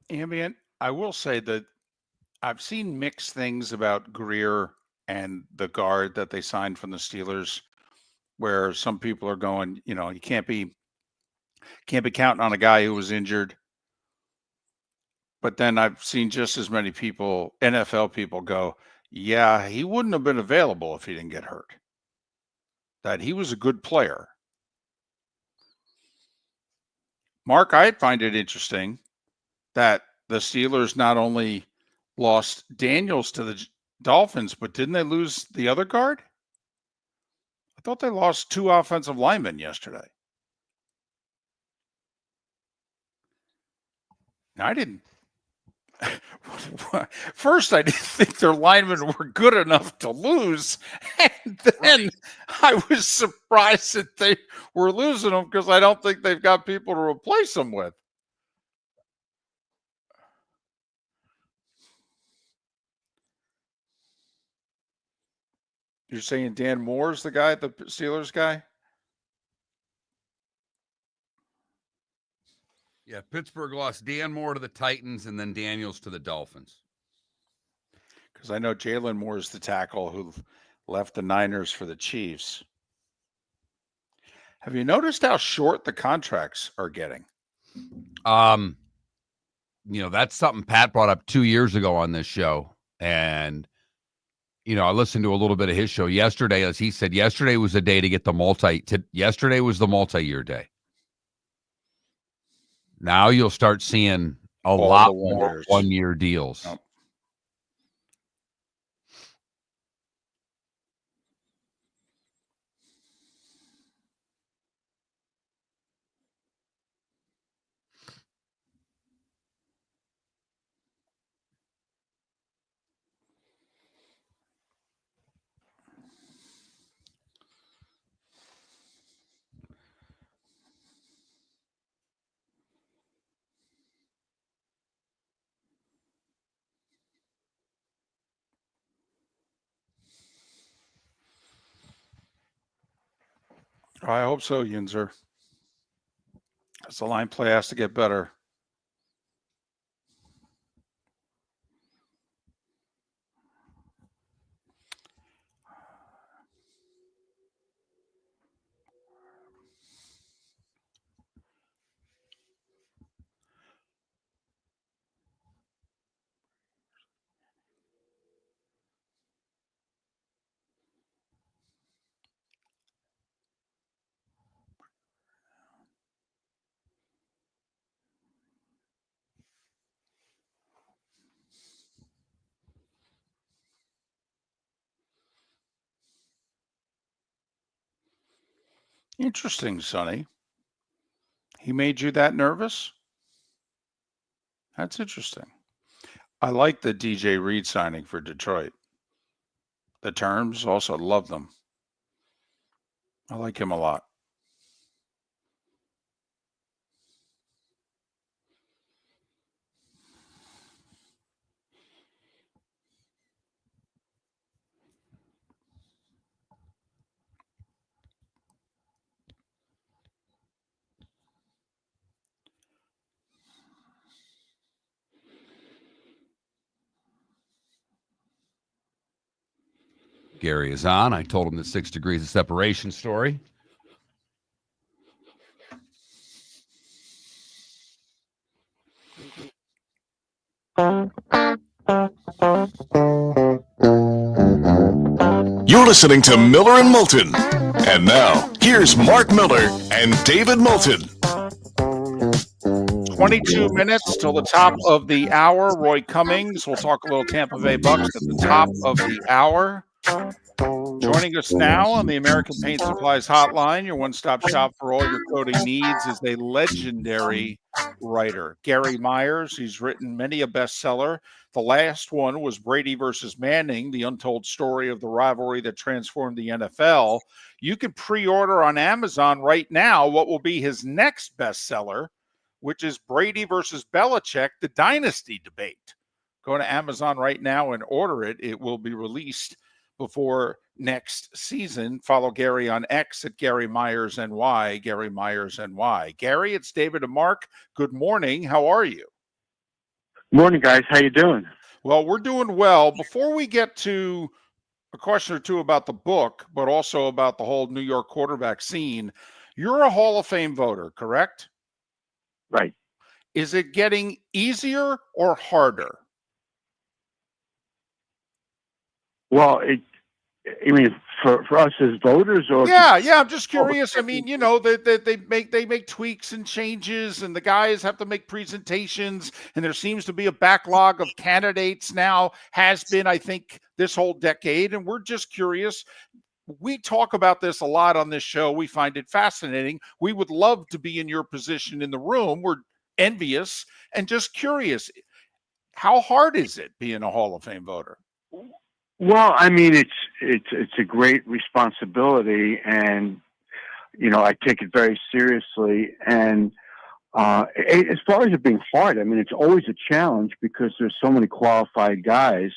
S2: Ambient, I will say that I've seen mixed things about Greer and the guard that they signed from the Steelers, where some people are going, you can't be counting on a guy who was injured. But then I've seen just as many people, NFL people, go, yeah, he wouldn't have been available if he didn't get hurt. That he was a good player. Mark, I find it interesting that the Steelers not only lost Daniels to the Dolphins, but didn't they lose the other guard? I thought they lost 2 offensive linemen yesterday. Now, I didn't. First, I didn't think their linemen were good enough to lose. And then I was surprised that they were losing them because I don't think they've got people to replace them with. You're saying Dan Moore's the guy, the Steelers guy?
S1: Yeah, Pittsburgh lost Dan Moore to the Titans and then Daniels to the Dolphins.
S2: Because I know Jalen Moore is the tackle who left the Niners for the Chiefs. Have you noticed how short the contracts are getting?
S1: That's something Pat brought up 2 years ago on this show. And, I listened to a little bit of his show yesterday. As he said, yesterday was the day to get yesterday was the multi-year day. Now you'll start seeing a lot more one-year deals.
S2: Yep. I hope so, Yinzer. As the line play has to get better. Interesting, Sonny. He made you that nervous? That's interesting. I like the DJ Reed signing for Detroit. The terms, also love them. I like him a lot.
S1: Gary is on. I told him the 6 degrees of separation story.
S3: You're listening to Miller and Moulton. And now, here's Mark Miller and David Moulton.
S2: 22 minutes till the top of the hour. Roy Cummings. We'll talk a little Tampa Bay Bucs at the top of the hour. Joining us now on the American Paint Supplies Hotline, your one-stop shop for all your coating needs, is a legendary writer, Gary Myers. He's written many a bestseller. The last one was Brady versus Manning, the untold story of the rivalry that transformed the NFL. You can pre-order on Amazon right now what will be his next bestseller, which is Brady versus Belichick, the dynasty debate. Go to Amazon right now and order it. It will be released before next season. Follow Gary on X at Gary Myers NY, Gary Myers NY. Gary, it's David and Mark. Good morning. How are you?
S11: Morning, guys. How you doing?
S2: Well, we're doing well. Before we get to a question or two about the book, but also about the whole New York quarterback scene, you're a Hall of Fame voter, correct?
S11: Right.
S2: Is it getting easier or harder?
S11: Well, I mean, for us as voters, or
S2: yeah, I'm just curious. I mean, you know, they make tweaks and changes, and the guys have to make presentations, and there seems to be a backlog of candidates now. Has been, I think, this whole decade, and we're just curious. We talk about this a lot on this show. We find it fascinating. We would love to be in your position in the room. We're envious and just curious. How hard is it being a Hall of Fame voter?
S11: Well, I mean, it's a great responsibility, and you know, I take it very seriously. And as far as it being hard, I mean, it's always a challenge because there's so many qualified guys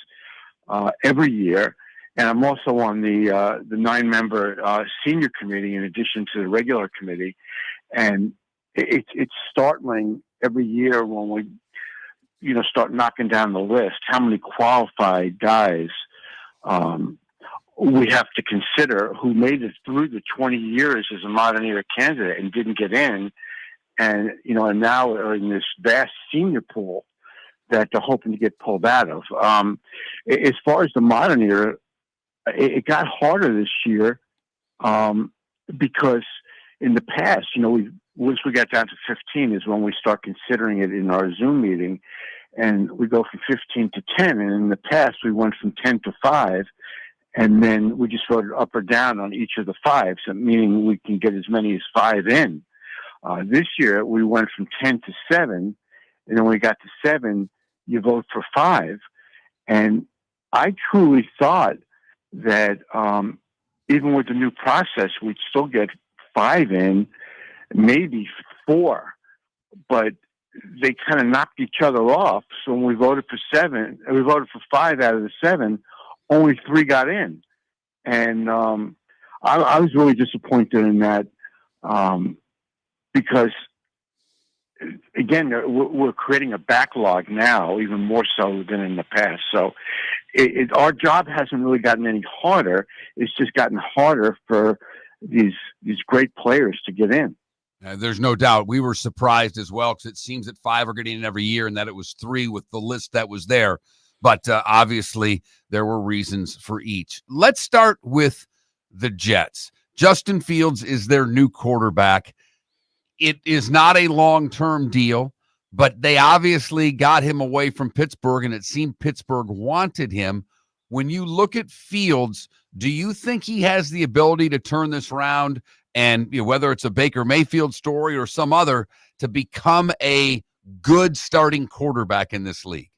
S11: every year. And I'm also on the 9-member senior committee in addition to the regular committee, and it's startling every year when we start knocking down the list how many qualified guys we have to consider who made it through the 20 years as a modern era candidate and didn't get in, and now are in this vast senior pool that they're hoping to get pulled out of. As far as the modern era, it got harder this year because in the past, once we got down to 15 is when we start considering it in our Zoom meeting. And we go from 15 to 10. And in the past, we went from 10 to 5. And then we just voted up or down on each of the 5s, so meaning we can get as many as 5 in. This year, we went from 10 to 7. And then when we got to 7, you vote for 5. And I truly thought that even with the new process, we'd still get 5 in, maybe 4. But they kind of knocked each other off. So when we voted for 5 out of the 7, only 3 got in. And I was really disappointed in that. because again, we're creating a backlog now, even more so than in the past. So our job hasn't really gotten any harder. It's just gotten harder for these great players to get in.
S1: There's no doubt. We were surprised as well because it seems that 5 are getting in every year and that it was 3 with the list that was there. But obviously, there were reasons for each. Let's start with the Jets. Justin Fields is their new quarterback. It is not a long-term deal, but they obviously got him away from Pittsburgh, and it seemed Pittsburgh wanted him. When you look at Fields, do you think he has the ability to turn this around and, whether it's a Baker Mayfield story or some other, to become a good starting quarterback in this league?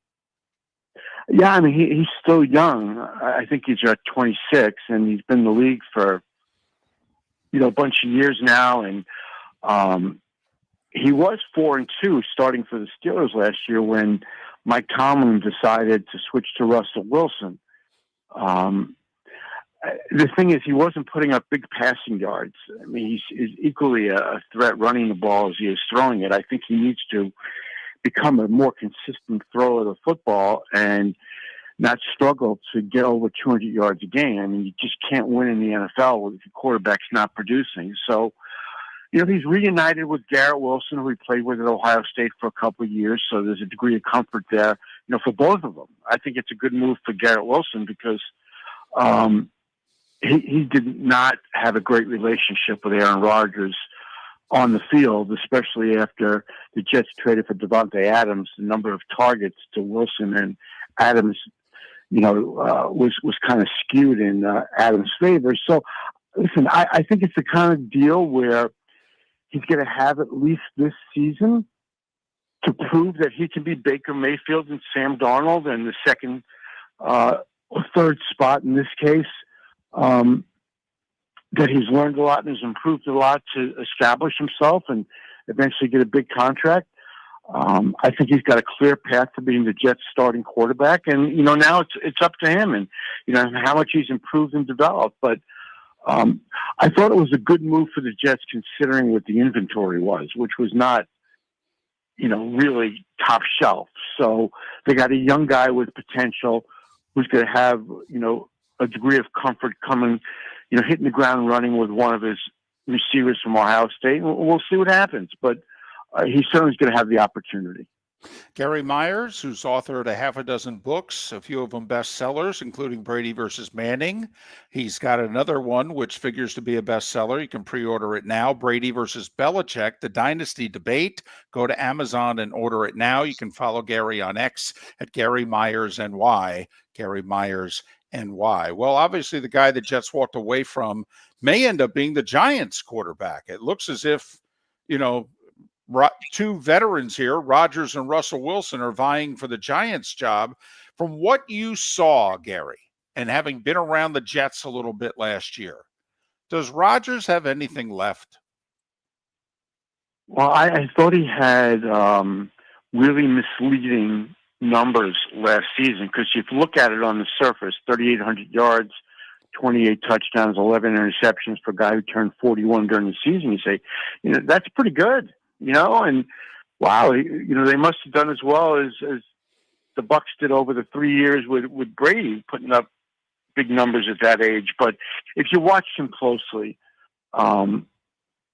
S11: Yeah, I mean, he's still young. I think he's 26, and he's been in the league for, a bunch of years now, and he was 4-2 starting for the Steelers last year when Mike Tomlin decided to switch to Russell Wilson. The thing is, he wasn't putting up big passing yards. I mean, he's equally a threat running the ball as he is throwing it. I think he needs to become a more consistent thrower of the football and not struggle to get over 200 yards a game. I mean, you just can't win in the NFL if your quarterback's not producing. So, he's reunited with Garrett Wilson, who he played with at Ohio State for a couple of years. So there's a degree of comfort there, for both of them. I think it's a good move for Garrett Wilson because he did not have a great relationship with Aaron Rodgers on the field, especially after the Jets traded for Devontae Adams. The number of targets to Wilson and Adams, was kind of skewed in Adams' favor. So, listen, I think it's the kind of deal where he's going to have at least this season to prove that he can be Baker Mayfield and Sam Darnold and the second or third spot in this case. That he's learned a lot and has improved a lot to establish himself and eventually get a big contract. I think he's got a clear path to being the Jets starting quarterback. And, now it's up to him and, how much he's improved and developed. But I thought it was a good move for the Jets considering what the inventory was, which was not, really top shelf. So they got a young guy with potential who's going to have, a degree of comfort coming, hitting the ground running with one of his receivers from Ohio State. We'll see what happens, but he certainly is going to have the opportunity.
S2: Gary Myers, who's authored a half a dozen books, a few of them bestsellers, including Brady versus Manning. He's got another one which figures to be a bestseller. You can pre-order it now. Brady versus Belichick, The Dynasty Debate. Go to Amazon and order it now. You can follow Gary on X at Gary Myers NY. Gary Myers NY. Well, obviously the guy the Jets walked away from may end up being the Giants quarterback. It looks as if, two veterans here, Rodgers and Russell Wilson, are vying for the Giants job. From what you saw, Gary, and having been around the Jets a little bit last year, does Rodgers have anything left?
S11: Well, I thought he had really misleading numbers last season because if you look at it on the surface, 3,800 yards, 28 touchdowns, 11 interceptions for a guy who turned 41 during the season, you say, that's pretty good. And wow, they must have done as well as the Bucs did over the 3 years with Brady, putting up big numbers at that age. But if you watch him closely, like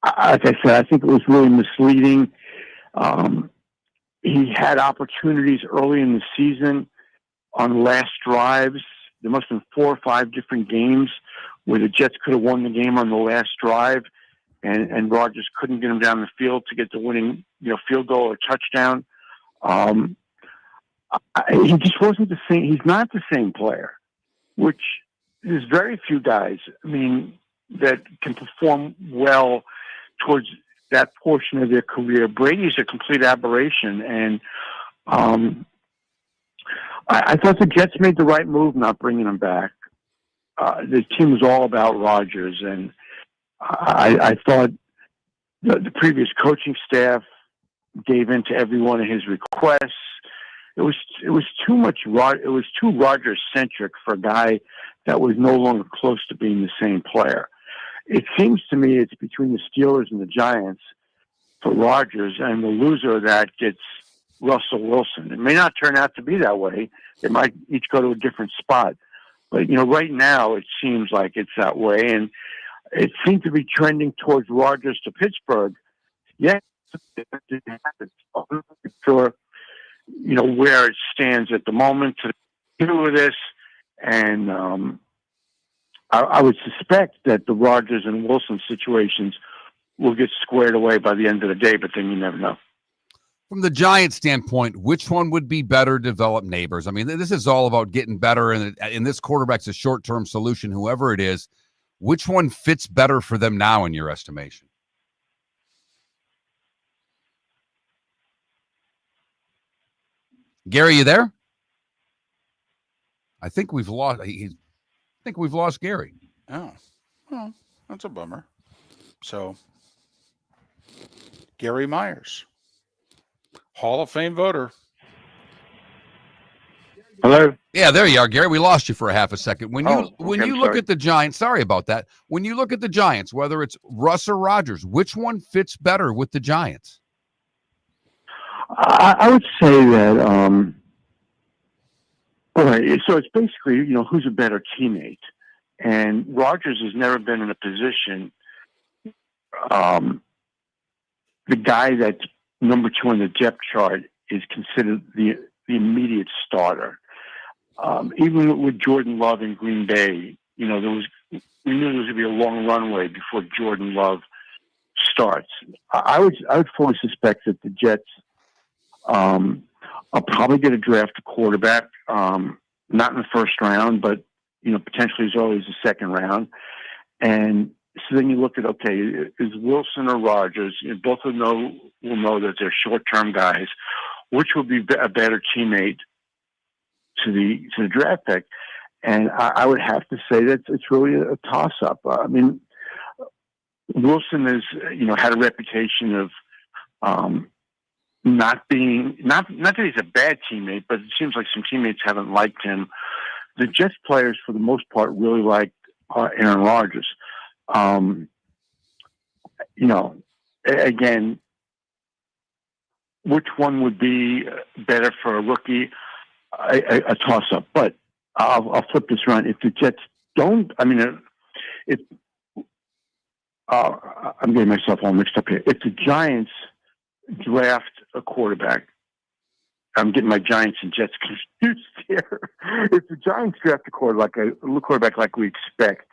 S11: I said, I think it was really misleading. He had opportunities early in the season on last drives. There must have been 4 or 5 different games where the Jets could have won the game on the last drive. And Rodgers couldn't get him down the field to get the winning, field goal or touchdown. He just wasn't the same. He's not the same player, which there's very few guys, that can perform well towards that portion of their career. Brady's a complete aberration. And I thought the Jets made the right move not bringing him back. The team was all about Rodgers, and I thought the previous coaching staff gave in to every one of his requests. It was too much. It was too Rodgers centric for a guy that was no longer close to being the same player. It seems to me it's between the Steelers and the Giants for Rodgers, and the loser of that gets Russell Wilson. It may not turn out to be that way. They might each go to a different spot. But, right now it seems like it's that way. And it seems to be trending towards Rodgers to Pittsburgh. Yeah, I'm not sure, where it stands at the moment to do with this. And I would suspect that the Rodgers and Wilson situations will get squared away by the end of the day, but then you never know.
S1: From the Giants standpoint, which one would be better developed neighbors? I mean, this is all about getting better, and this quarterback's a short-term solution, whoever it is. Which one fits better for them now in your estimation? Gary, you there? I think we've lost. Gary.
S2: Oh, well, that's a bummer. So, Gary Myers, Hall of Fame voter.
S11: Hello?
S1: Yeah, there you are, Gary. We lost you for a half a second. When you look
S11: sorry.
S1: at the Giants, sorry about that. When you look at the Giants, whether it's Russ or Rodgers, which one fits better with the Giants?
S11: I would say that, all right, so it's basically, who's a better teammate. And Rodgers has never been in a position, the guy that's number 2 on the depth chart is considered the immediate starter. Even with Jordan Love in Green Bay, we knew there was going to be a long runway before Jordan Love starts. I would fully suspect that the Jets are probably going to draft a quarterback, not in the first round, but potentially as early as the second round. And so then you look at, okay, is Wilson or Rodgers? Both of them will know that they're short-term guys. Which will be a better teammate to the draft pick? And I would have to say that it's really a toss-up. I mean, Wilson has had a reputation of not being not that he's a bad teammate, but it seems like some teammates haven't liked him. The Jets players, for the most part, really like Aaron Rodgers. Again, which one would be better for a rookie? A toss-up. But I'll flip this around. If the Jets don't, I'm getting myself all mixed up here. If the Giants draft a quarterback, I'm getting my Giants and Jets confused here. If the Giants draft a quarterback like we expect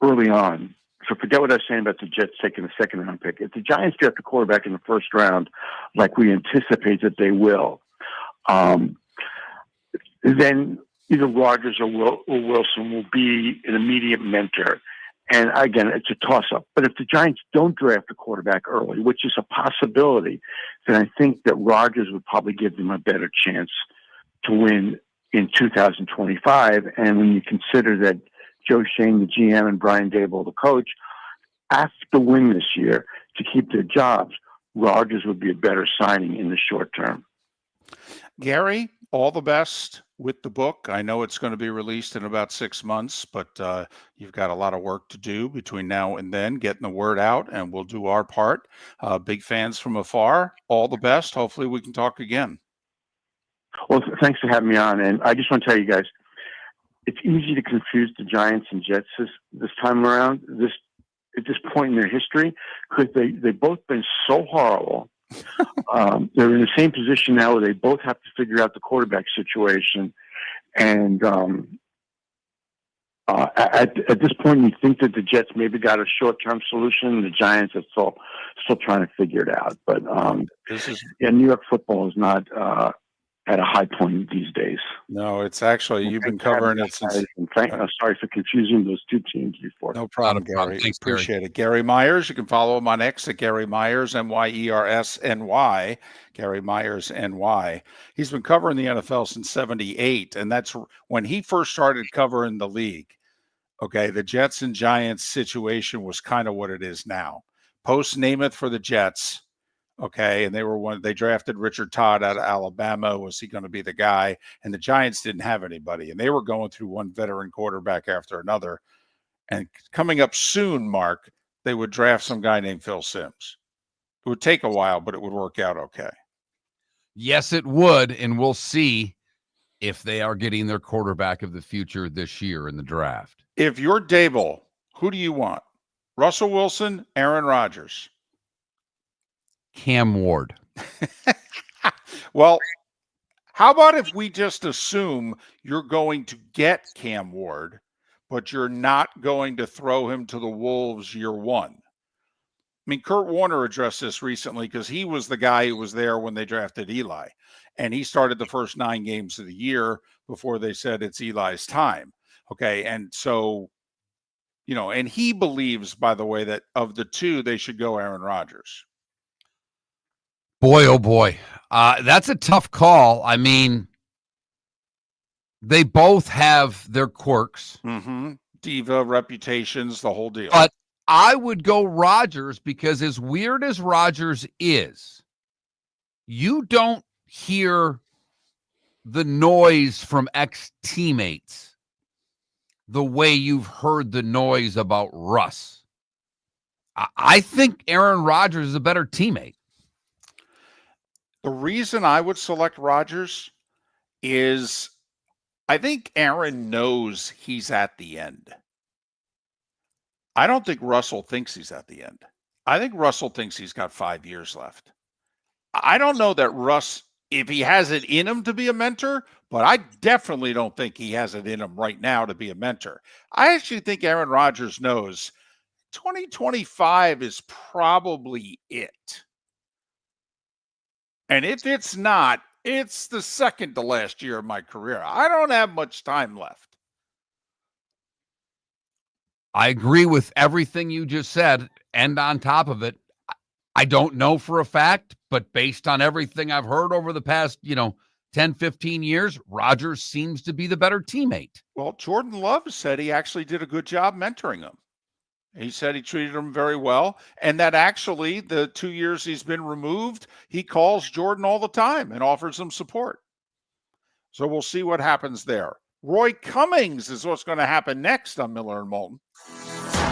S11: early on, so forget what I was saying about the Jets taking a second-round pick. If the Giants draft a quarterback in the first round, like we anticipate that they will, then either Rodgers or Wilson will be an immediate mentor. And again, it's a toss-up. But if the Giants don't draft a quarterback early, which is a possibility, then I think that Rodgers would probably give them a better chance to win in 2025. And when you consider that Joe Shane, the GM, and Brian Daboll, the coach, have to win this year to keep their jobs, Rodgers would be a better signing in the short term.
S2: Gary, all the best with the book. I know it's going to be released in about 6 months, but you've got a lot of work to do between now and then, getting the word out, and we'll do our part. Big fans from afar. All the best. Hopefully we can talk again.
S11: Well, thanks for having me on. And I just want to tell you guys, it's easy to confuse the Giants and Jets this time around, at this point in their history, because they've both been so horrible. They're in the same position now where they both have to figure out the quarterback situation. And at this point, you think that the Jets maybe got a short-term solution. The Giants are still trying to figure it out. But New York football is not at a high point these days.
S2: No, it's actually, you've been covering it since.
S11: I'm sorry for confusing those two teams before.
S2: No problem, Gary.
S1: Thanks,
S2: Appreciate it. Gary Myers, you can follow him on X at Gary Myers, MYERSNY, Gary Myers NY. He's been covering the NFL since '78, and that's when he first started covering the league. Okay, the Jets and Giants situation was kind of what it is now. Post Namath for the Jets. Okay, and they drafted Richard Todd out of Alabama. Was he going to be the guy? And the Giants didn't have anybody, and they were going through one veteran quarterback after another. And coming up soon, Mark, they would draft some guy named Phil Simms. It would take a while, but it would work out okay.
S1: Yes, it would, and we'll see if they are getting their quarterback of the future this year in the draft.
S2: If you're Dable, who do you want? Russell Wilson, Aaron Rodgers?
S1: Cam Ward.
S2: Well, how about if we just assume you're going to get Cam Ward, but you're not going to throw him to the Wolves year one? I mean, Kurt Warner addressed this recently because he was the guy who was there when they drafted Eli. And he started the first 9 games of the year before they said it's Eli's time. Okay. And so, and he believes, by the way, that of the two, they should go Aaron Rodgers.
S1: Boy, oh boy. That's a tough call. I mean, they both have their quirks.
S2: Mm-hmm. Diva, reputations, the whole deal.
S1: But I would go Rodgers because as weird as Rodgers is, you don't hear the noise from ex-teammates the way you've heard the noise about Russ. I think Aaron Rodgers is a better teammate.
S2: The reason I would select Rodgers is I think Aaron knows he's at the end. I don't think Russell thinks he's at the end. I think Russell thinks he's got 5 years left. I don't know that Russ, if he has it in him to be a mentor, but I definitely don't think he has it in him right now to be a mentor. I actually think Aaron Rodgers knows 2025 is probably it. And if it's not, it's the second to last year of my career. I don't have much time left.
S1: I agree with everything you just said. And on top of it, I don't know for a fact, but based on everything I've heard over the past, 10, 15 years, Rodgers seems to be the better teammate.
S2: Well, Jordan Love said he actually did a good job mentoring him. He said he treated him very well, and that actually the 2 years he's been removed, he calls Jordan all the time and offers him support. So we'll see what happens there. Roy Cummings is what's going to happen next on Miller and Moulton.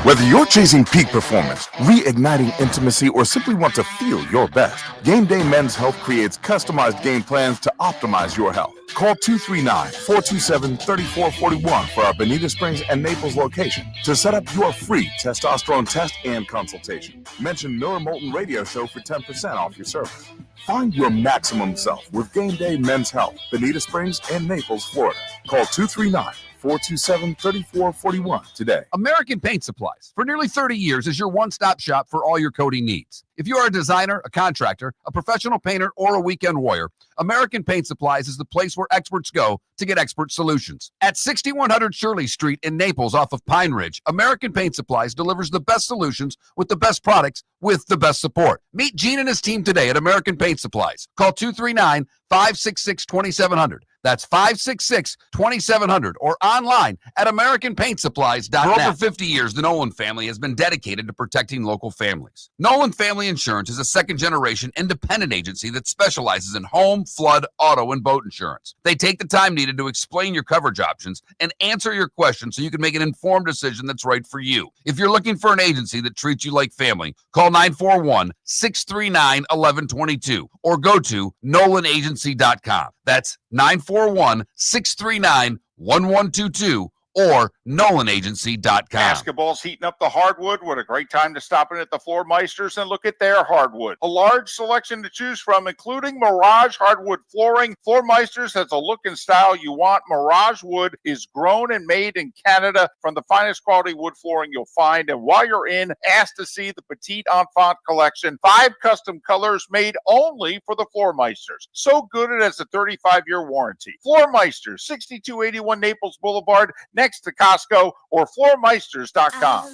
S4: Whether you're chasing peak performance, reigniting intimacy, or simply want to feel your best, Game Day Men's Health creates customized game plans to optimize your health. Call 239-427-3441 for our Bonita Springs and Naples location to set up your free testosterone test and consultation. Mention Miller Moulton Radio Show for 10% off your service. Find your maximum self with Game Day Men's Health, Bonita Springs and Naples, Florida. Call 239-427-3441 today.
S5: American Paint Supplies, for nearly 30 years, is your one-stop shop for all your coating needs. If you are a designer, a contractor, a professional painter, or a weekend warrior, American Paint Supplies is the place where experts go to get expert solutions. At 6100 Shirley Street in Naples off of Pine Ridge, American Paint Supplies delivers the best solutions with the best products with the best support. Meet Gene and his team today at American Paint Supplies. Call 239-566-2700. That's 566-2700 or online at AmericanPaintSupplies.net. For over 50 years, the Nolan family has been dedicated to protecting local families. Nolan Family Insurance is a second-generation independent agency that specializes in home, flood, auto, and boat insurance. They take the time needed to explain your coverage options and answer your questions so you can make an informed decision that's right for you. If you're looking for an agency that treats you like family, call 941-639-1122 or go to NolanAgency.com. That's 941-639-1122 or NolanAgency.com.
S2: Basketball's heating up the hardwood. What a great time to stop in at the Floor Meisters and look at their hardwood. A large selection to choose from, including Mirage hardwood flooring. Floor Meisters has a look and style you want. Mirage wood is grown and made in Canada from the finest quality wood flooring you'll find. And while you're in, ask to see the Petite Enfant collection. 5 custom colors made only for the Floor Meisters. So good it has a 35-year warranty. Floor Meisters, 6281 Naples Boulevard, next to Costco, or floormeisters.com.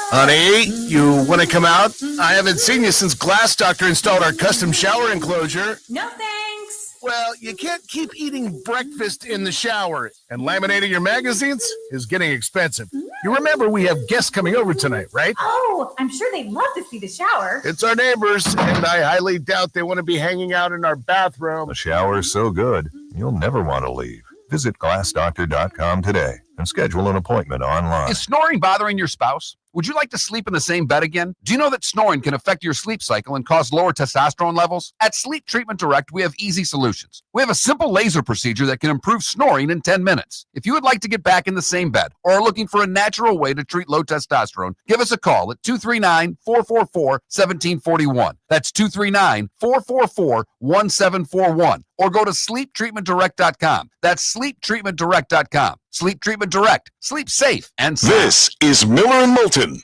S6: Honey, you want to come out? I haven't seen you since Glass Doctor installed our custom shower enclosure.
S7: No thanks.
S6: Well, you can't keep eating breakfast in the shower, and laminating your magazines is getting expensive. You remember we have guests coming over tonight, right?
S7: Oh, I'm sure they'd love to see the shower.
S6: It's our neighbors, and I highly doubt they want to be hanging out in our bathroom.
S12: The shower's so good, you'll never want to leave. Visit glassdoctor.com today and schedule an appointment online.
S5: Is snoring bothering your spouse? Would you like to sleep in the same bed again? Do you know that snoring can affect your sleep cycle and cause lower testosterone levels? At Sleep Treatment Direct, we have easy solutions. We have a simple laser procedure that can improve snoring in 10 minutes. If you would like to get back in the same bed or are looking for a natural way to treat low testosterone, give us a call at 239-444-1741. That's 239-444-1741. Or go to sleeptreatmentdirect.com. That's sleeptreatmentdirect.com. Sleep Treatment Direct. Sleep safe and sound.
S3: This is Miller and Moulton.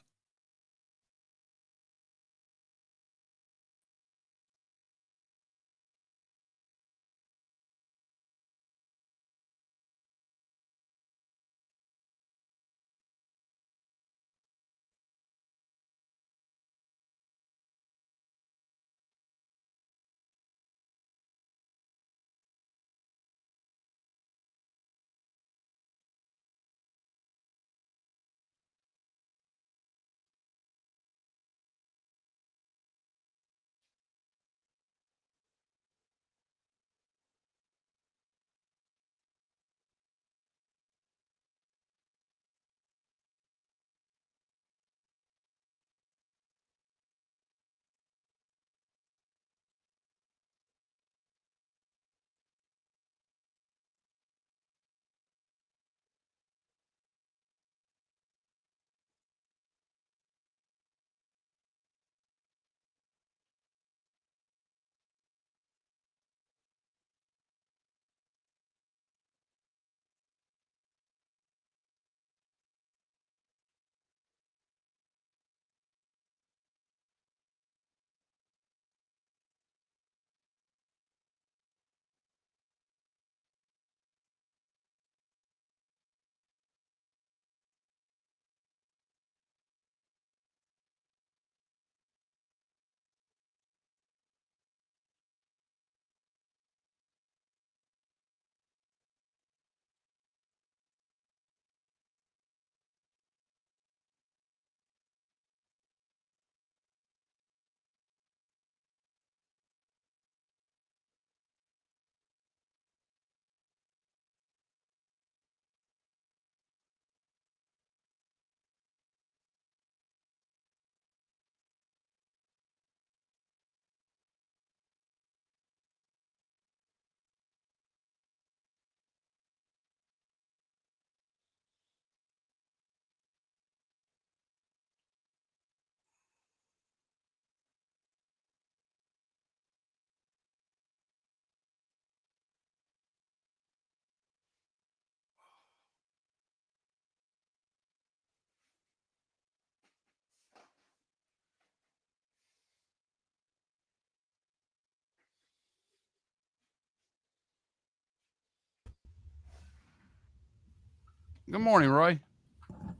S1: Good morning, Roy.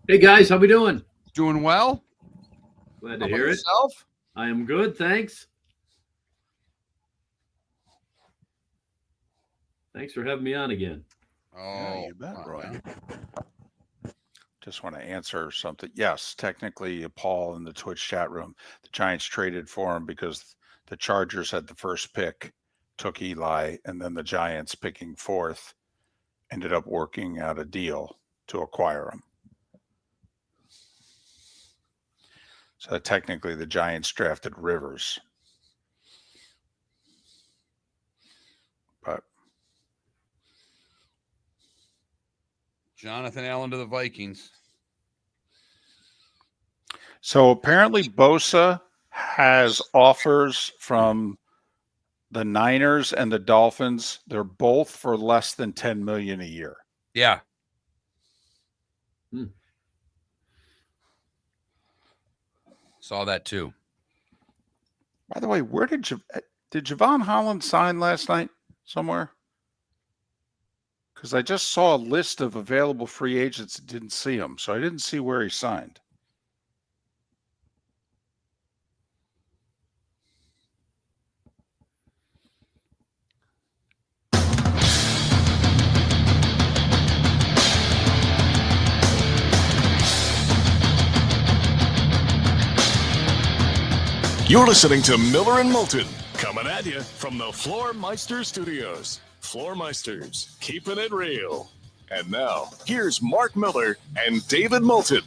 S13: Hey guys, how we doing?
S1: Doing well.
S13: Glad
S1: How
S13: to
S1: about
S13: hear it.
S1: yourself?
S13: I am good, thanks. Thanks for having me on again.
S2: Yeah, you bet, Roy. Just want to answer something. Yes, technically, Paul in the Twitch chat room, the Giants traded for him because the Chargers had the first pick, took Eli, and then the Giants picking fourth ended up working out a deal to acquire him. So technically, the Giants drafted Rivers. But
S1: Jonathan Allen to the Vikings.
S2: so apparently Bosa has offers from the Niners and the Dolphins. They're both for less than $10 million a year.
S1: Yeah. Saw that too.
S2: By the way, where did Javon Holland sign last night somewhere? Because I just saw a list of available free agents and didn't see him, so I didn't see where he signed.
S3: You're listening to Miller and Moulton, coming at you from the Floor Meister Studios. Floor Meisters, keeping it real. And now, here's Mark Miller and David Moulton.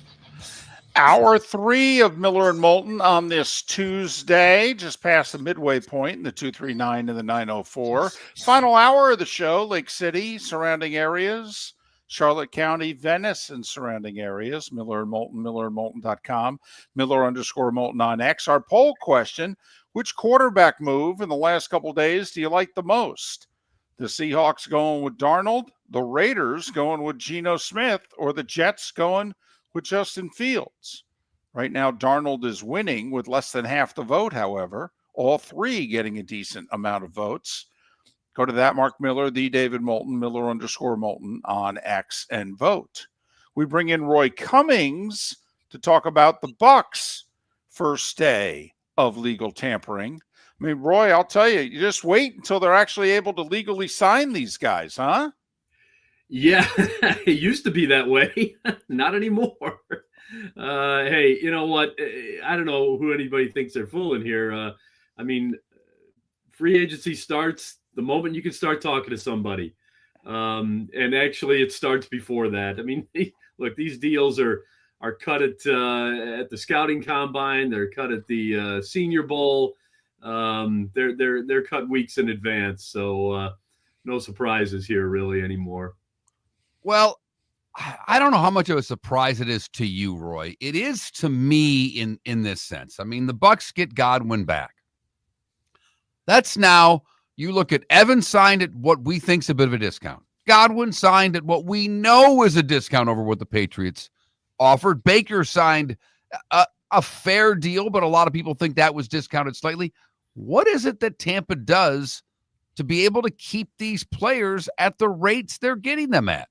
S2: Hour 3 of Miller and Moulton on this Tuesday, just past the midway point in the 239 and the 904. Final hour of the show, Lake City, surrounding areas, Charlotte County, Venice, and surrounding areas. Miller and Moulton, millerandmoulton.com, Miller_Moulton on X. Our poll question, which quarterback move in the last couple of days do you like the most? The Seahawks going with Darnold, the Raiders going with Geno Smith, or the Jets going with Justin Fields? Right now, Darnold is winning with less than half the vote, however. All three getting a decent amount of votes. Go to that Mark Miller, the David Moulton, Miller_Moulton on X, and vote. We bring in Roy Cummings to talk about the Bucs' first day of legal tampering. I mean, Roy, I'll tell you, you just wait until they're actually able to legally sign these guys, huh?
S13: Yeah, it used to be that way. Not anymore. Hey, you know what? I don't know who anybody thinks they're fooling here. I mean, free agency starts the moment you can start talking to somebody. And actually, it starts before that. I mean, look, these deals are cut at the scouting combine. They're cut at the Senior Bowl. They're cut weeks in advance. So no surprises here really anymore.
S1: Well, I don't know how much of a surprise it is to you, Roy. It is to me in this sense. I mean, the Bucs get Godwin back. That's now, you look at Evans signed at what we think's a bit of a discount. Godwin signed at what we know is a discount over what the Patriots offered. Baker signed a fair deal, but a lot of people think that was discounted slightly. What is it that Tampa does to be able to keep these players at the rates they're getting them at?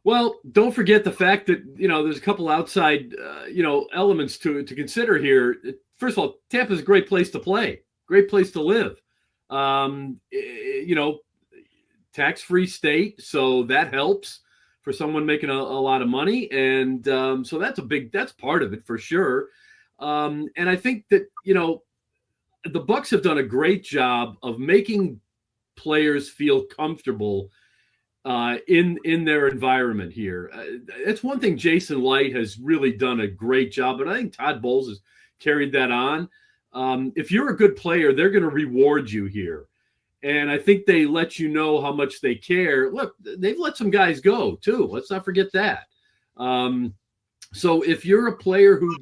S13: Well, don't forget the fact that, there's a couple outside, elements to consider here. First of all, Tampa's a great place to play, great place to live. Tax-free state, so that helps for someone making a lot of money. And so that's part of it for sure. And I think that, the Bucs have done a great job of making players feel comfortable in their environment here. That's one thing Jason Light has really done a great job, but I think Todd Bowles has carried that on. If you're a good player, they're going to reward you here. And I think they let you know how much they care. Look, they've let some guys go too. Let's not forget that. So if you're a player who,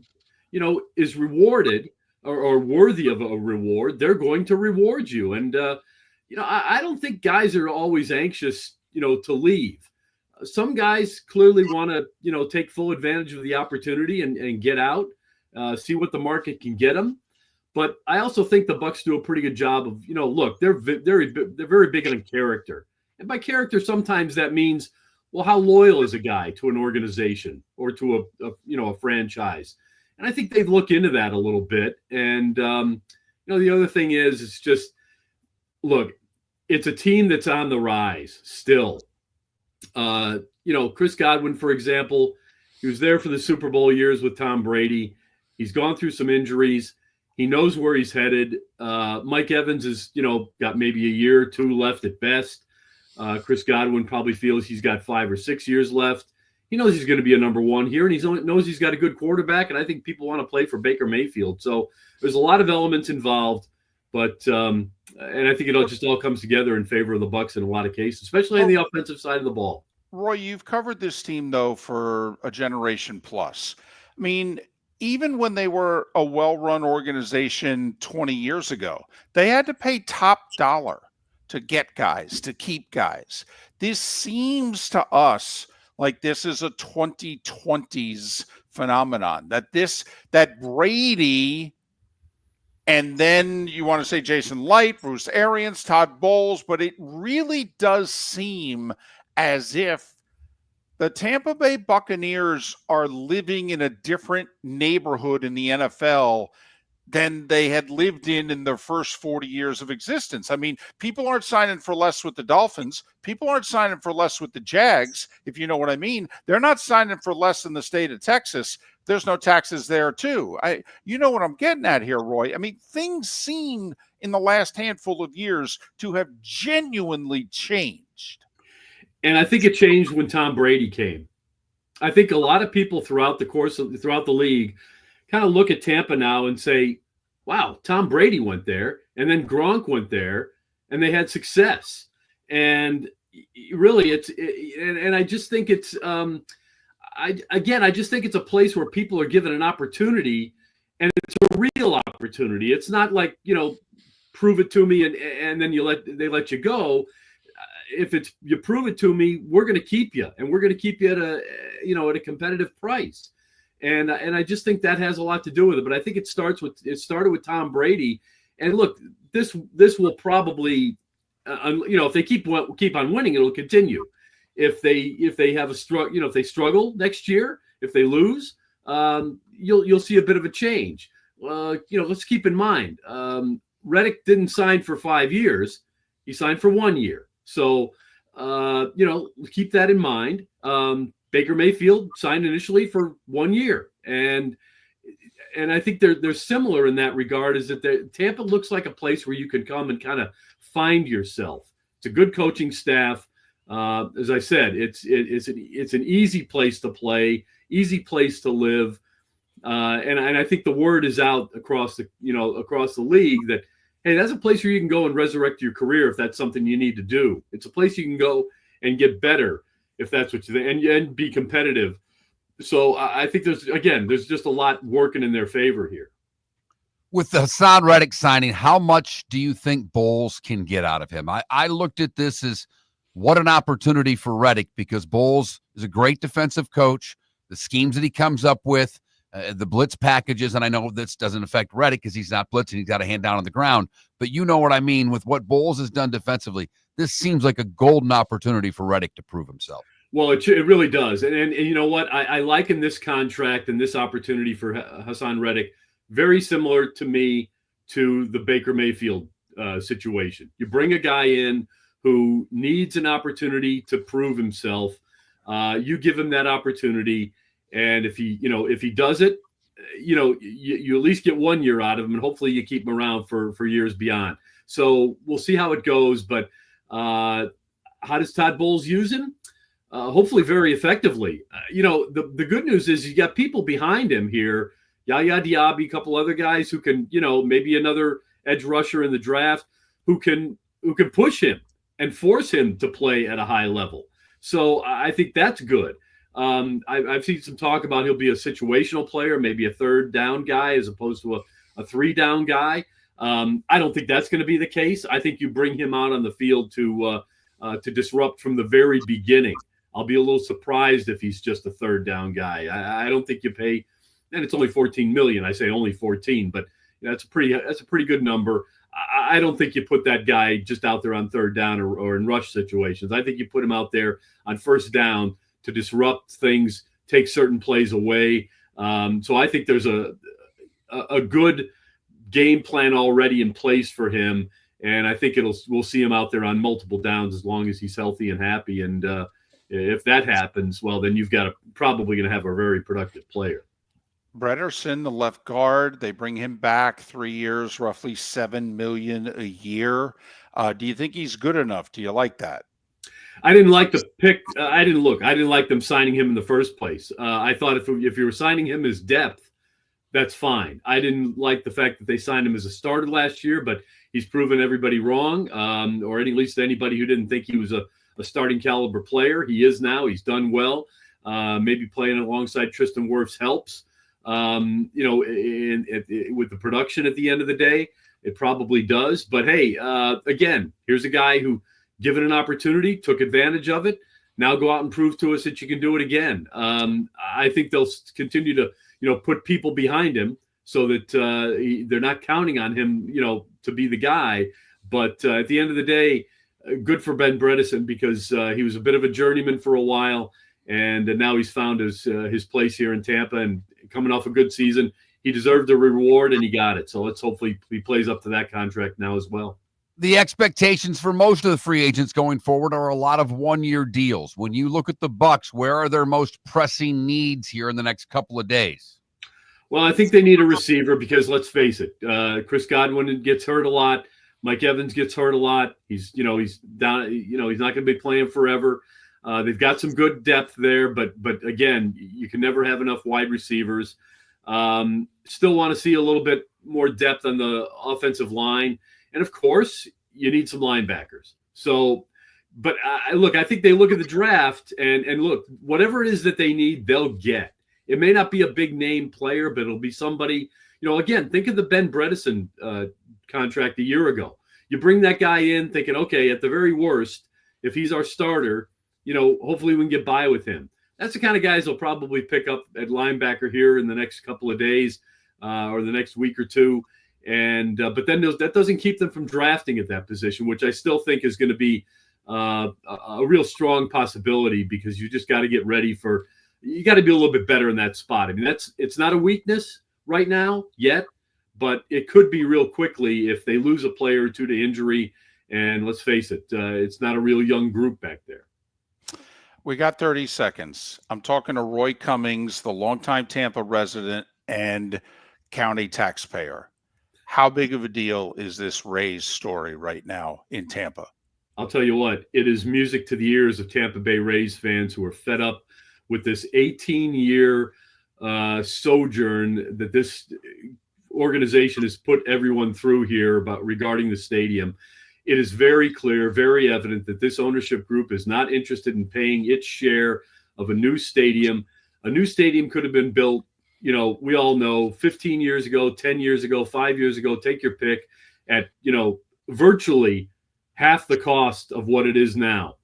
S13: is rewarded or worthy of a reward, they're going to reward you. And, I don't think guys are always anxious to leave. Some guys clearly want to, take full advantage of the opportunity and get out, see what the market can get them. But I also think the Bucs do a pretty good job of, look, they're very big on character. And by character, sometimes that means, well, how loyal is a guy to an organization or to a franchise? And I think they look into that a little bit. And, the other thing is, it's just, look, it's a team that's on the rise still. Chris Godwin, for example, he was there for the Super Bowl years with Tom Brady. He's gone through some injuries. He knows where he's headed. Mike Evans has, got maybe a year or two left at best. Chris Godwin probably feels he's got 5 or 6 years left. He knows he's going to be a number one here, and he knows he's got a good quarterback, and I think people want to play for Baker Mayfield. So there's a lot of elements involved, but and I think it just all comes together in favor of the Bucs in a lot of cases, especially on the offensive side of the ball.
S2: Roy, you've covered this team, though, for a generation plus. I mean, even when they were a well-run organization 20 years ago, they had to pay top dollar to get guys, to keep guys. This seems to us like this is a 2020s phenomenon, that Brady, and then you want to say Jason Light, Bruce Arians, Todd Bowles, but it really does seem as if the Tampa Bay Buccaneers are living in a different neighborhood in the NFL than they had lived in their first 40 years of existence. I mean, people aren't signing for less with the Dolphins. People aren't signing for less with the Jags, if you know what I mean. They're not signing for less in the state of Texas. There's no taxes there, too. You know what I'm getting at here, Roy. I mean, things seem in the last handful of years to have genuinely changed.
S13: And I think it changed when Tom Brady came. I think a lot of people throughout the league kind of look at Tampa now and say, wow, Tom Brady went there, and then Gronk went there, and they had success. And really, I just think it's I just think it's a place where people are given an opportunity, and it's a real opportunity. It's not like, prove it to me and then they let you go. If it's you prove it to me, we're going to keep you, and we're going to keep you at a competitive price. And I just think that has a lot to do with it. But I think it started with Tom Brady. And look, this will probably, if they keep on winning, it'll continue. If they have a struggle, if they struggle next year, if they lose, you'll see a bit of a change. Let's keep in mind, Reddick didn't sign for 5 years; he signed for 1 year. So, keep that in mind. Baker Mayfield signed initially for 1 year, and I think they're similar in that regard. Is that Tampa looks like a place where you can come and kind of find yourself. It's a good coaching staff. As I said, it's an easy place to play, easy place to live, and I think the word is out across the league that, hey, that's a place where you can go and resurrect your career if that's something you need to do. It's a place you can go and get better if that's what you think, and be competitive. So I think there's just a lot working in their favor here.
S1: With the Hassan Reddick signing, how much do you think Bowles can get out of him? I looked at this as what an opportunity for Reddick, because Bowles is a great defensive coach. The schemes that he comes up with, the blitz packages, and I know this doesn't affect Reddick because he's not blitzing. He's got a hand down on the ground. But you know what I mean with what Bowles has done defensively. This seems like a golden opportunity for Reddick to prove himself.
S13: Well, it really does. And you know what? I liken this contract and this opportunity for Hassan Reddick very similar to me to the Baker Mayfield situation. You bring a guy in who needs an opportunity to prove himself. You give him that opportunity. And if he does it, you at least get 1 year out of him, and hopefully you keep him around for years beyond. So we'll see how it goes. But how does Todd Bowles use him? Hopefully very effectively. The good news is you got people behind him here. Yaya Diaby, a couple other guys who can, maybe another edge rusher in the draft who can push him and force him to play at a high level. So I think that's good. I've seen some talk about he'll be a situational player, maybe a third down guy as opposed to a 3-down guy. I don't think that's going to be the case. I think you bring him out on the field to disrupt from the very beginning. I'll be a little surprised if he's just a third down guy. I don't think you pay, and it's only $14 million. I say only 14, but that's a pretty good number. I don't think you put that guy just out there on third down or in rush situations. I think you put him out there on first down to disrupt things, take certain plays away. So I think there's a good game plan already in place for him, and I think we'll see him out there on multiple downs as long as he's healthy and happy. And if that happens, well, then you've got probably going to have a very productive player.
S2: Bretterson, the left guard, they bring him back 3 years, roughly $7 million a year. Do you think he's good enough? Do you like that?
S13: I didn't like the pick. I didn't like them signing him in the first place. I thought if you were signing him as depth, that's fine. I didn't like the fact that they signed him as a starter last year, but he's proven everybody wrong, or at least anybody who didn't think he was a starting caliber player. He is now. He's done well. Maybe playing alongside Tristan Wirfs helps. With the production at the end of the day, it probably does. But hey, again, here's a guy who, given an opportunity, took advantage of it. Now go out and prove to us that you can do it again. I think they'll continue to, put people behind him so that they're not counting on him, to be the guy. But at the end of the day, good for Ben Bredesen, because he was a bit of a journeyman for a while, and now he's found his place here in Tampa, and coming off a good season, he deserved a reward, and he got it. So let's hopefully he plays up to that contract now as well.
S1: The expectations for most of the free agents going forward are a lot of one-year deals. When you look at the Bucs, where are their most pressing needs here in the next couple of days?
S13: Well, I think they need a receiver because let's face it, Chris Godwin gets hurt a lot. Mike Evans gets hurt a lot. He's down. He's not going to be playing forever. They've got some good depth there, but again, you can never have enough wide receivers. Still want to see a little bit more depth on the offensive line. And of course, you need some linebackers. So, but look, I think they look at the draft and look, whatever it is that they need, they'll get. It may not be a big name player, but it'll be somebody, again, think of the Ben Bredesen contract a year ago. You bring that guy in thinking, okay, at the very worst, if he's our starter, hopefully we can get by with him. That's the kind of guys they'll probably pick up at linebacker here in the next couple of days or the next week or two. And but then that doesn't keep them from drafting at that position, which I still think is going to be a real strong possibility, because you just got to get ready for – you got to be a little bit better in that spot. I mean, it's not a weakness right now yet, but it could be real quickly if they lose a player or two to injury. And let's face it, it's not a real young group back there.
S2: We got 30 seconds. I'm talking to Roy Cummings, the longtime Tampa resident and county taxpayer. How big of a deal is this Rays story right now in Tampa?
S13: I'll tell you what, it is music to the ears of Tampa Bay Rays fans who are fed up with this 18-year sojourn that this organization has put everyone through here regarding the stadium. It is very clear, very evident that this ownership group is not interested in paying its share of a new stadium. A new stadium could have been built, we all know, 15 years ago, 10 years ago, 5 years ago, take your pick, at, virtually half the cost of what it is now.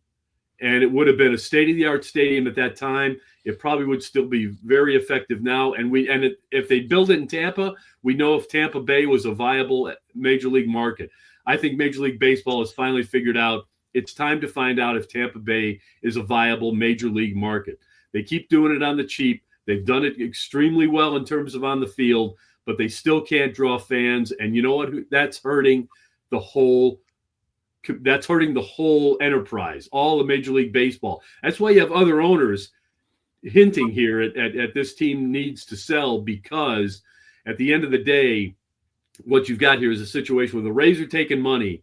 S13: And it would have been a state-of-the-art stadium at that time. It probably would still be very effective now. If they build it in Tampa, we know if Tampa Bay was a viable major league market. I think Major League Baseball has finally figured out it's time to find out if Tampa Bay is a viable major league market. They keep doing it on the cheap. They've done it extremely well in terms of on the field, but they still can't draw fans. And you know what? That's hurting the whole enterprise, all of Major League Baseball. That's why you have other owners hinting here at this team needs to sell, because at the end of the day, what you've got here is a situation where the Rays are taking money,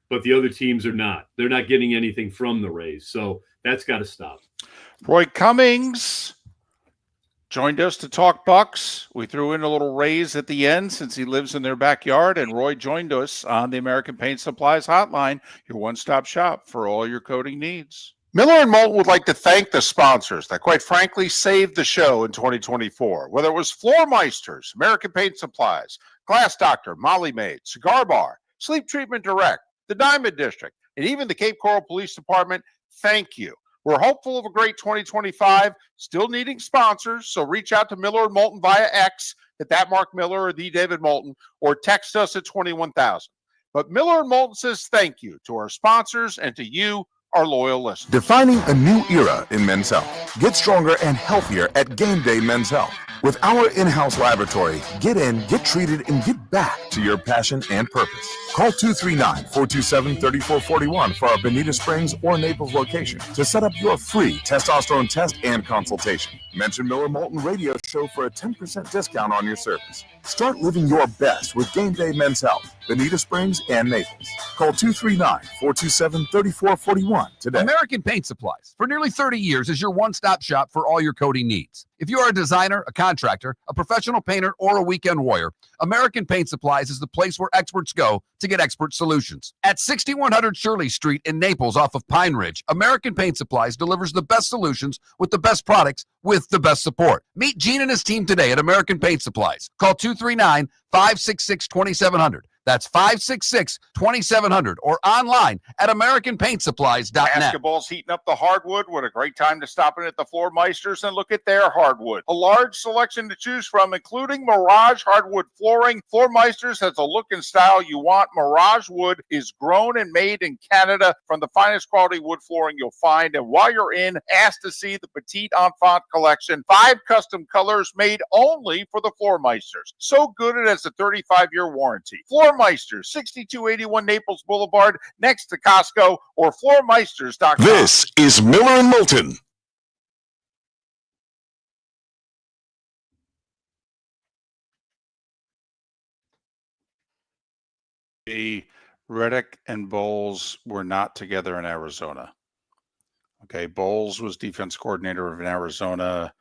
S13: but the other teams are not. They're not getting anything from the Rays. So that's got to stop.
S2: Roy Cummings joined us to talk Bucs. We threw in a little Rays at the end since he lives in their backyard, and Roy joined us on the American Paint Supplies Hotline, your one-stop shop for all your coating needs. Miller and Moulton would like to thank the sponsors that, quite frankly, saved the show in 2024. Whether it was Floor Meisters, American Paint Supplies, Glass Doctor, Molly Maid, Cigar Bar, Sleep Treatment Direct, the Diamond District, and even the Cape Coral Police Department, thank you. We're hopeful of a great 2025, still needing sponsors, so reach out to Miller and Moulton via X at that Mark Miller or the David Moulton, or text us at 21,000. But Miller and Moulton says thank you to our sponsors and to you, our loyal listeners.
S4: Defining a new era in men's health. Get stronger and healthier at Game Day Men's Health. With our in-house laboratory, get in, get treated, and get back to your passion and purpose. Call 239-427-3441 for our Bonita Springs or Naples location to set up your free testosterone test and consultation. Mention Miller Moulton Radio Show for a 10% discount on your service. Start living your best with Game Day Men's Health, Bonita Springs and Naples. Call 239-427-3441 today.
S5: American Paint Supplies, for nearly 30 years, is your one-stop shop for all your coating needs. If you are a designer, a contractor, a professional painter, or a weekend warrior, American Paint Supplies is the place where experts go to get expert solutions. At 6100 Shirley Street in Naples off of Pine Ridge, American Paint Supplies delivers the best solutions with the best products with the best support. Meet Gene and his team today at American Paint Supplies. Call 239-566-2700. That's 566-2700 or online at AmericanPaintSupplies.net.
S2: Basketball's heating up the hardwood. What a great time to stop in at the Floor Meisters and look at their hardwood. A large selection to choose from, including Mirage hardwood flooring. Floor Meisters has a look and style you want. Mirage wood is grown and made in Canada from the finest quality wood flooring you'll find. And while you're in, ask to see the Petite Enfant collection. 5 custom colors made only for the Floor Meisters. So good it has a 35-year warranty. Floor Meisters, 6281 Naples Boulevard, next to Costco, or floormeisters.com.
S3: This is Miller and Moulton.
S2: Reddick and Bowles were not together in Arizona. Okay, Bowles was defense coordinator of Arizona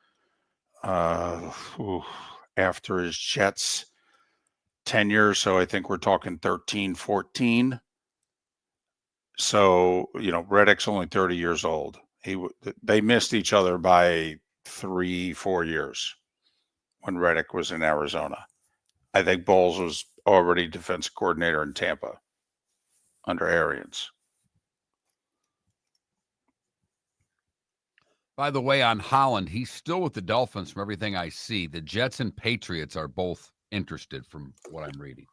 S2: after his Jets tenure. So I think we're talking 13, 14. So, Reddick's only 30 years old. They missed each other by 3-4 years when Reddick was in Arizona. I think Bowles was already defense coordinator in Tampa under Arians.
S1: By the way, on Holland, he's still with the Dolphins from everything I see. The Jets and Patriots are both interested from what I'm reading.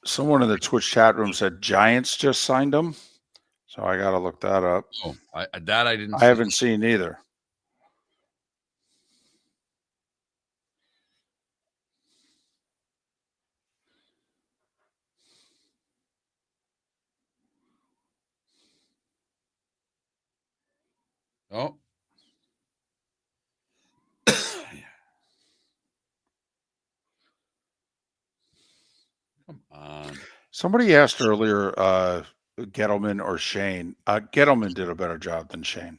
S2: Someone in the Twitch chat room said Giants just signed him. So I got to look that up.
S1: Oh, I didn't
S2: I haven't seen either.
S1: Oh. Come on.
S2: Somebody asked earlier, Gettleman or Shane. Gettleman did a better job than Shane.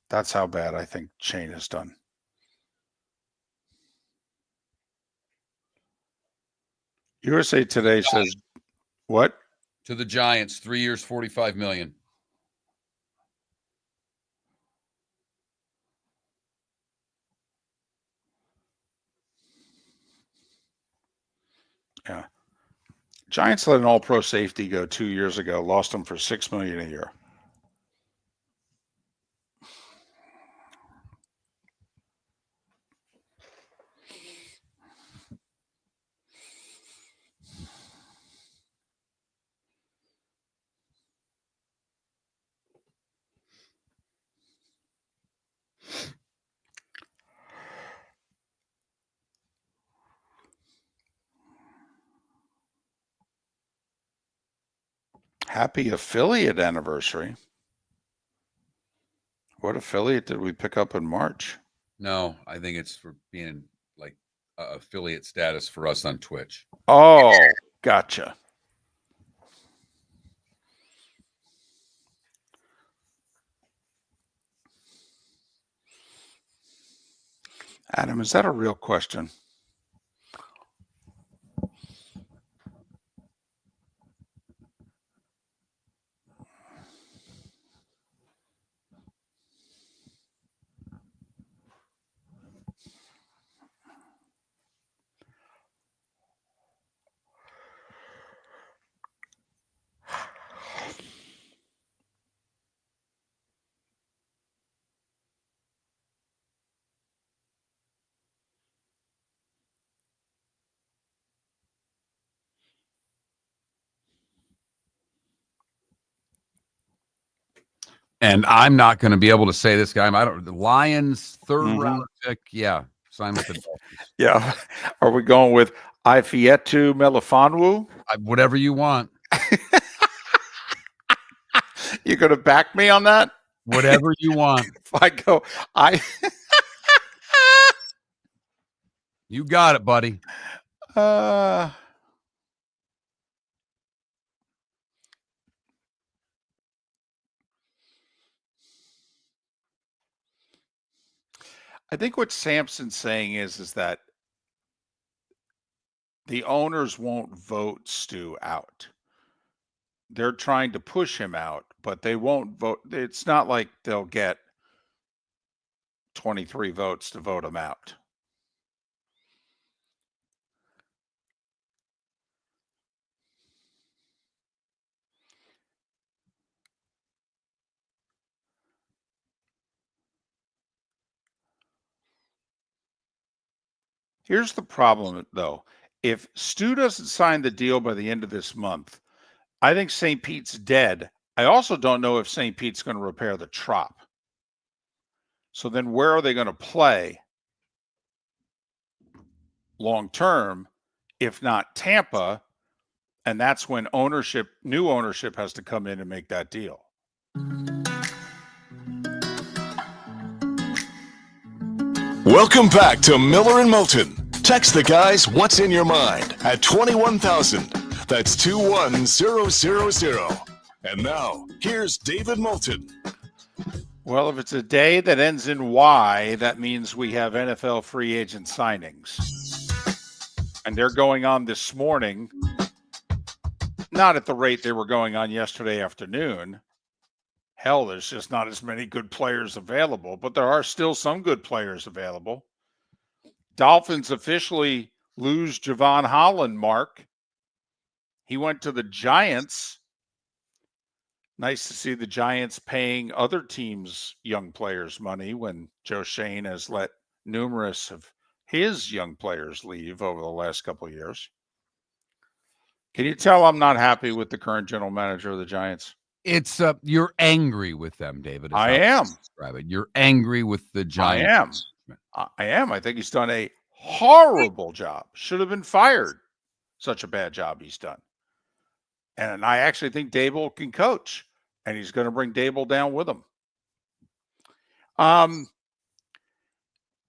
S2: That's how bad I think Shane has done. USA Today says, what?
S1: To the Giants, 3 years, $45 million.
S2: Yeah. Giants let an all-pro safety go 2 years ago, lost him for $6 million a year. Happy affiliate anniversary. What affiliate did we pick up in March?
S1: No, I think it's for being like affiliate status for us on Twitch.
S2: Oh, gotcha. Adam, is that a real question?
S1: And I'm not going to be able to say this guy. The Lions third round pick. Yeah. Sign with the Dolphins.
S2: Yeah. Are we going with Ifeatu Melifonwu?
S1: Whatever you want.
S2: You going to back me on that?
S1: Whatever you want.
S2: If I go,
S1: You got it, buddy.
S2: I think what Samson's saying is that the owners won't vote Stu out. They're trying to push him out, but they won't vote. It's not like they'll get 23 votes to vote him out. Here's the problem, though. If Stu doesn't sign the deal by the end of this month, I think St. Pete's dead. I also don't know if St. Pete's going to repair the Trop. So then where are they going to play long term, if not Tampa? And that's when new ownership has to come in and make that deal.
S3: Welcome back to Miller and Moulton. Text the guys what's in your mind at 21,000. That's 21000. And now, here's David Moulton.
S2: Well, if it's a day that ends in Y, that means we have NFL free agent signings. And they're going on this morning, not at the rate they were going on yesterday afternoon. Hell, there's just not as many good players available, but there are still some good players available. Dolphins officially lose Javon Holland, Mark. He went to the Giants. Nice to see the Giants paying other teams' young players money when Joe Shane has let numerous of his young players leave over the last couple of years. Can you tell I'm not happy with the current general manager of the Giants?
S1: It's you're angry with them, David.
S2: I am.
S1: Describe it. You're angry with the Giants.
S2: I am. I think he's done a horrible job. Should have been fired. Such a bad job he's done. And I actually think Dable can coach, and he's going to bring Dable down with him. I'm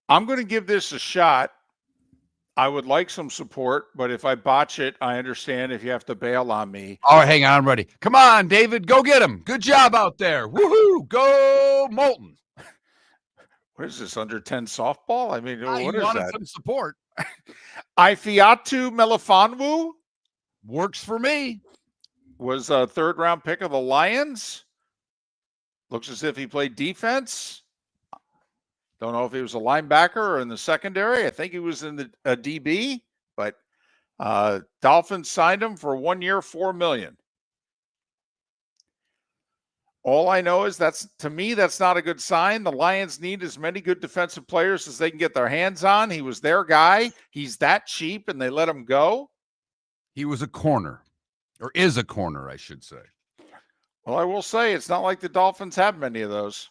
S2: going to give this a shot. I would like some support, but if I botch it, I understand if you have to bail on me.
S1: All right, hang on, I'm ready. Come on, David, go get him. Good job out there. Woohoo! Go Moulton.
S2: What is this, under 10 softball? I mean, what
S1: you
S2: is
S1: wanted
S2: that?
S1: some support.
S2: Ifeatu Melifonwu
S1: works for me.
S2: Was a third-round pick of the Lions. Looks as if he played defense. Don't know if he was a linebacker or in the secondary. I think he was in the DB, but Dolphins signed him for 1 year, $4 million. All I know is to me, that's not a good sign. The Lions need as many good defensive players as they can get their hands on. He was their guy. He's that cheap, and they let him go.
S1: He was a corner, or is a corner, I should say.
S2: Well, I will say it's not like the Dolphins have many of those.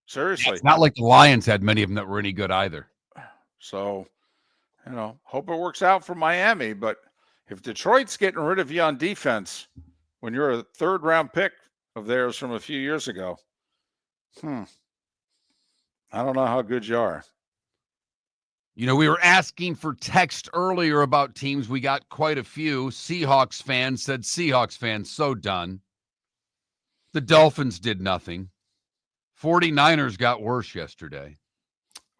S2: Seriously.
S1: Yeah, it's not like the Lions had many of them that were any good either.
S2: So, hope it works out for Miami. But if Detroit's getting rid of you on defense when you're a third-round pick of theirs from a few years ago, I don't know how good you are.
S1: You know, we were asking for text earlier about teams. We got quite a few. Seahawks fans said Seahawks fans, so done. The Dolphins did nothing. 49ers got worse yesterday.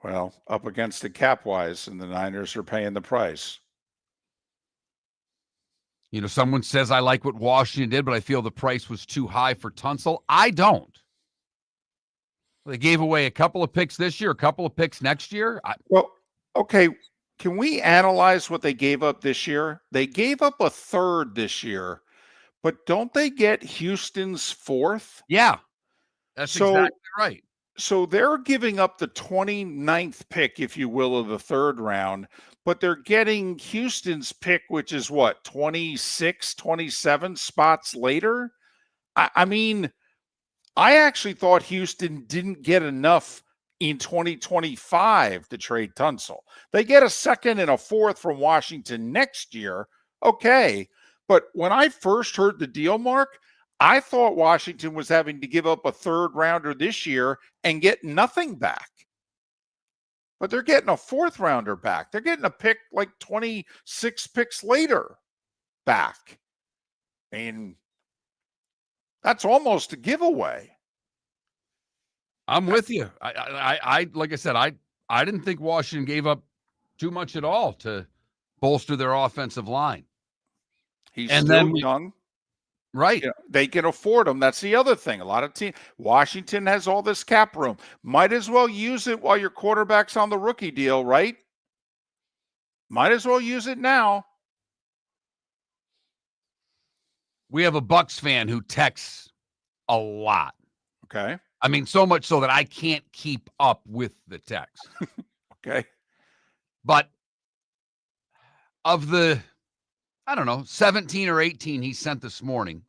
S2: Well, up against it cap-wise, and the Niners are paying the price.
S1: You know, someone says I like what Washington did, but I feel the price was too high for Tunsil. I don't. They gave away a couple of picks this year, a couple of picks next year.
S2: Well, okay, can we analyze what they gave up this year? They gave up a third this year, but don't they get Houston's fourth?
S1: Yeah, that's exactly right.
S2: So they're giving up the 29th pick, if you will, of the third round, but they're getting Houston's pick, which is what, 26, 27 spots later? I mean, I actually thought Houston didn't get enough in 2025 to trade Tunsil. They get a second and a fourth from Washington next year. Okay. But when I first heard the deal, Mark, I thought Washington was having to give up a third rounder this year and get nothing back. But they're getting a fourth rounder back. They're getting a pick like 26 picks later back. I mean, that's almost a giveaway.
S1: I'm with you. I like I said, I didn't think Washington gave up too much at all to bolster their offensive line.
S2: He's still young.
S1: Right.
S2: They can afford them. That's the other thing. A lot of teams, Washington has all this cap room. Might as well use it while your quarterback's on the rookie deal, right? Might as well use it now.
S1: We have a Bucs fan who texts a lot.
S2: Okay.
S1: I mean, so much so that I can't keep up with the text.
S2: Okay.
S1: But of the, 17 or 18 he sent this morning,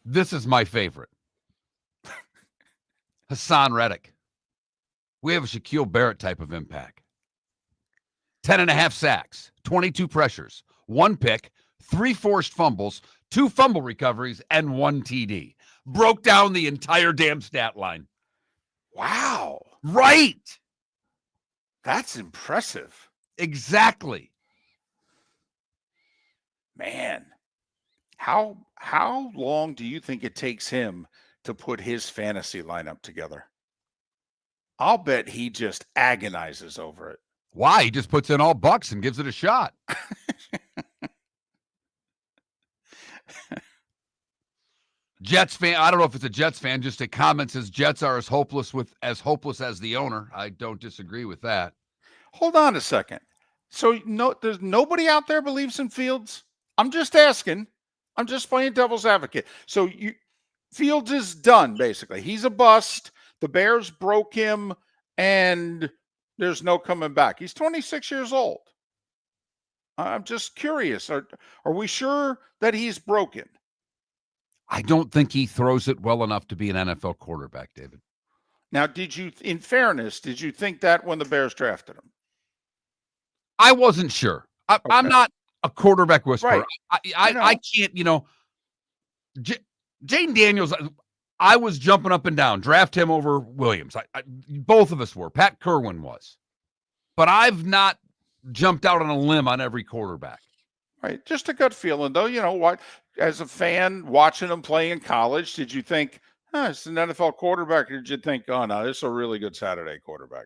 S1: this is my favorite. Hassan Reddick. We have a Shaquille Barrett type of impact. 10.5 sacks, 22 pressures, 1 pick, 3 forced fumbles, 2 fumble recoveries, and 1 TD. Broke down the entire damn stat line.
S2: Wow.
S1: Right.
S2: That's impressive.
S1: Exactly.
S2: Man. How long do you think it takes him to put his fantasy lineup together? I'll bet he just agonizes over it.
S1: Why? He just puts in all Bucs and gives it a shot. Jets fan, I don't know if it's a Jets fan, just a comment says Jets are as hopeless as the owner. I don't disagree with that.
S2: Hold on a second. So there's nobody out there believes in Fields? I'm just asking. I'm just playing devil's advocate. So Fields is done, basically. He's a bust. The Bears broke him, and there's no coming back. He's 26 years old. I'm just curious. Are we sure that he's broken?
S1: I don't think he throws it well enough to be an NFL quarterback, David.
S2: Now, in fairness, did you think that when the Bears drafted him?
S1: I wasn't sure. I'm not a quarterback whisperer.
S2: Right.
S1: I can't, Jane Daniels, I was jumping up and down. Draft him over Williams. Both of us were. Pat Kerwin was. But I've not jumped out on a limb on every quarterback.
S2: Right. Just a gut feeling, though. What? As a fan watching him play in college, did you think, it's an NFL quarterback? Or did you think, oh, no, this is a really good Saturday quarterback?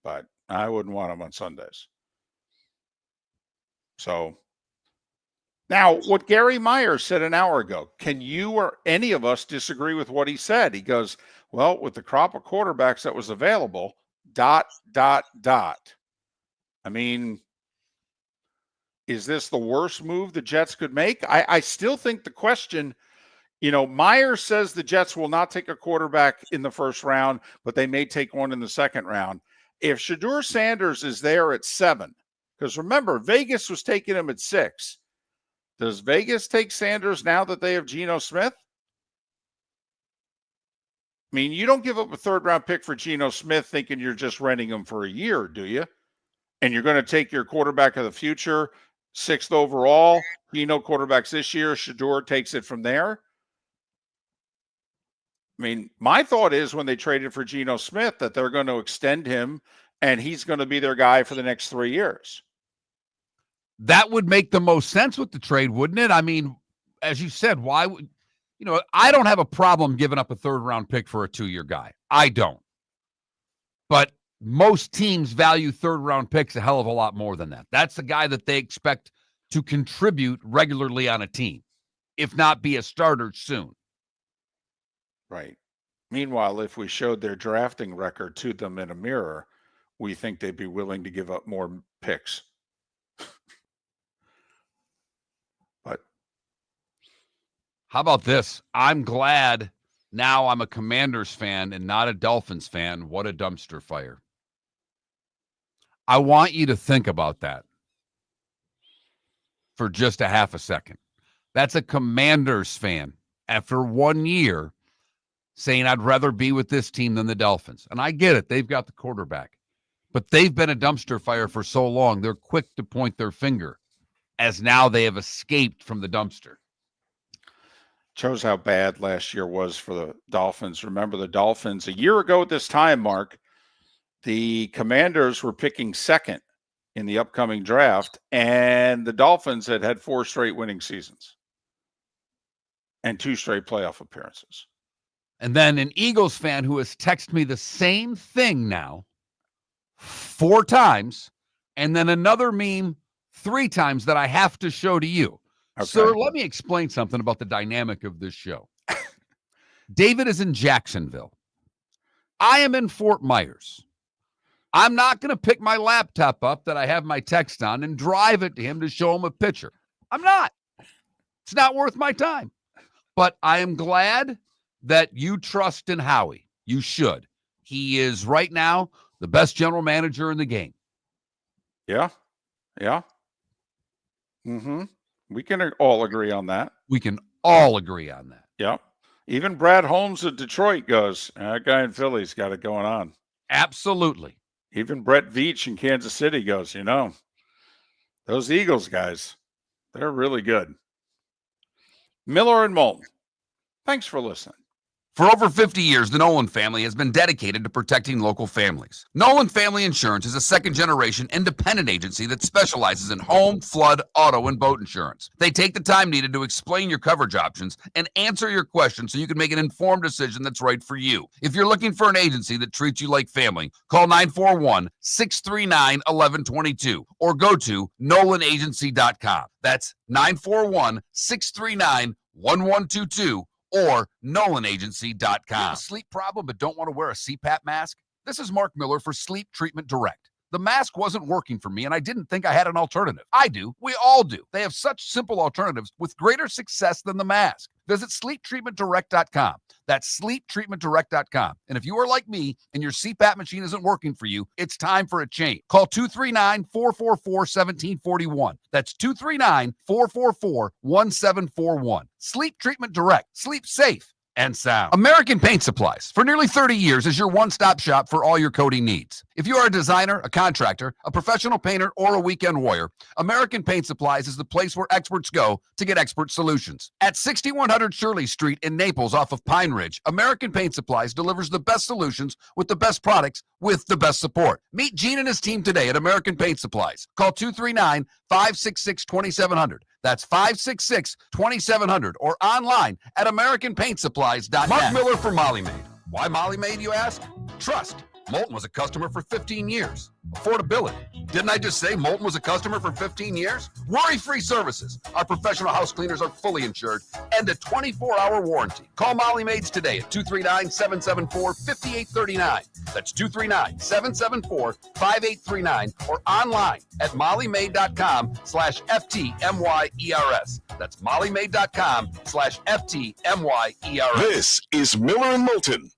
S2: But I wouldn't want him on Sundays. So now what Gary Myers said an hour ago, can you or any of us disagree with what he said? He goes, well, with the crop of quarterbacks that was available, ... I mean, is this the worst move the Jets could make? I still think the question, Myers says the Jets will not take a quarterback in the first round, but they may take one in the second round. If Shedeur Sanders is there at 7, because remember, Vegas was taking him at 6. Does Vegas take Sanders now that they have Geno Smith? I mean, you don't give up a third-round pick for Geno Smith thinking you're just renting him for a year, do you? And you're going to take your quarterback of the future, 6th overall. Geno quarterbacks this year. Shedeur takes it from there. I mean, my thought is when they traded for Geno Smith that they're going to extend him and he's going to be their guy for the next 3 years.
S1: That would make the most sense with the trade, wouldn't it? I mean, as you said, why would I don't have a problem giving up a 3rd-round pick for a 2-year guy. I don't. But most teams value 3rd-round picks a hell of a lot more than that. That's the guy that they expect to contribute regularly on a team, if not be a starter soon.
S2: Right. Meanwhile, if we showed their drafting record to them in a mirror, we think they'd be willing to give up more picks. But
S1: how about this? I'm glad now I'm a Commanders fan and not a Dolphins fan. What a dumpster fire. I want you to think about that for just a half a second. That's a Commanders fan after 1 year saying I'd rather be with this team than the Dolphins. And I get it. They've got the quarterback. But they've been a dumpster fire for so long, they're quick to point their finger as now they have escaped from the dumpster.
S2: Shows how bad last year was for the Dolphins. Remember the Dolphins a year ago at this time, Mark, the Commanders were picking 2nd in the upcoming draft, and the Dolphins had 4 straight winning seasons and 2 straight playoff appearances.
S1: And then an Eagles fan who has texted me the same thing now 4 times, and then another meme 3 times that I have to show to you. Okay. Sir, let me explain something about the dynamic of this show. David is in Jacksonville. I am in Fort Myers. I'm not going to pick my laptop up that I have my text on and drive it to him to show him a picture. I'm not. It's not worth my time. But I am glad that you trust in Howie. You should. He is right now the best general manager in the game.
S2: Yeah. Yeah. Mm-hmm. We can all agree on that.
S1: We can all agree on that.
S2: Yeah. Even Brad Holmes of Detroit goes, that guy in Philly's got it going on.
S1: Absolutely.
S2: Even Brett Veach in Kansas City goes, those Eagles guys, they're really good. Miller and Moulton, thanks for listening.
S5: For over 50 years, the Nolan family has been dedicated to protecting local families. Nolan Family Insurance is a second-generation independent agency that specializes in home, flood, auto, and boat insurance. They take the time needed to explain your coverage options and answer your questions so you can make an informed decision that's right for you. If you're looking for an agency that treats you like family, call 941-639-1122 or go to nolanagency.com. That's 941-639-1122 or nolanagency.com. A sleep problem but don't want to wear a CPAP mask? This is Mark Miller for Sleep Treatment Direct. The mask wasn't working for me, and I didn't think I had an alternative. I do. We all do. They have such simple alternatives with greater success than the mask. Visit sleeptreatmentdirect.com. That's sleeptreatmentdirect.com. And if you are like me and your CPAP machine isn't working for you, it's time for a change. Call 239-444-1741. That's 239-444-1741. Sleep Treatment Direct. Sleep safe and sound. American Paint Supplies, for nearly 30 years, is your one-stop shop for all your coating needs. If you are a designer, a contractor, a professional painter, or a weekend warrior, American Paint Supplies is the place where experts go to get expert solutions. At 6100 Shirley Street in Naples off of Pine Ridge, American Paint Supplies delivers the best solutions with the best products with the best support. Meet Gene and his team today at American Paint Supplies. Call 239-566-2700. That's 566-2700 or online at AmericanPaintSupplies.net. Mark Miller for Molly Maid. Why Molly Maid, you ask? Trust. Moulton was a customer for 15 years. Affordability. Didn't I just say Moulton was a customer for 15 years? Worry-free services. Our professional house cleaners are fully insured and a 24-hour warranty. Call Molly Maids today at 239-774-5839. That's 239-774-5839 or online at mollymaid.com/FTMYERS. That's mollymaid.com/FTMYERS.
S3: This is Miller and Moulton.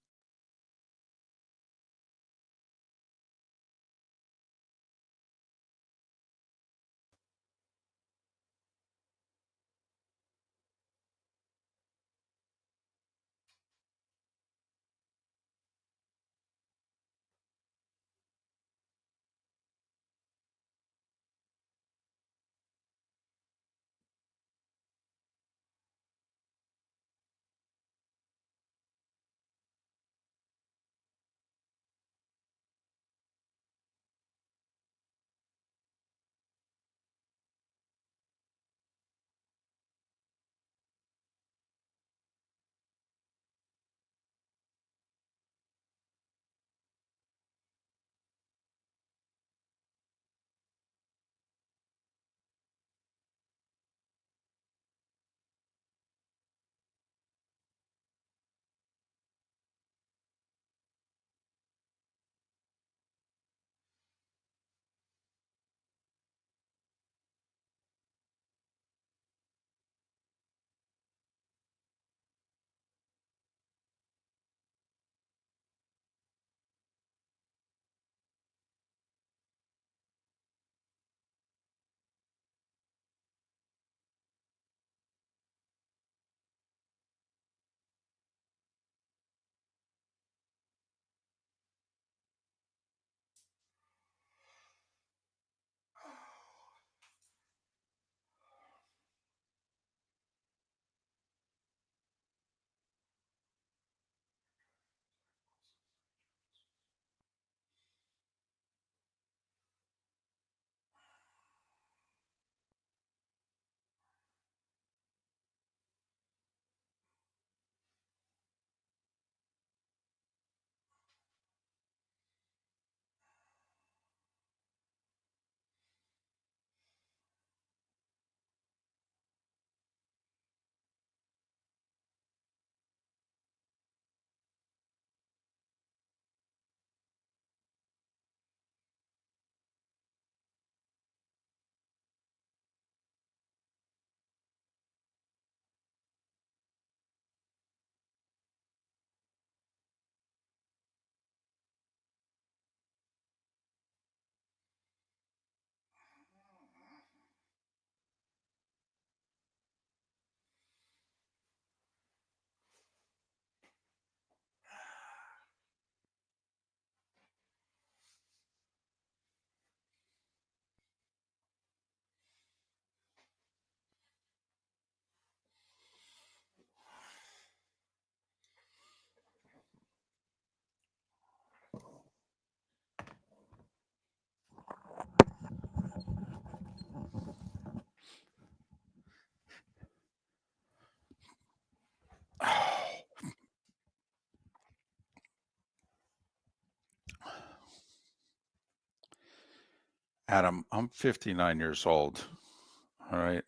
S2: Adam, I'm 59 years old. All right.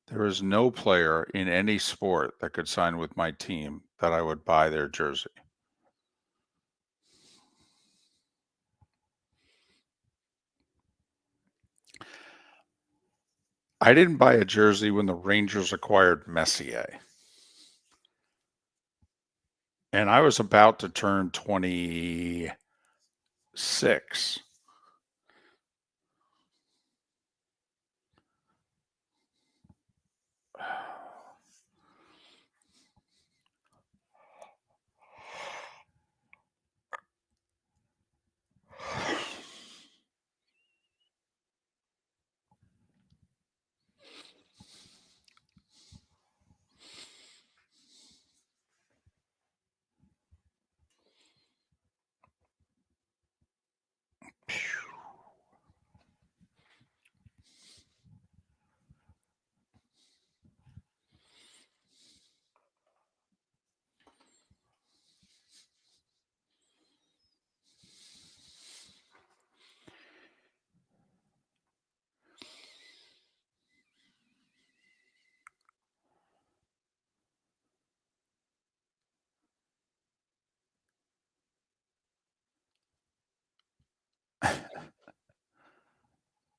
S2: There is no player in any sport that could sign with my team that I would buy their jersey. I didn't buy a jersey when the Rangers acquired Messier. And I was about to turn 26.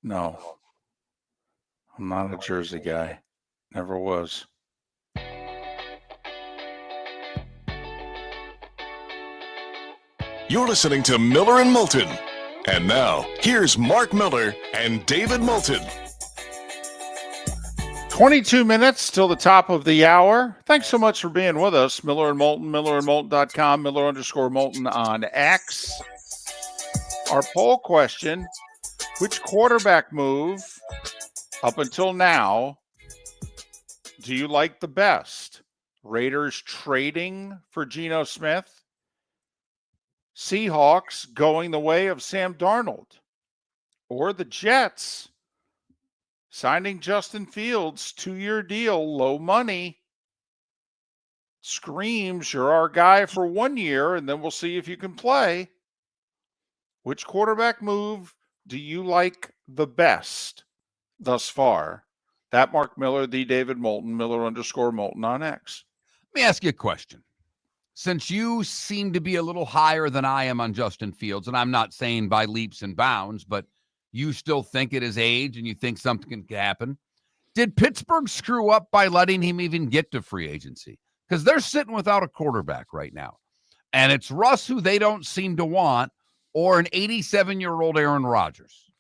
S2: No, I'm not a jersey guy. Never was.
S3: You're listening to Miller and Moulton. And now, here's Mark Miller and David Moulton.
S2: 22 minutes till the top of the hour. Thanks so much for being with us. Miller and Moulton, millerandmoulton.com, Miller_Moulton on X. Our poll question, which quarterback move up until now do you like the best? Raiders trading for Geno Smith? Seahawks going the way of Sam Darnold? Or the Jets signing Justin Fields, 2-year deal, low money? Screams you're our guy for 1 year, and then we'll see if you can play. Which quarterback move do you like the best thus far? That Mark Miller, the David Moulton, Miller_Moulton on X.
S1: Let me ask you a question. Since you seem to be a little higher than I am on Justin Fields, and I'm not saying by leaps and bounds, but you still think at his age and you think something can happen, did Pittsburgh screw up by letting him even get to free agency? Because they're sitting without a quarterback right now. And it's Russ who they don't seem to want, or an 87-year-old Aaron Rodgers.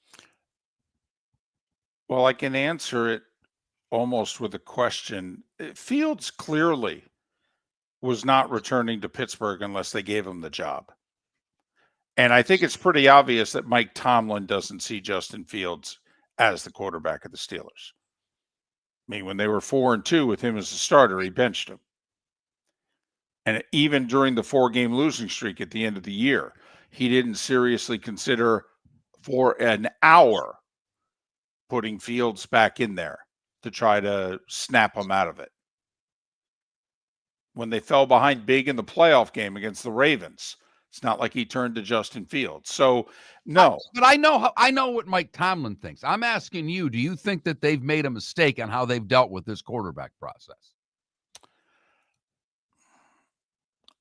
S2: Well, I can answer it almost with a question. Fields clearly was not returning to Pittsburgh unless they gave him the job. And I think it's pretty obvious that Mike Tomlin doesn't see Justin Fields as the quarterback of the Steelers. I mean, when they were 4-2 with him as a starter, he benched him. And even during the 4-game losing streak at the end of the year, he didn't seriously consider for an hour putting Fields back in there to try to snap him out of it. When they fell behind big in the playoff game against the Ravens, it's not like he turned to Justin Fields. So, no.
S1: But I know what Mike Tomlin thinks. I'm asking you, do you think that they've made a mistake on how they've dealt with this quarterback process?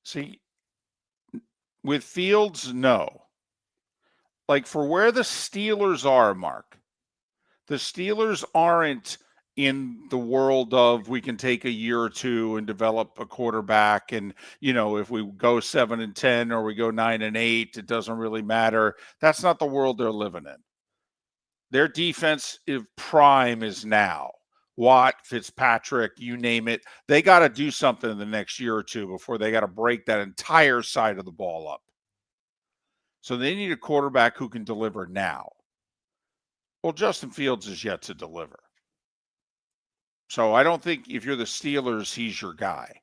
S2: See, with Fields, no. Like for where the Steelers are, Mark, the Steelers aren't in the world of we can take a year or two and develop a quarterback. And, you know, if we go 7-10 or we go 9-8, it doesn't really matter. That's not the world they're living in. Their defense prime is now. Watt, Fitzpatrick, you name it. They got to do something in the next year or two before they got to break that entire side of the ball up. So they need a quarterback who can deliver now. Well, Justin Fields is yet to deliver. So I don't think if you're the Steelers, he's your guy.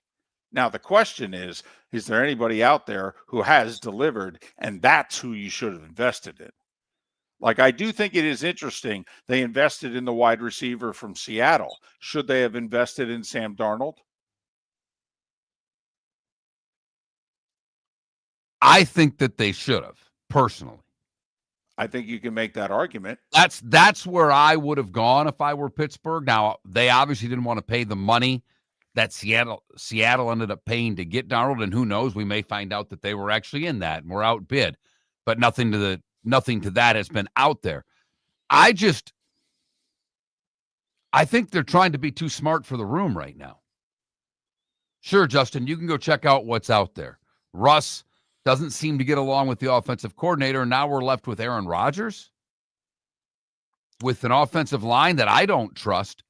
S2: Now, the question is there anybody out there who has delivered, and that's who you should have invested in? Like, I do think it is interesting. They invested in the wide receiver from Seattle. Should they have invested in Sam Darnold?
S1: I think that they should have, personally.
S2: I think you can make that argument.
S1: That's where I would have gone if I were Pittsburgh. Now, they obviously didn't want to pay the money that Seattle ended up paying to get Darnold, and who knows, we may find out that they were actually in that and were outbid. But nothing to that has been out there. I think they're trying to be too smart for the room right now. Sure, Justin, you can go check out what's out there. Russ doesn't seem to get along with the offensive coordinator, and now we're left with Aaron Rodgers with an offensive line that I don't trust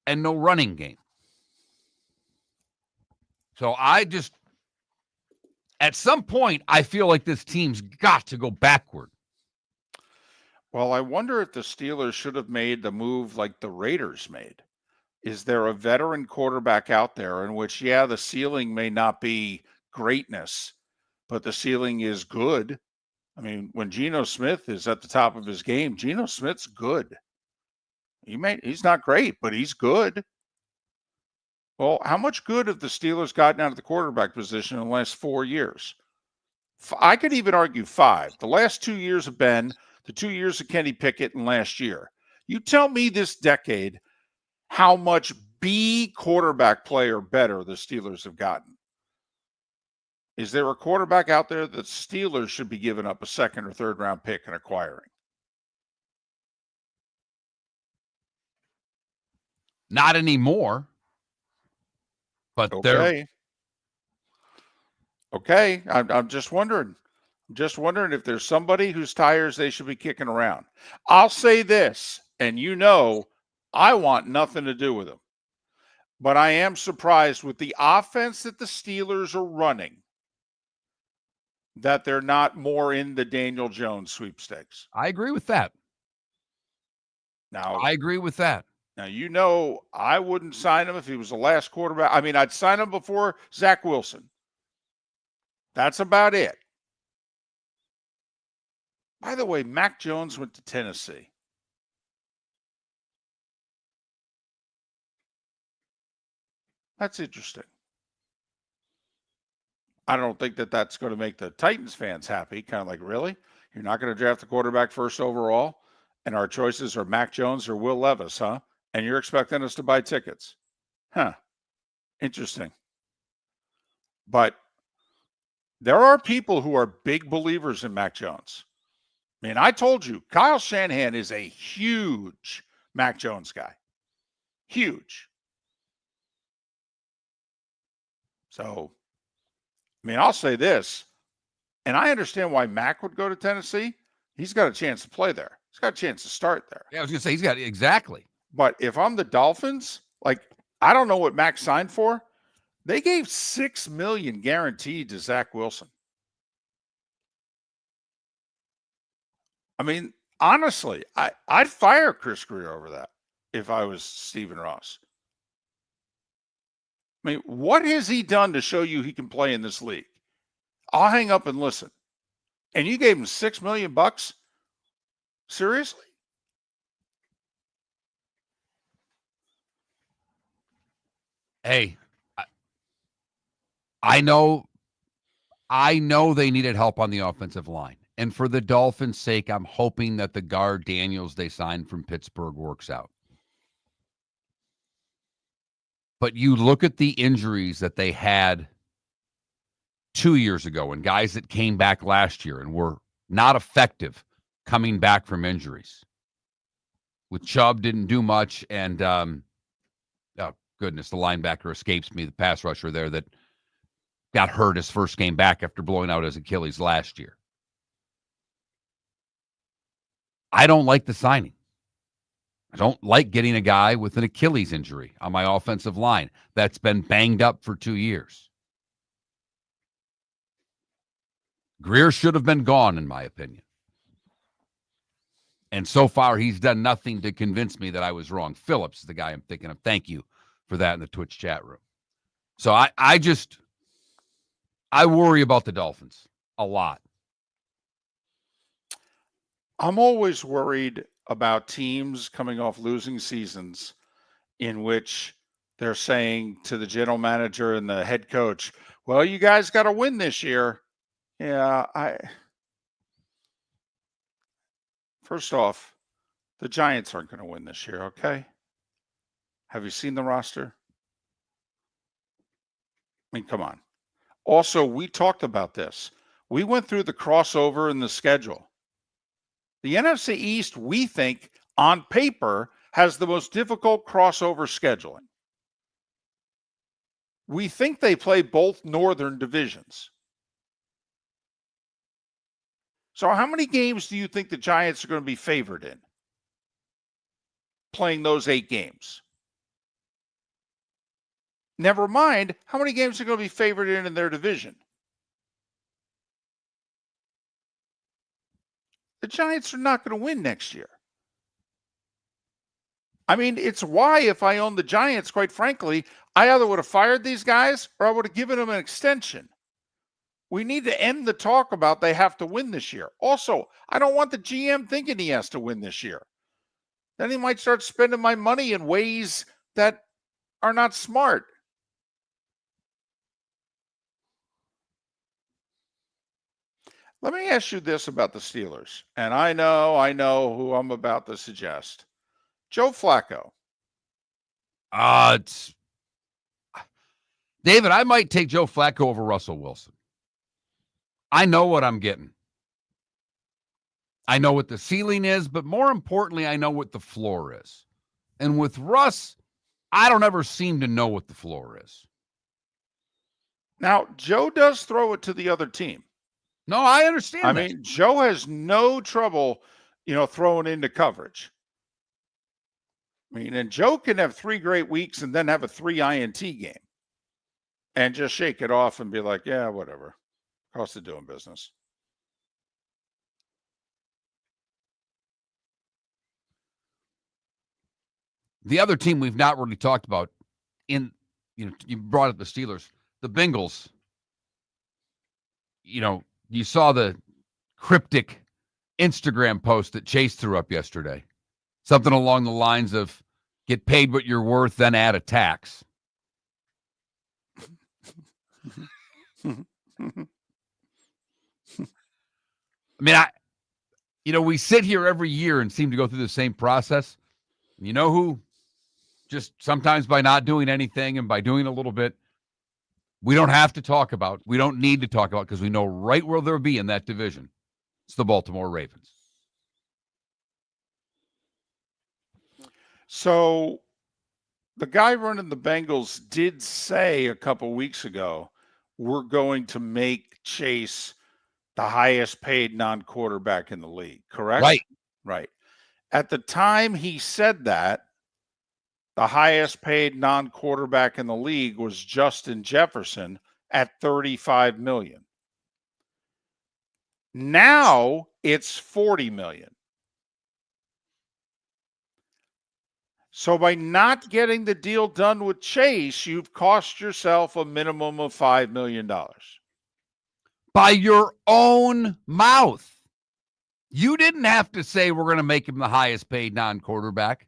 S1: and no running game. So at some point, I feel like this team's got to go backward.
S2: Well, I wonder if the Steelers should have made the move like the Raiders made. Is there a veteran quarterback out there in which, the ceiling may not be greatness, but the ceiling is good? I mean, when Geno Smith is at the top of his game, Geno Smith's good. He's not great, but he's good. Well, how much good have the Steelers gotten out of the quarterback position in the last 4 years? I could even argue 5. The last 2 years have been the 2 years of Kenny Pickett and last year. You tell me this decade how much B quarterback player better the Steelers have gotten. Is there a quarterback out there that the Steelers should be giving up a second or third round pick and acquiring?
S1: Not anymore. But
S2: okay. I'm just wondering. If there's somebody whose tires they should be kicking around. I'll say this, and I want nothing to do with them. But I am surprised with the offense that the Steelers are running that they're not more in the Daniel Jones sweepstakes.
S1: I agree with that.
S2: Now, I wouldn't sign him if he was the last quarterback. I mean, I'd sign him before Zach Wilson. That's about it. By the way, Mac Jones went to Tennessee. That's interesting. I don't think that that's going to make the Titans fans happy. Kind of like, really? You're not going to draft the quarterback first overall? And our choices are Mac Jones or Will Levis, huh? And you're expecting us to buy tickets? Huh. Interesting. But there are people who are big believers in Mac Jones. I mean, I told you, Kyle Shanahan is a huge Mac Jones guy. Huge. So, I mean, I'll say this, and I understand why Mac would go to Tennessee. He's got a chance to play there. He's got a chance to start there.
S1: Yeah, I was going to say, he's got exactly.
S2: But if I'm the Dolphins, I don't know what Mac signed for. They gave $6 million guaranteed to Zach Wilson. I mean, honestly, I'd fire Chris Greer over that if I was Stephen Ross. I mean, what has he done to show you he can play in this league? I'll hang up and listen. And you gave him $6 million? Seriously?
S1: Hey, I know they needed help on the offensive line. And for the Dolphins' sake, I'm hoping that the guard Daniels they signed from Pittsburgh works out. But you look at the injuries that they had 2 years ago and guys that came back last year and were not effective coming back from injuries. With Chubb didn't do much, and oh goodness, the linebacker escapes me, the pass rusher there that got hurt his first game back after blowing out his Achilles last year. I don't like the signing. I don't like getting a guy with an Achilles injury on my offensive line that's been banged up for 2 years. Greer should have been gone, in my opinion. And so far, he's done nothing to convince me that I was wrong. Phillips is the guy I'm thinking of. Thank you for that in the Twitch chat room. So I worry about the Dolphins a lot.
S2: I'm always worried about teams coming off losing seasons in which they're saying to the general manager and the head coach, well, you guys got to win this year. Yeah, First off, the Giants aren't going to win this year, okay? Have you seen the roster? I mean, come on. Also, we talked about this. We went through the crossover in the schedule. The NFC East, we think, on paper, has the most difficult crossover scheduling. We think they play both northern divisions. So how many games do you think the Giants are going to be favored in? Playing those 8 games. Never mind how many games are going to be favored in their division. The Giants are not going to win next year. I mean, it's why if I owned the Giants, quite frankly, I either would have fired these guys or I would have given them an extension. We need to end the talk about they have to win this year. Also, I don't want the GM thinking he has to win this year. Then he might start spending my money in ways that are not smart. Let me ask you this about the Steelers. And I know who I'm about to suggest. Joe Flacco.
S1: It's David, I might take Joe Flacco over Russell Wilson. I know what I'm getting. I know what the ceiling is, but more importantly, I know what the floor is. And with Russ, I don't ever seem to know what the floor is.
S2: Now, Joe does throw it to the other team.
S1: No, I understand
S2: I
S1: that.
S2: mean, Joe has no trouble, throwing into coverage. I mean, and Joe can have 3 great weeks and then have a 3 INT game and just shake it off and be like, yeah, whatever. Cost of doing business.
S1: The other team we've not really talked about you brought up the Steelers, the Bengals. You saw the cryptic Instagram post that Chase threw up yesterday. Something along the lines of get paid what you're worth, then add a tax. I mean, we sit here every year and seem to go through the same process. You know who? Just sometimes by not doing anything and by doing a little bit, we don't have to talk about, we don't need to talk about because we know right where they'll be in that division. It's the Baltimore Ravens.
S2: So the guy running the Bengals did say a couple weeks ago, we're going to make Chase the highest paid non-quarterback in the league, correct?
S1: Right.
S2: Right. At the time he said that, the highest paid non-quarterback in the league was Justin Jefferson at $35 million. Now it's $40 million. So by not getting the deal done with Chase, you've cost yourself a minimum of $5 million.
S1: By your own mouth. You didn't have to say we're going to make him the highest paid non-quarterback.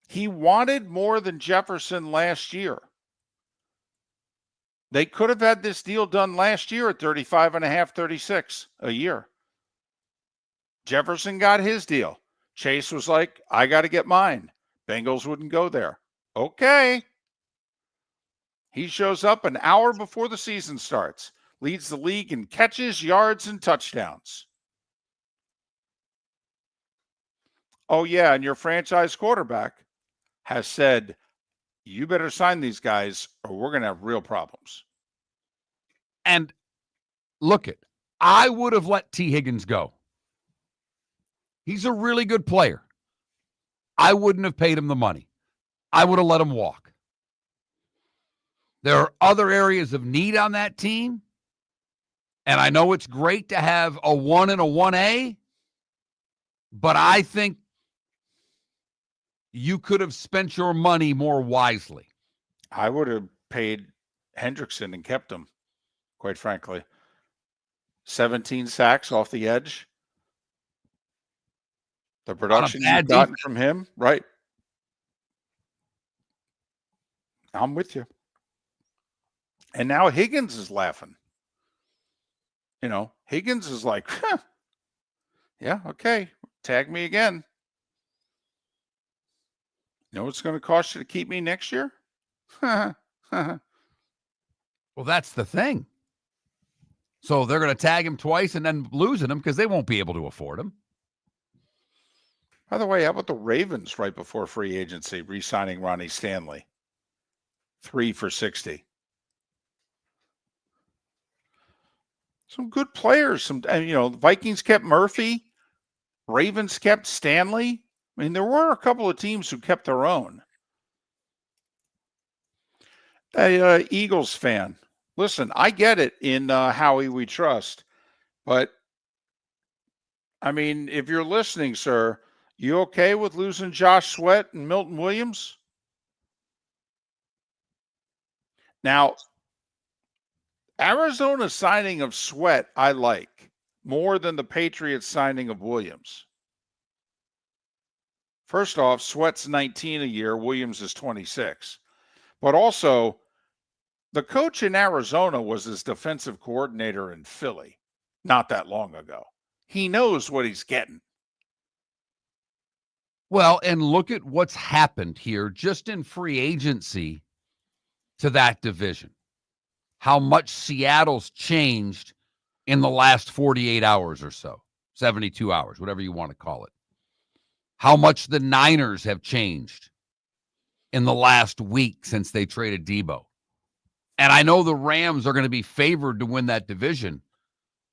S2: He wanted more than Jefferson last year. They could have had this deal done last year at 35.5, 36 a year. Jefferson got his deal. Chase was like, I got to get mine. Bengals wouldn't go there. Okay. He shows up an hour before the season starts, leads the league in catches, yards, and touchdowns. Oh, yeah, and your franchise quarterback has said, you better sign these guys or we're going to have real problems.
S1: And look I would have let T. Higgins go. He's a really good player. I wouldn't have paid him the money. I would have let him walk. There are other areas of need on that team. And I know it's great to have a 1 and a 1A, but I think you could have spent your money more wisely.
S2: I would have paid Hendrickson and kept him, quite frankly. 17 sacks off the edge. The production you've gotten from him, right? I'm with you. And now Higgins is laughing. Higgins is like, yeah, okay, tag me again. You know what it's going to cost you to keep me next year?
S1: Well, that's the thing. So they're going to tag him twice and then losing him because they won't be able to afford him.
S2: By the way, how about the Ravens right before free agency re-signing Ronnie Stanley? 3 for $60. Some good players. The Vikings kept Murphy. Ravens kept Stanley. I mean, there were a couple of teams who kept their own. Hey, Eagles fan, listen, I get it in Howie We Trust, but I mean, if you're listening, sir, you okay with losing Josh Sweat and Milton Williams? Now, Arizona's signing of Sweat I like more than the Patriots signing of Williams. First off, Sweat's 19 a year, Williams is 26. But also, the coach in Arizona was his defensive coordinator in Philly not that long ago. He knows what he's getting.
S1: Well, and look at what's happened here just in free agency to that division. How much Seattle's changed in the last 48 hours or so, 72 hours, whatever you want to call it. How much the Niners have changed in the last week since they traded Debo. And I know the Rams are going to be favored to win that division,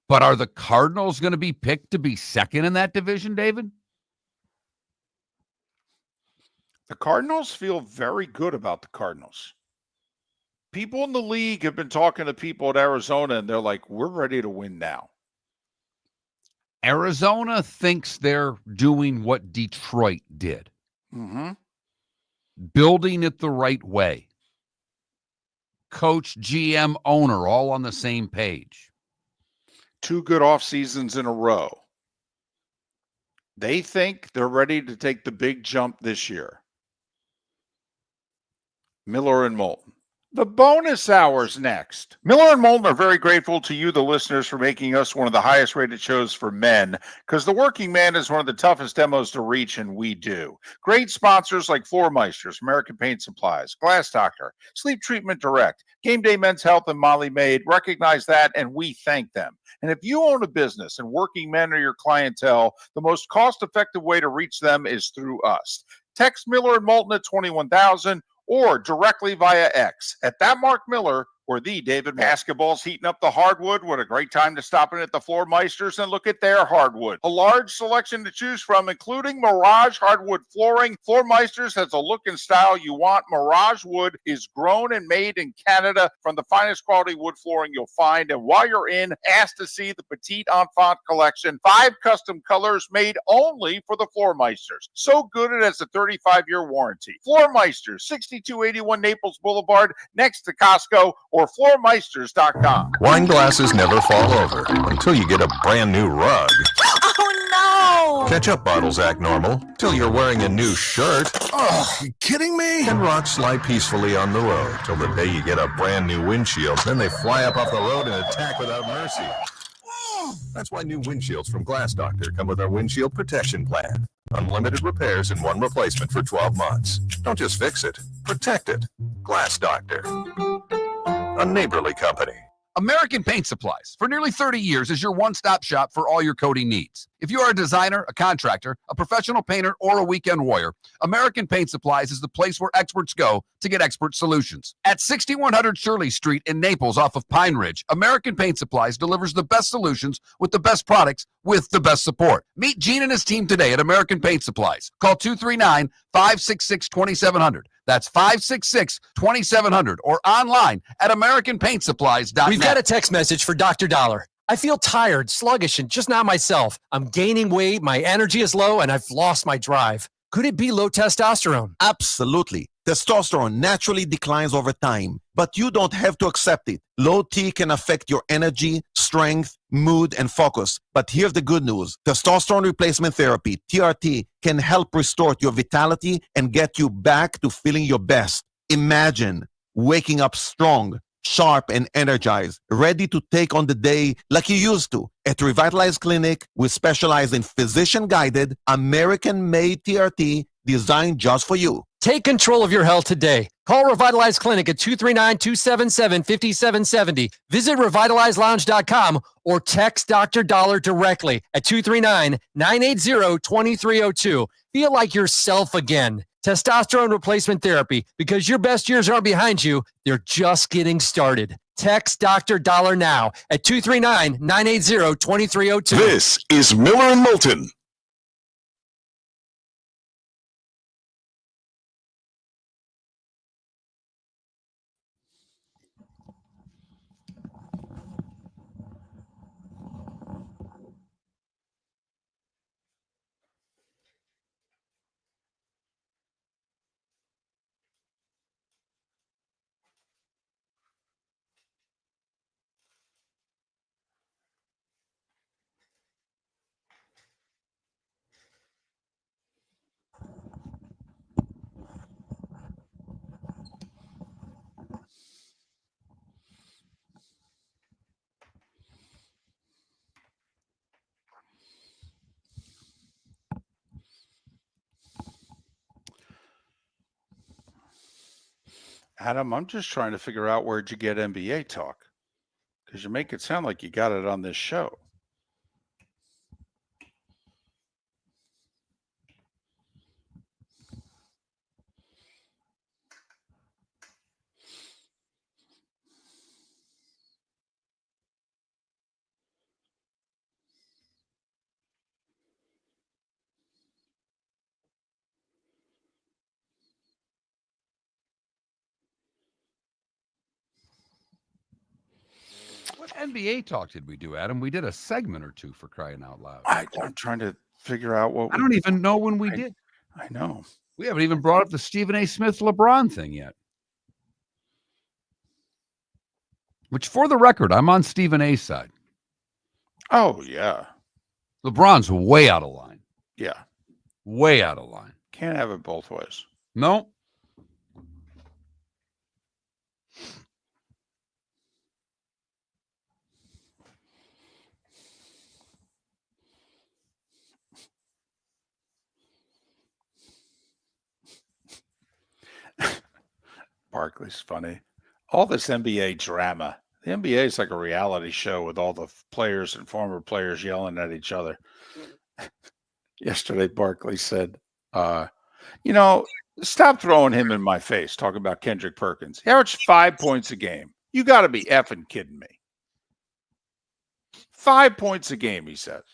S1: but are the Cardinals going to be picked to be second in that division, David?
S2: The Cardinals feel very good about the Cardinals. People in the league have been talking to people at Arizona, and they're like, we're ready to win now.
S1: Arizona thinks they're doing what Detroit did.
S2: Mm-hmm.
S1: Building it the right way. Coach, GM, owner, all on the same page.
S2: 2 good off seasons in a row. They think they're ready to take the big jump this year. Miller and Moulton. The bonus hour's next. Miller and Moulton are very grateful to you, the listeners, for making us one of the highest rated shows for men, because the working man is one of the toughest demos to reach, and we do. Great sponsors like Floor Meisters, American Paint Supplies, Glass Doctor, Sleep Treatment Direct, Game Day Men's Health, and Molly Maid recognize that, and we thank them. And if you own a business and working men are your clientele, the most cost-effective way to reach them is through us. Text Miller and Moulton at 21,000 or directly via X at that Mark Miller or the David. Basketball's heating up the hardwood. What a great time to stop in at the Floor Meisters and look at their hardwood. A large selection to choose from, including Mirage hardwood flooring. Floor Meisters has a look and style you want. Mirage wood is grown and made in Canada from the finest quality wood flooring you'll find. And while you're in, ask to see the Petite Enfant collection. 5 custom colors made only for the Floor Meisters. So good it has a 35-year warranty. Floor Meisters, 6281 Naples Boulevard, next to Costco, or floormeisters.com.
S12: Wine glasses never fall over until you get a brand new rug.
S14: Oh, no!
S12: Ketchup bottles act normal till you're wearing a new shirt.
S6: Oh, you kidding me?
S12: And rocks slide peacefully on the road till the day you get a brand new windshield. Then they fly up off the road and attack without mercy. That's why new windshields from Glass Doctor come with our windshield protection plan. Unlimited repairs and 1 replacement for 12 months. Don't just fix it, protect it. Glass Doctor. A neighborly company.
S5: American Paint Supplies, for nearly 30 years, is your one-stop shop for all your coating needs. If you are a designer, a contractor, a professional painter, or a weekend warrior, American Paint Supplies is the place where experts go to get expert solutions. At 6100 Shirley Street in Naples off of Pine Ridge, American Paint Supplies delivers the best solutions with the best products with the best support. Meet Gene and his team today at American Paint Supplies. Call 239-566-2700. That's 566-2700 or online at AmericanPaintSupplies.net.
S8: We've got a text message for Dr. Dollar. I feel tired, sluggish, and just not myself. I'm gaining weight, my energy is low, and I've lost my drive. Could it be low testosterone?
S9: Absolutely. Testosterone naturally declines over time, but you don't have to accept it. Low T can affect your energy, strength, mood, and focus. But here's the good news. Testosterone replacement therapy, TRT, can help restore your vitality and get you back to feeling your best. Imagine waking up strong, sharp and energized, ready to take on the day like you used to. At Revitalize Clinic, we specialize in physician-guided, American-made TRT designed just for you.
S8: Take control of your health today. Call Revitalize Clinic at 239-277-5770. Visit revitalizelounge.com or text Dr. Dollar directly at 239-980-2302. Feel like yourself again. Testosterone replacement therapy, because your best years aren't behind you, they're just getting started. Text Dr. Dollar now at 239-980-2302.
S3: This is Miller and Moulton.
S2: Adam, I'm just trying to figure out where'd you get NBA talk? Because you make it sound like you got it on this show.
S1: What NBA talk did we do, Adam? We did a segment or two, for crying out loud.
S2: I'm trying to figure out what
S1: I don't even know when we did.
S2: I know.
S1: We haven't even brought up the Stephen A. Smith LeBron thing yet. Which, for the record, I'm on Stephen A's side.
S2: Oh, yeah.
S1: LeBron's way out of line.
S2: Yeah.
S1: Way out of line.
S2: Can't have it both ways.
S1: No.
S2: Barkley's funny. All this NBA drama. The NBA is like a reality show with all the players and former players yelling at each other. Yesterday, Barkley said, stop throwing him in my face, talking about Kendrick Perkins. He averaged 5 points a game. You got to be effing kidding me. 5 points a game, he says.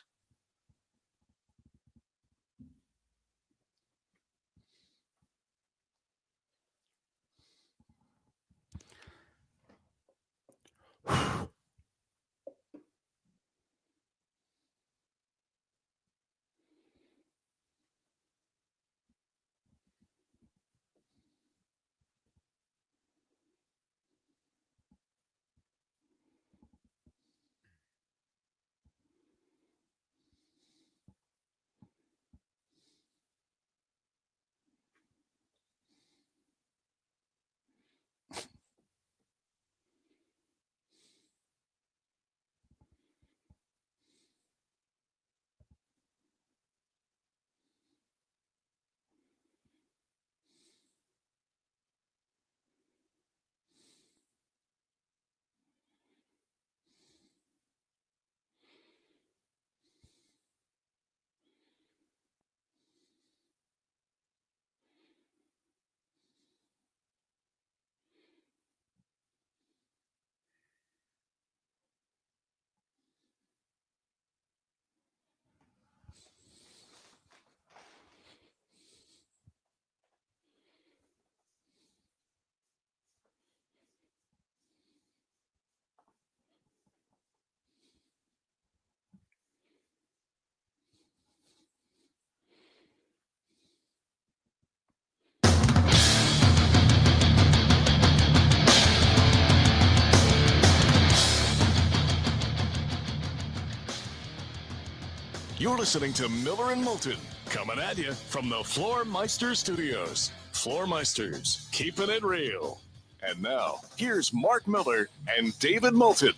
S3: You're listening to Miller and Moulton, coming at you from the Floor Meister Studios. Floor Meisters, keeping it real. And now, here's Mark Miller and David Moulton.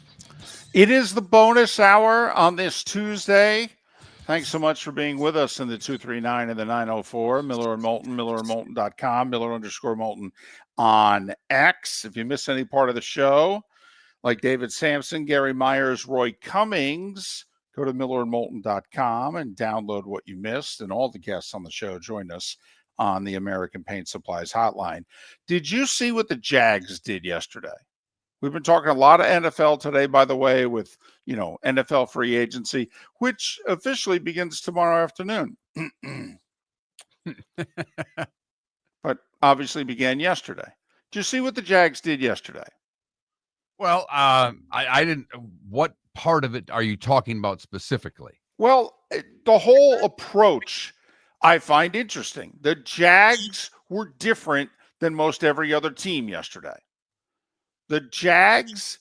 S2: It is the bonus hour on this Tuesday. Thanks so much for being with us in the 239 and the 904. Miller and Moulton, millerandmoulton.com, Miller_Moulton on X. If you miss any part of the show, like David Samson, Gary Myers, Roy Cummings, go to millerandmoulton.com and download what you missed. And all the guests on the show join us on the American Paint Supplies hotline. Did you see what the Jags did yesterday? We've been talking a lot of NFL today, by the way, with, NFL free agency, which officially begins tomorrow afternoon. But obviously began yesterday. Did you see what the Jags did yesterday?
S1: Well, I didn't. What part of it are you talking about specifically?
S2: Well, the whole approach I find interesting. The Jags were different than most every other team yesterday. The Jags,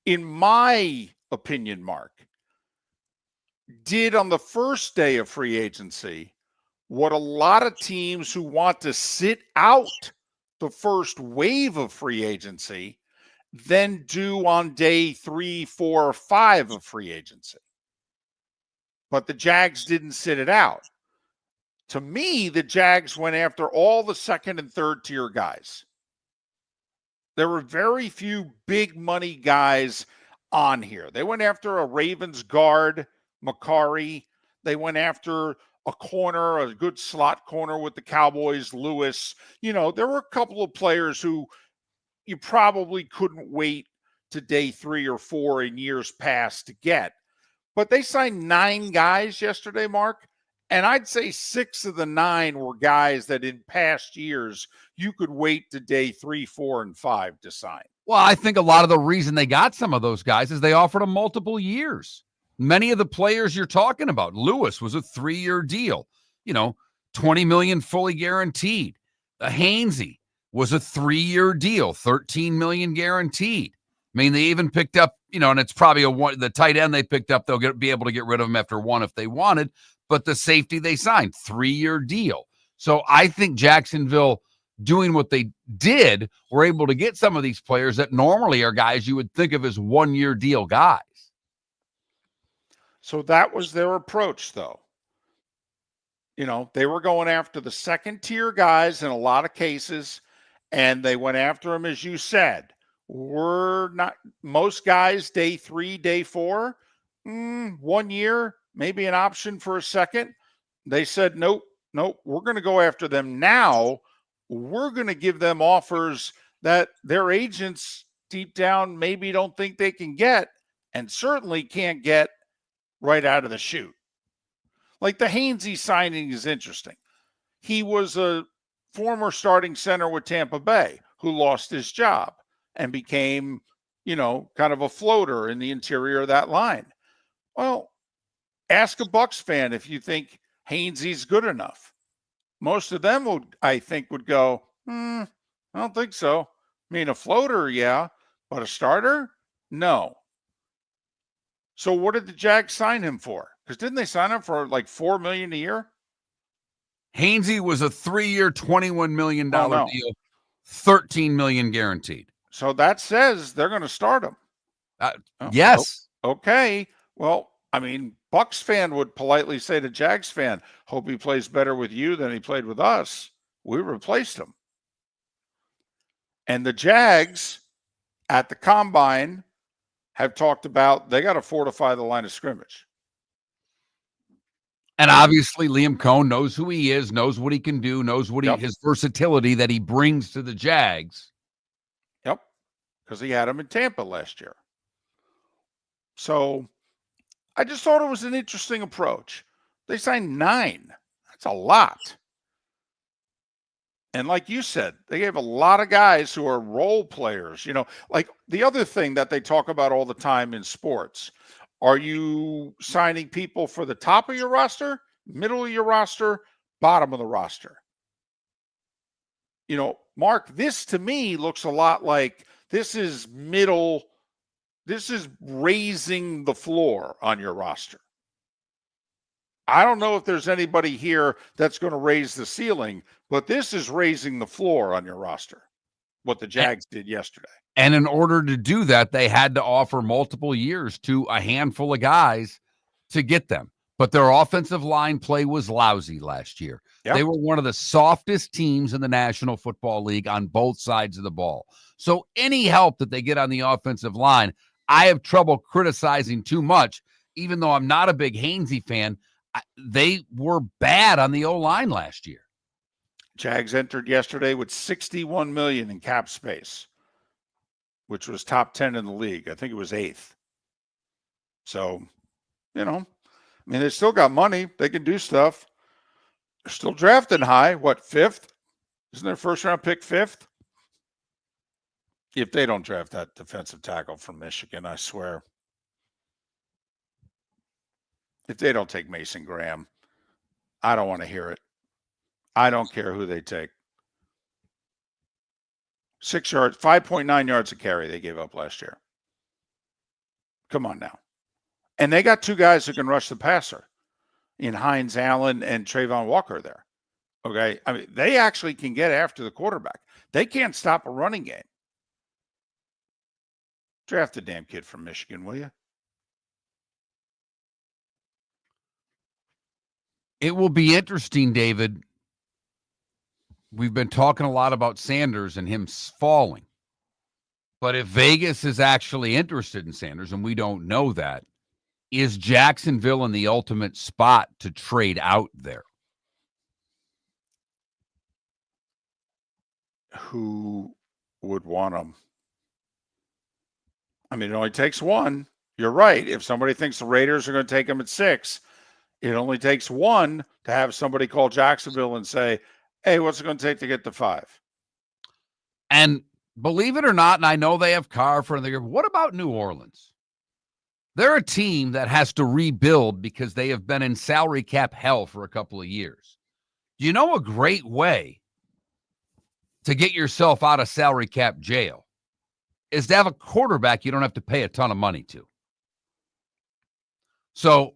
S2: in my opinion, Mark, did on the first day of free agency what a lot of teams who want to sit out the first wave of free agency then do on day 3, 4, or 5 of free agency. But the Jags didn't sit it out. To me, the Jags went after all the second and third tier guys. There were very few big money guys on here. They went after a Ravens guard, Macari. They went after a corner, a good slot corner with the Cowboys, Lewis. There were a couple of players who you probably couldn't wait to day 3 or 4 in years past to get. But they signed 9 guys yesterday, Mark. And I'd say 6 of the 9 were guys that in past years you could wait to day 3, 4, and 5 to sign.
S1: Well, I think a lot of the reason they got some of those guys is they offered them multiple years. Many of the players you're talking about, Lewis was a 3-year deal, $20 million fully guaranteed. Hainsey was a 3-year deal, $13 million guaranteed. I mean, they even picked up, and it's probably the tight end they picked up. They'll be able to get rid of him after 1 if they wanted. But the safety they signed, 3-year deal. So I think Jacksonville, doing what they did, were able to get some of these players that normally are guys you would think of as 1-year deal guys.
S2: So that was their approach, though. They were going after the second tier guys in a lot of cases, and they went after them, as you said. We're not most guys day 3, day 4, 1 year, maybe an option for a second. They said, nope, we're going to go after them now. We're going to give them offers that their agents deep down maybe don't think they can get, and certainly can't get right out of the chute. Like the Hainsey signing is interesting. He was a former starting center with Tampa Bay who lost his job and became, kind of a floater in the interior of that line. Well, ask a Bucs fan if you think Hainsey's good enough. Most of them would go, I don't think so. I mean, a floater, yeah, but a starter? No. So what did the Jags sign him for? Because didn't they sign him for like $4 million a year?
S1: Hainsey was a 3-year, $21 million deal, $13 million guaranteed.
S2: So that says they're going to start him.
S1: Yes.
S2: Okay. Well, I mean, Bucs fan would politely say to Jags fan, hope he plays better with you than he played with us. We replaced him. And the Jags at the combine have talked about they got to fortify the line of scrimmage.
S1: And obviously Liam Cohn knows who he is, knows what he can do, knows what his versatility that he brings to the Jags.
S2: Yep. Because he had him in Tampa last year. So I just thought it was an interesting approach. They signed 9. That's a lot. And like you said, they gave a lot of guys who are role players. Like the other thing that they talk about all the time in sports, are you signing people for the top of your roster, middle of your roster, bottom of the roster? Mark, this to me looks a lot like this is middle. This is raising the floor on your roster. I don't know if there's anybody here that's going to raise the ceiling, but this is raising the floor on your roster. what the Jags did yesterday.
S1: And in order to do that, they had to offer multiple years to a handful of guys to get them. But their offensive line play was lousy last year.
S2: Yep.
S1: They were one of the softest teams in the National Football League on both sides of the ball. So any help that they get on the offensive line, I have trouble criticizing too much, even though I'm not a big Hainsey fan. They were bad on the O-line last year.
S2: Jags entered yesterday with $61 million in cap space, which was top 10 in the league. I think it was 8th. So, they still got money. They can do stuff. They're still drafting high. What, 5th? Isn't their first round pick 5th? If they don't draft that defensive tackle from Michigan, I swear. If they don't take Mason Graham, I don't want to hear it. I don't care who they take. 6 yards, 5.9 yards a carry they gave up last year. Come on now. And they got 2 guys who can rush the passer in Hines Allen and Trayvon Walker there. Okay? I mean, they actually can get after the quarterback. They can't stop a running game. Draft the damn kid from Michigan, will you?
S1: It will be interesting, David. We've been talking a lot about Sanders and him falling. But if Vegas is actually interested in Sanders, and we don't know that, is Jacksonville in the ultimate spot to trade out there?
S2: Who would want him? I mean, it only takes one. You're right. If somebody thinks the Raiders are going to take him at 6, it only takes one to have somebody call Jacksonville and say, hey, what's it going to take to get to 5?
S1: And believe it or not, and I know they have Carr for another year, what about New Orleans? They're a team that has to rebuild because they have been in salary cap hell for a couple of years. You know a great way to get yourself out of salary cap jail is to have a quarterback you don't have to pay a ton of money to. So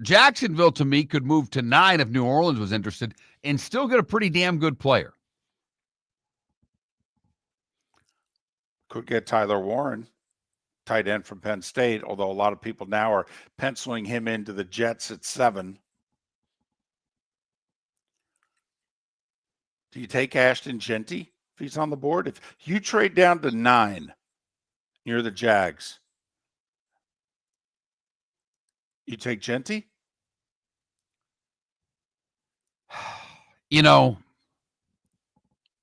S1: Jacksonville, to me, could move to 9 if New Orleans was interested and still get a pretty damn good player.
S2: Could get Tyler Warren, tight end from Penn State, although a lot of people now are penciling him into the Jets at 7. Do you take Ashton Genty if he's on the board? If you trade down to 9, you're the Jags. You take Genty?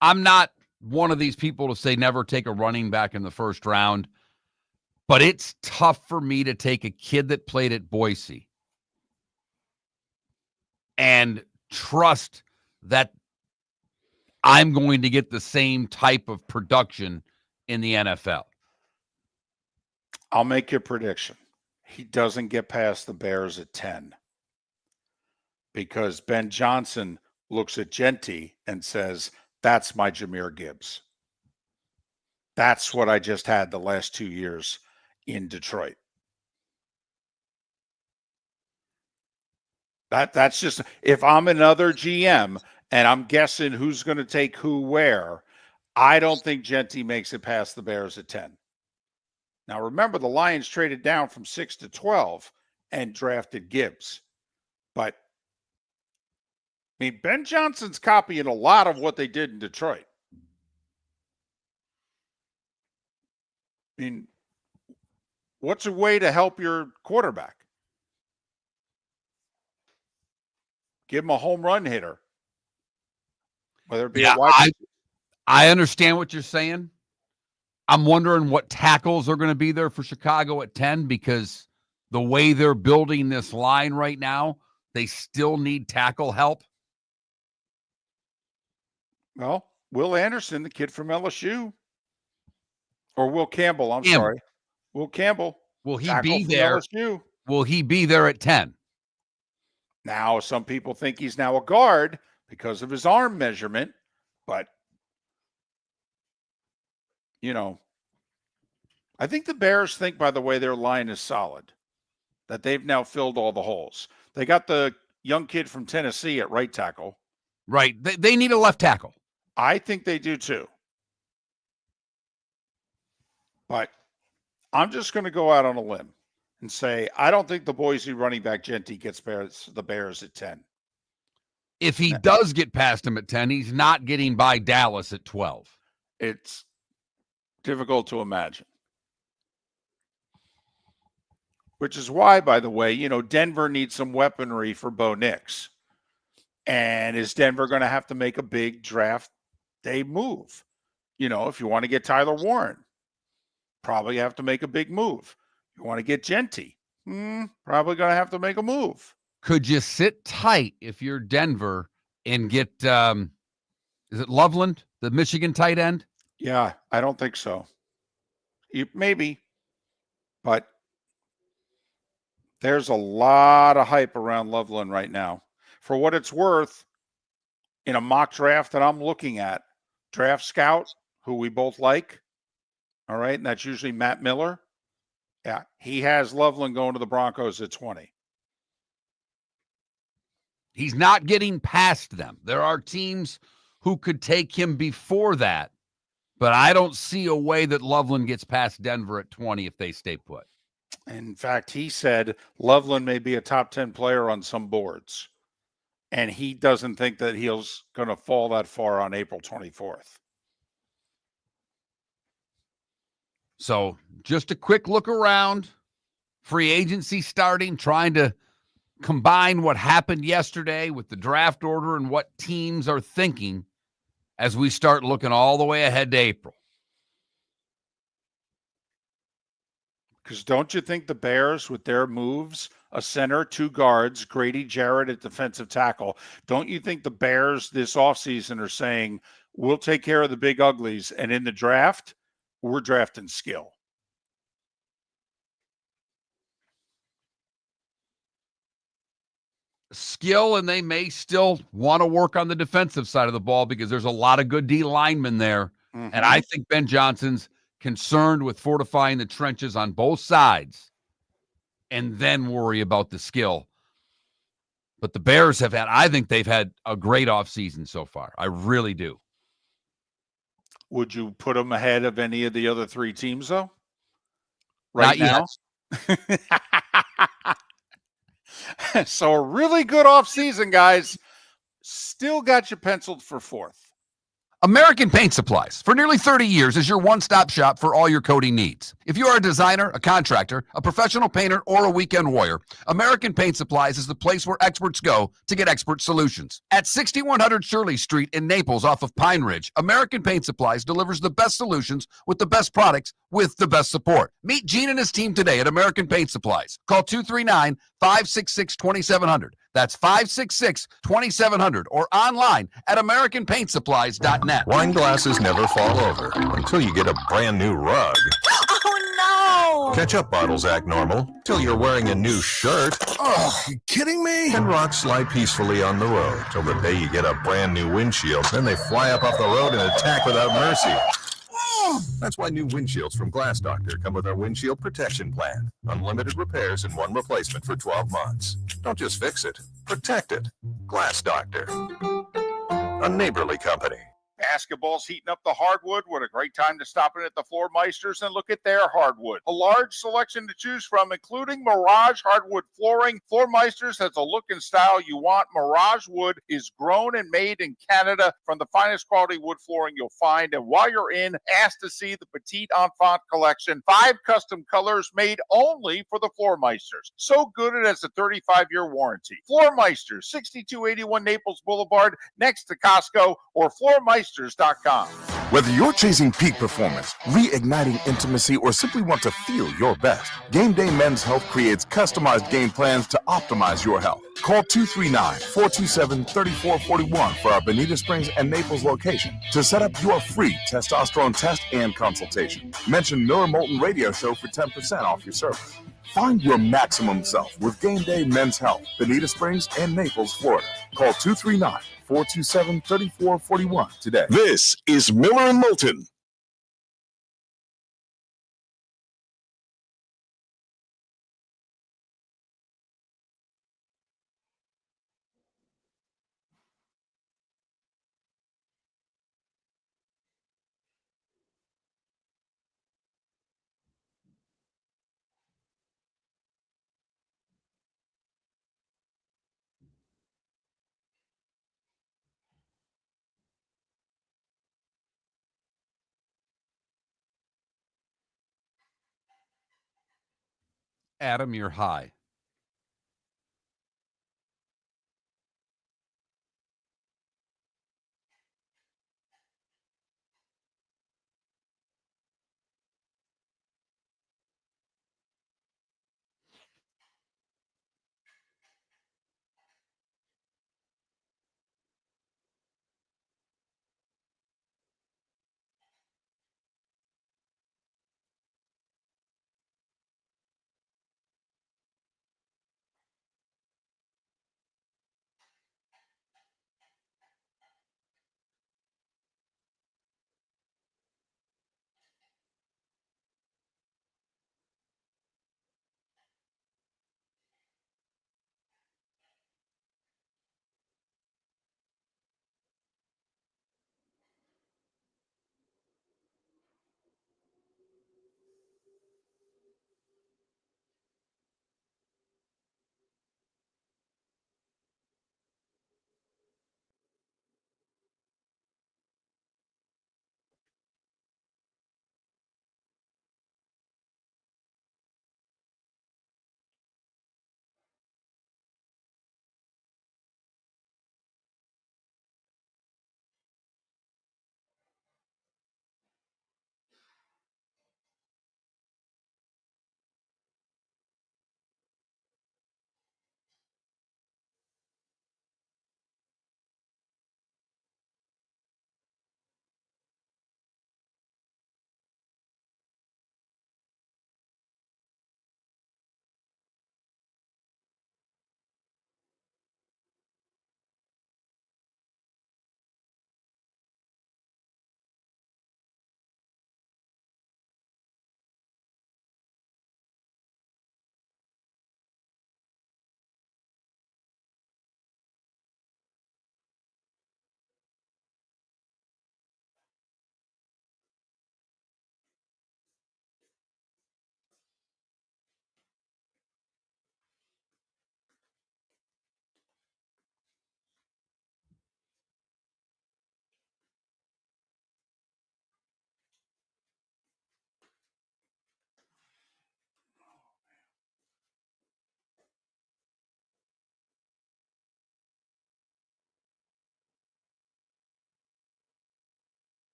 S1: I'm not one of these people to say never take a running back in the first round, but it's tough for me to take a kid that played at Boise and trust that I'm going to get the same type of production in the NFL.
S2: I'll make you a prediction. He doesn't get past the Bears at 10 because Ben Johnson looks at Genty and says, that's my Jahmyr Gibbs. That's what I just had the last 2 years in Detroit. That's just, if I'm another GM and I'm guessing who's going to take who where, I don't think Genty makes it past the Bears at 10. Now, remember, the Lions traded down from 6 to 12 and drafted Gibbs. But, I mean, Ben Johnson's copying a lot of what they did in Detroit. I mean, what's a way to help your quarterback? Give him a home run hitter. Whether it be a wide
S1: I understand what you're saying. I'm wondering what tackles are going to be there for Chicago at 10 because the way they're building this line right now, they still need tackle help.
S2: Well, Will Anderson, the kid from LSU. Or Will Campbell, I'm sorry. Will Campbell.
S1: Will he be there?
S2: LSU.
S1: Will he be there at 10?
S2: Now, some people think he's now a guard because of his arm measurement, but I think the Bears think, by the way, their line is solid, that they've now filled all the holes. They got the young kid from Tennessee at right tackle.
S1: Right. They need a left tackle.
S2: I think they do too. But I'm just going to go out on a limb and say I don't think the Boise running back Genty gets the Bears at 10.
S1: If he does get past him at 10, he's not getting by Dallas at 12.
S2: It's difficult to imagine. Which is why, by the way, Denver needs some weaponry for Bo Nix. And is Denver going to have to make a big draft day move? If you want to get Tyler Warren, probably have to make a big move. You want to get Genty, probably going to have to make a move.
S1: Could you sit tight if you're Denver and get, is it Loveland, the Michigan tight end?
S2: Yeah, I don't think so. Maybe, but there's a lot of hype around Loveland right now. For what it's worth, in a mock draft that I'm looking at, Draft Scout, who we both like, all right, and that's usually Matt Miller. Yeah, he has Loveland going to the Broncos at 20.
S1: He's not getting past them. There are teams who could take him before that, but I don't see a way that Loveland gets past Denver at 20 if they stay put.
S2: In fact, he said Loveland may be a top 10 player on some boards, and he doesn't think that he's going to fall that far on April 24th.
S1: So just a quick look around. Free agency starting, trying to combine what happened yesterday with the draft order and what teams are thinking as we start looking all the way ahead to April.
S2: Because don't you think the Bears, with their moves, a center, 2 guards, Grady Jarrett at defensive tackle, don't you think the Bears this offseason are saying, we'll take care of the big uglies, and in the draft, we're drafting skill?
S1: Skill, and they may still want to work on the defensive side of the ball because there's a lot of good D linemen there.
S2: Mm-hmm.
S1: And I think Ben Johnson's concerned with fortifying the trenches on both sides and then worry about the skill. But the Bears I think they've had a great offseason so far. I really do.
S2: Would you put them ahead of any of the other 3 teams, though?
S1: Right now?
S2: So a really good offseason, guys. Still got you penciled for 4th.
S5: American Paint Supplies, for nearly 30 years, is your one-stop shop for all your coating needs. If you are a designer, a contractor, a professional painter, or a weekend warrior, American Paint Supplies is the place where experts go to get expert solutions. At 6100 Shirley Street in Naples off of Pine Ridge, American Paint Supplies delivers the best solutions with the best products with the best support. Meet Gene and his team today at American Paint Supplies. Call 239-566-2700. That's 566-2700 or online at AmericanPaintSupplies.net.
S12: Wine glasses never fall over until you get a brand new rug.
S14: Oh no!
S12: Ketchup bottles act normal till you're wearing a new shirt.
S6: Oh, you kidding me?
S12: And rocks slide peacefully on the road till the day you get a brand new windshield. Then they fly up off the road and attack without mercy. That's why new windshields from Glass Doctor come with our windshield protection plan. Unlimited repairs and 1 replacement for 12 months. Don't just fix it, protect it. Glass Doctor, a neighborly company.
S2: Basketball's heating up the hardwood. What a great time to stop in at the Floor Meisters and look at their hardwood. A large selection to choose from, including Mirage hardwood flooring. Floor Meisters has a look and style you want. Mirage wood is grown and made in Canada from the finest quality wood flooring you'll find. And while you're in, ask to see the Petite Enfant collection. 5 custom colors made only for the Floor Meisters. So good it has a 35-year warranty. Floor Meisters, 6281 Naples Boulevard, next to Costco, or floormeisters.com.
S4: Whether you're chasing peak performance, reigniting intimacy, or simply want to feel your best, Game Day Men's Health creates customized game plans to optimize your health. Call 239-427-3441 for our Bonita Springs and Naples location to set up your free testosterone test and consultation. Mention Miller Moulton Radio Show for 10% off your service. Find your maximum self with Game Day Men's Health, Bonita Springs and Naples, Florida. Call 239-427-3441 today.
S3: This is Miller and Moulton.
S1: Adam, you're high.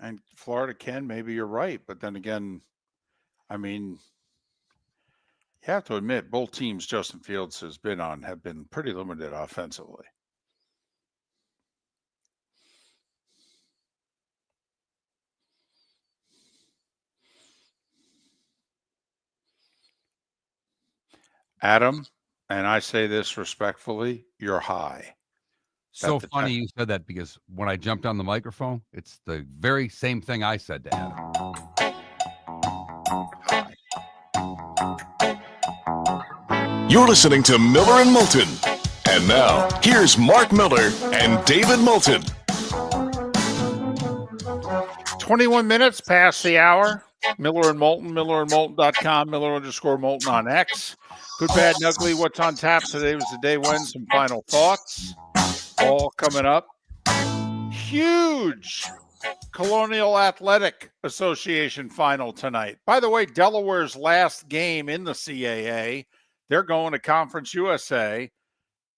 S2: And Florida can, maybe you're right. But then again, I mean, you have to admit, both teams Justin Fields has been on have been pretty limited offensively. Adam, and I say this respectfully, you're high.
S1: So funny you said that, because when I jumped on the microphone, it's the very same thing I said to Adam.
S3: You're listening to Miller and Moulton. And now, here's Mark Miller and David Moulton.
S2: 21 minutes past the hour. Miller and Moulton, millerandmoulton.com, Miller_Moulton on X. Good, bad, and ugly. What's on tap? Today was the day when. Some final thoughts. All coming up. Huge Colonial Athletic Association final tonight. By the way, Delaware's last game in the CAA, they're going to Conference USA,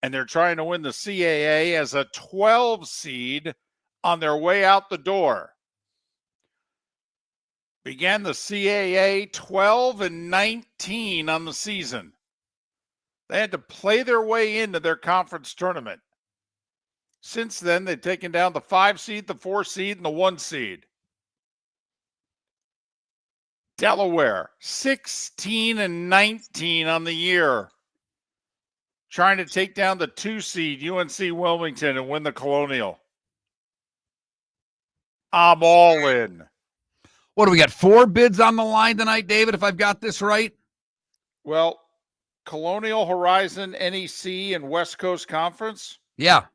S2: and they're trying to win the CAA as a 12 seed on their way out the door. Began the CAA 12-19 on the season. They had to play their way into their conference tournament. Since then, they've taken down the 5 seed, the 4 seed, and the 1 seed. Delaware, 16-19 on the year. Trying to take down the 2 seed, UNC Wilmington, and win the Colonial. I'm all in.
S1: What do we got? 4 bids on the line tonight, David, if I've got this right?
S2: Well, Colonial, Horizon, NEC, and West Coast Conference.
S1: Yeah.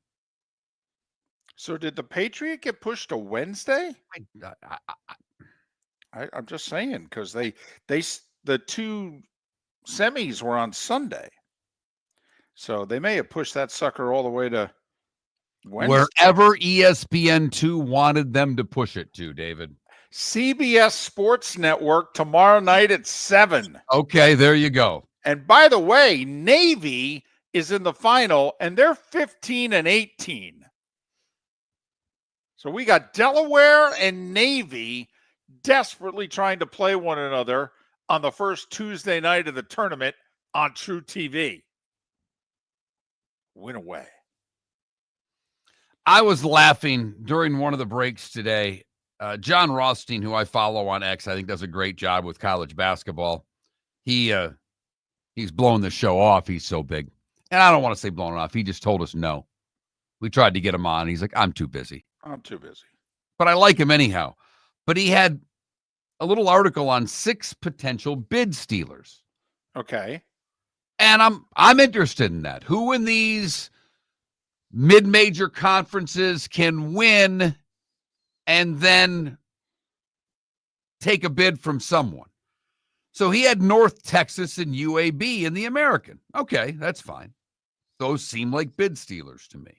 S2: So did the Patriot get pushed to Wednesday? I'm just saying, because the 2 semis were on Sunday. So they may have pushed that sucker all the way to Wednesday.
S1: Wherever ESPN2 wanted them to push it to, David.
S2: CBS Sports Network tomorrow night at 7.
S1: Okay, there you go.
S2: And by the way, Navy is in the final, and they're 15-18. So we got Delaware and Navy desperately trying to play one another on the first Tuesday night of the tournament on True TV. Win away.
S1: I was laughing during one of the breaks today. John Rothstein, who I follow on X, I think does a great job with college basketball. He's blown the show off. He's so big. And I don't want to say blown off. He just told us no. We tried to get him on. He's like, I'm too busy.
S2: I'm too busy.
S1: But I like him anyhow. But he had a little article on 6 potential bid stealers.
S2: Okay.
S1: And I'm interested in that. Who in these mid-major conferences can win and then take a bid from someone? So he had North Texas and UAB in the American. Okay, that's fine. Those seem like bid stealers to me.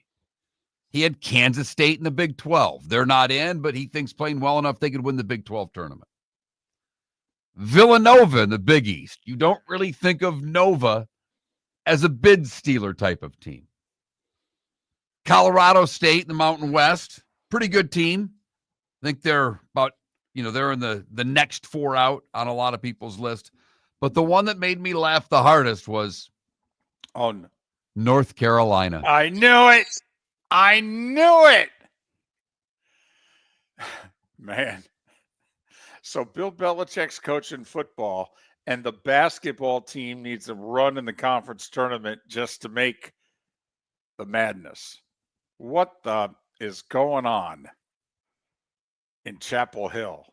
S1: He had Kansas State in the Big 12. They're not in, but he thinks playing well enough they could win the Big 12 tournament. Villanova in the Big East. You don't really think of Nova as a bid stealer type of team. Colorado State in the Mountain West. Pretty good team. I think they're about, they're in the next 4 out on a lot of people's list. But the one that made me laugh the hardest was North Carolina.
S2: I knew it. I knew it. Man. So Bill Belichick's coaching football, and the basketball team needs a run in the conference tournament just to make the madness. What is going on in Chapel Hill?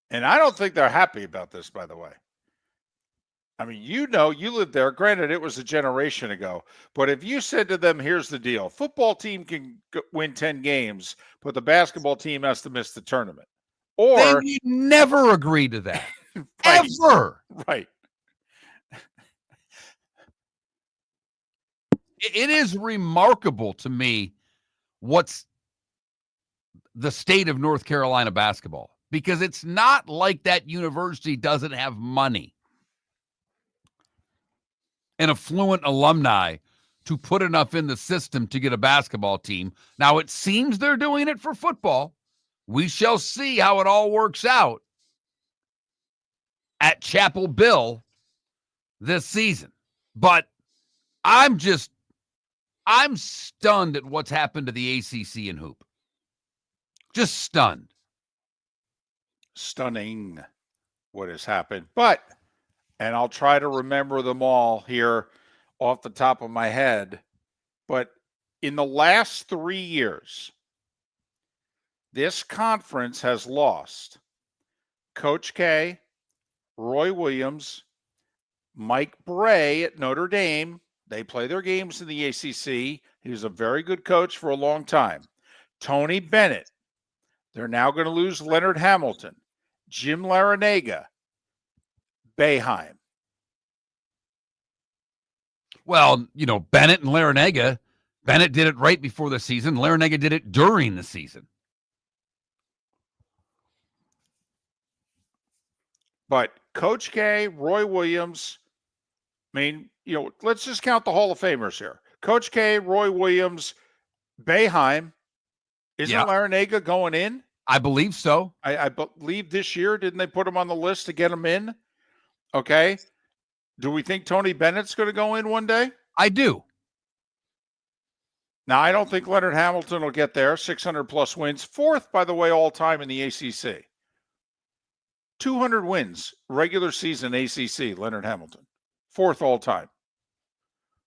S2: And I don't think they're happy about this, by the way. I mean, you lived there. Granted, it was a generation ago. But if you said to them, here's the deal. Football team can win 10 games, but the basketball team has to miss the tournament. Or
S1: they would never agree to that.
S2: Right.
S1: Ever.
S2: Right.
S1: It is remarkable to me what's the state of North Carolina basketball, because it's not like that university doesn't have money and affluent alumni to put enough in the system to get a basketball team. Now, it seems they're doing it for football. We shall see how it all works out at Chapel Bill this season. But I'm stunned at what's happened to the ACC in hoop. Just stunned.
S2: Stunning what has happened. But, and I'll try to remember them all here off the top of my head, but in the last 3 years, this conference has lost Coach K, Roy Williams, Mike Bray at Notre Dame. They play their games in the ACC. He was a very good coach for a long time. Tony Bennett. They're now going to lose Leonard Hamilton, Jim Larinaga, Boeheim.
S1: Well, Bennett and Larinaga. Bennett did it right before the season. Larinaga did it during the season.
S2: But Coach K, Roy Williams, I mean, let's just count the Hall of Famers here. Coach K, Roy Williams, Boeheim. Isn't Larinaga going in?
S1: I believe so.
S2: I believe this year. Didn't they put him on the list to get him in? Okay. Do we think Tony Bennett's going to go in one day?
S1: I do.
S2: Now, I don't think Leonard Hamilton will get there. 600-plus wins. Fourth, by the way, all-time in the ACC. 200 wins, regular season ACC, Leonard Hamilton. Fourth all-time.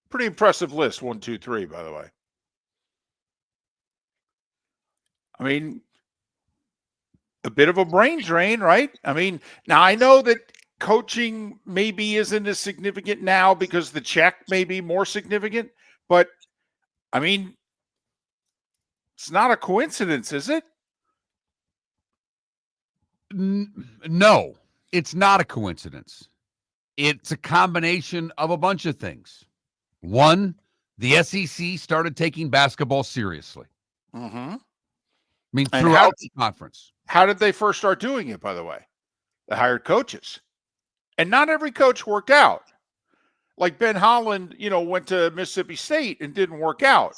S2: Pretty impressive list, 1, 2, 3, by the way. I mean, a bit of a brain drain, right? I mean, now I know that coaching maybe isn't as significant now because the check may be more significant, but I mean, it's not a coincidence, is it?
S1: No, it's not a coincidence. It's a combination of a bunch of things. One, the SEC started taking basketball seriously.
S2: Mm-hmm.
S1: I mean, throughout the conference.
S2: How did they first start doing it, by the way? They hired coaches. And not every coach worked out. Like Ben Holland, went to Mississippi State and didn't work out.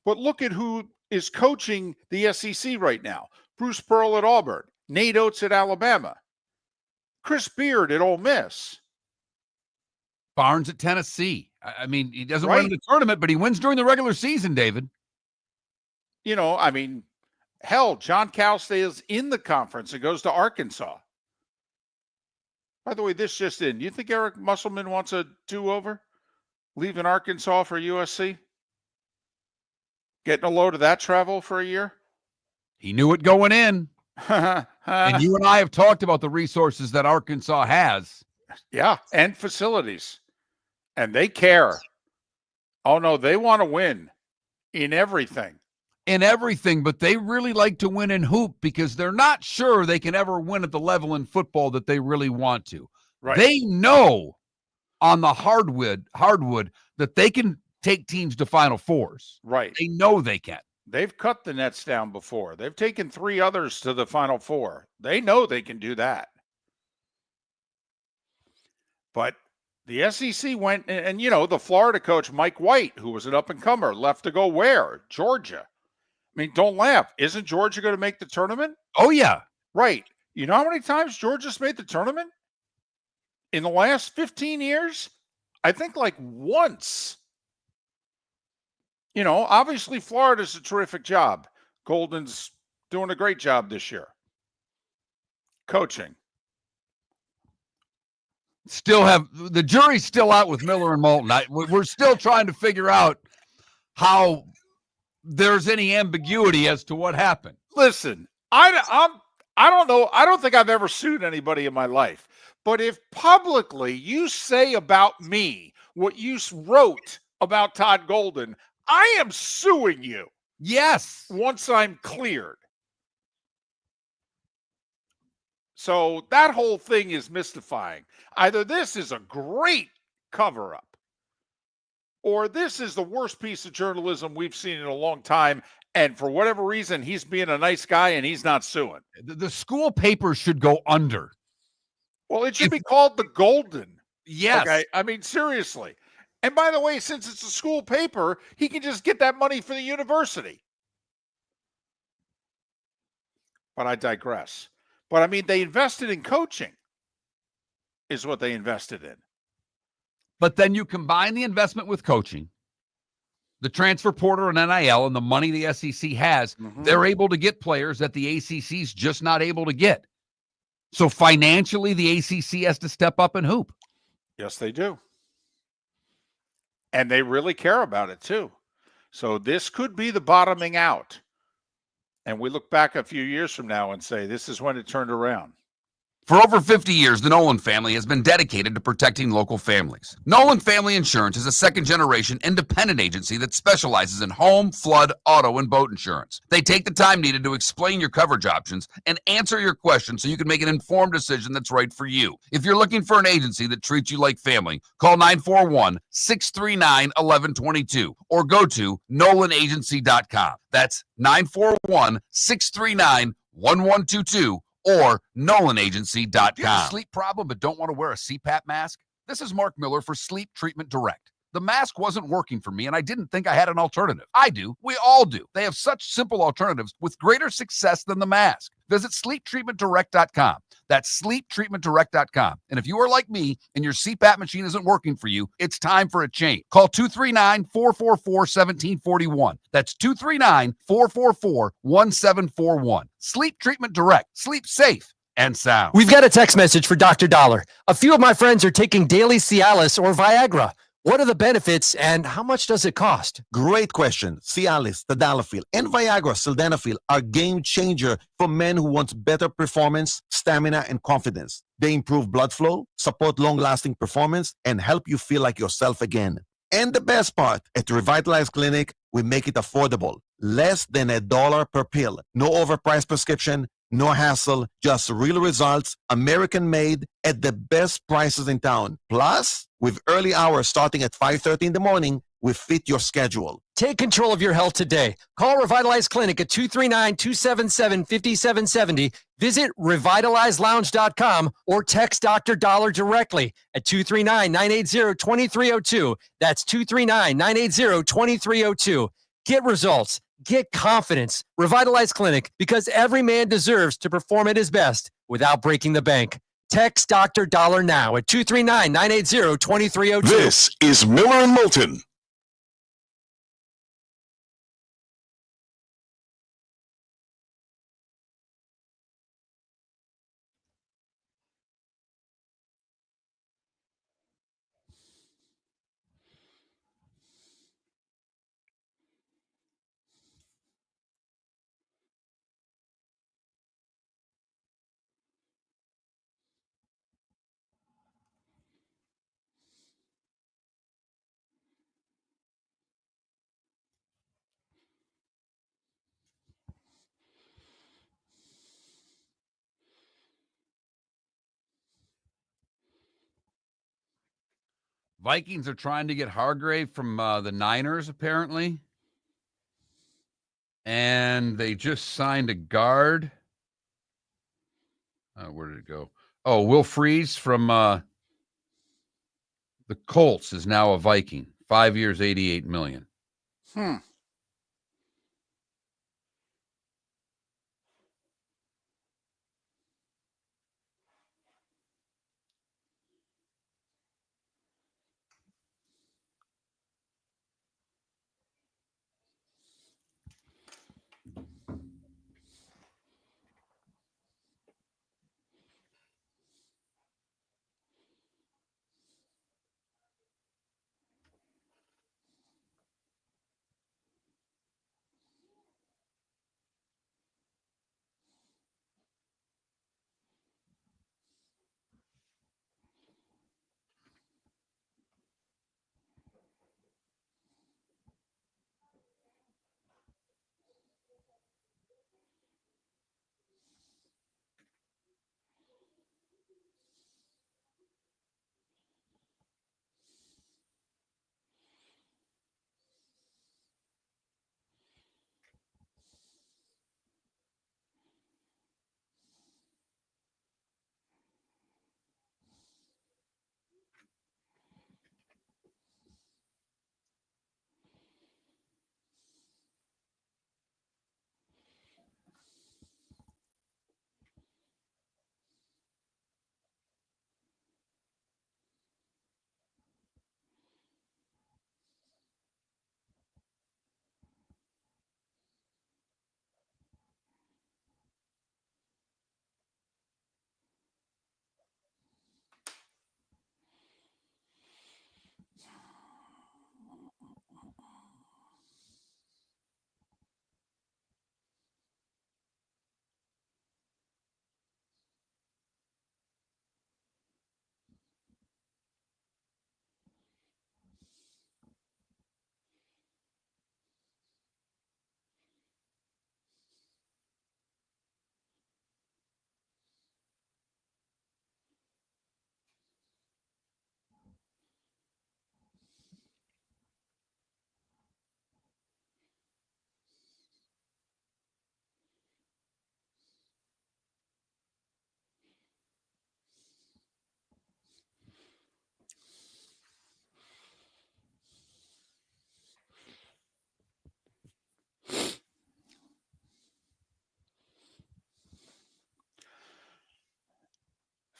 S2: But look at who is coaching the SEC right now. Bruce Pearl at Auburn. Nate Oates at Alabama. Chris Beard at Ole Miss.
S1: Barnes at Tennessee. I mean, he doesn't win the tournament, but he wins during the regular season, David.
S2: I mean, hell, John Cal stays in the conference and goes to Arkansas. By the way, this just in. Do you think Eric Musselman wants a do-over? Leaving Arkansas for USC? Getting a load of that travel for a year?
S1: He knew it going in. And you and I have talked about the resources that Arkansas has.
S2: Yeah, and facilities. And they care. Oh, no, they want to win in everything.
S1: In everything, but they really like to win in hoop because they're not sure they can ever win at the level in football that they really want to.
S2: Right.
S1: They know on the hardwood that they can take teams to Final Fours.
S2: Right.
S1: They know they can.
S2: They've cut the nets down before. They've taken 3 others to the Final Four. They know they can do that. But the SEC went, and the Florida coach, Mike White, who was an up-and-comer, left to go where? Georgia. I mean, don't laugh. Isn't Georgia going to make the tournament?
S1: Oh, yeah.
S2: Right. You know how many times Georgia's made the tournament? In the last 15 years? I think like once. Obviously Florida's a terrific job. Golden's doing a great job this year. Coaching.
S1: The jury's still out with Miller and Moulton. We're still trying to figure out how there's any ambiguity as to what happened.
S2: Listen, I don't know. I don't think I've ever sued anybody in my life. But if publicly you say about me what you wrote about Todd Golden, I am suing you.
S1: Yes.
S2: Once I'm cleared. So that whole thing is mystifying. Either this is a great cover-up, or this is the worst piece of journalism we've seen in a long time, and for whatever reason, he's being a nice guy and he's not suing.
S1: The school paper should go under.
S2: Well, it should be called the Golden.
S1: Yes.
S2: Okay? I mean, seriously. And by the way, since it's a school paper, he can just get that money for the university. But I digress. But I mean, they invested in coaching is what they invested in.
S1: But then you combine the investment with coaching, the transfer portal and NIL, and the money the SEC has, they're able to get players that the ACC's just not able to get. So financially, the ACC has to step up and hoop.
S2: Yes, they do. And they really care about it, too. So this could be the bottoming out. And we look back a few years from now and say, this is when it turned around.
S5: For over 50 years, the Nolan family has been dedicated to protecting local families. Nolan Family Insurance is a second-generation independent agency that specializes in home, flood, auto, and boat insurance. They take the time needed to explain your coverage options and answer your questions so you can make an informed decision that's right for you. If you're looking for an agency that treats you like family, call 941-639-1122 or go to nolanagency.com. That's 941-639-1122. or nolanagency.com.
S1: Do you have a sleep problem but don't want to wear a CPAP mask?
S5: This is Mark Miller for Sleep Treatment Direct. The mask wasn't working for me, and I didn't think I had an alternative. I do. We all do. They have such simple alternatives with greater success than the mask. Visit sleeptreatmentdirect.com. That's sleeptreatmentdirect.com. And if you are like me and your CPAP machine isn't working for you, it's time for a change. Call 239-444-1741. That's 239-444-1741. Sleep Treatment Direct. Sleep safe and sound.
S8: We've got a text message for Dr. Dollar. A few of my friends are taking daily Cialis or Viagra. What are the benefits and how much does it cost?
S9: Great question. Cialis, tadalafil, and Viagra, sildenafil are game changer for men who want better performance, stamina, and confidence. They improve blood flow, support long-lasting performance, and help you feel like yourself again. And the best part, at Revitalize Clinic, we make it affordable. Less than $1 per pill. No overpriced prescription, no hassle, just real results, American-made, at the best prices in town. Plus, with early hours starting at 5:30 in the morning, we fit your schedule.
S8: Take control of your health today. Call Revitalize Clinic at 239-277-5770. Visit revitalizelounge.com or text Dr. Dollar directly at 239-980-2302. That's 239-980-2302. Get results. Get confidence. Revitalize Clinic, because every man deserves to perform at his best without breaking the bank. Text Dr. Dollar now at 239-980-2302.
S3: This is Miller and Moulton.
S1: Vikings are trying to get Hargrave from the Niners, apparently. And they just signed a guard. Where did it go? Oh, Will Freeze from the Colts is now a Viking. 5 years, $88 million.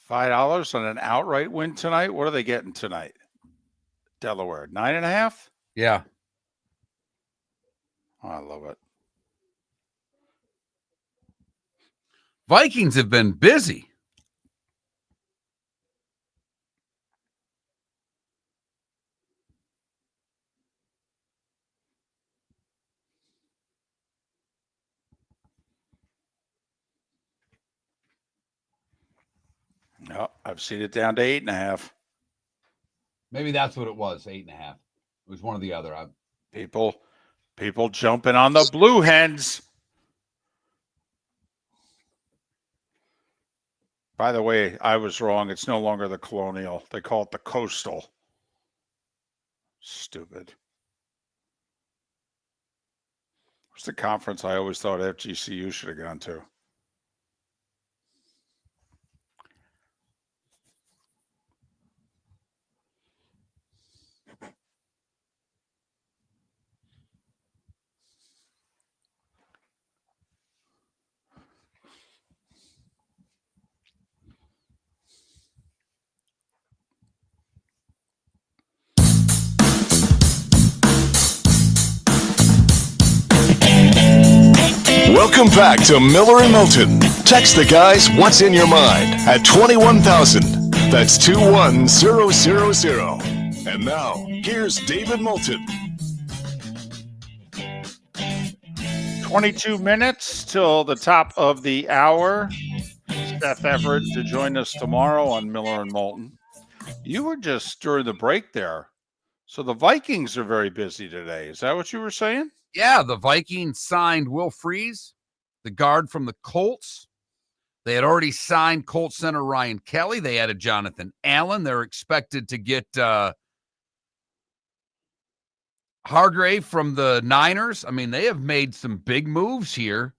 S2: $5 on an outright win tonight. What are they getting tonight? Delaware, 9.5.
S1: Yeah.
S2: Oh, I love it.
S1: Vikings have been busy.
S2: No, I've seen it down to 8.5.
S1: Maybe that's what it was, 8.5. It was one or the other.
S2: People jumping on the Blue Hens. By the way, I was wrong. It's no longer the Colonial. They call it the Coastal. Stupid. What's the conference I always thought FGCU should have gone to?
S3: Welcome back to Miller and Moulton. Text the guys what's in your mind at 21,000. That's 21000. And now, here's David Moulton.
S2: 22 minutes till the top of the hour. Seth Everett to join us tomorrow on Miller and Moulton. You were just during the break there. So the Vikings are very busy today. Is that what you were saying?
S1: Yeah, the Vikings signed Will Freeze, the guard from the Colts. They had already signed Colts center Ryan Kelly. They added Jonathan Allen. They're expected to get Hargrave from the Niners. I mean, they have made some big moves here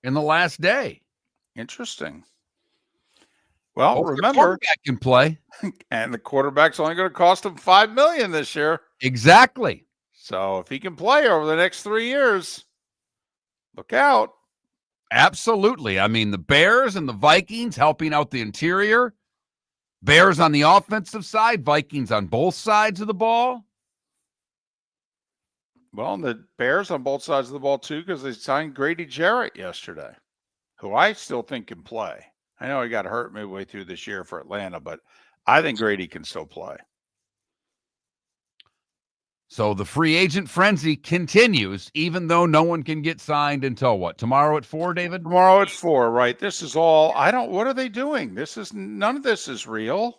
S1: in the last day.
S2: Interesting. Well,
S1: Hope
S2: remember,
S1: quarterback can play,
S2: and the quarterback's only going to cost him $5 million this year.
S1: Exactly.
S2: So if he can play over the next 3 years, look out.
S1: Absolutely. I mean, the Bears and the Vikings helping out the interior. Bears on the offensive side, Vikings on both sides of the ball.
S2: Well, the Bears on both sides of the ball, too, because they signed Grady Jarrett yesterday, who I still think can play. I know he got hurt midway through this year for Atlanta, but I think Grady can still play.
S1: So the free agent frenzy continues, even though no one can get signed until what? Tomorrow at 4, David?
S2: Tomorrow at 4, right? This is all, what are they doing? None of this is real.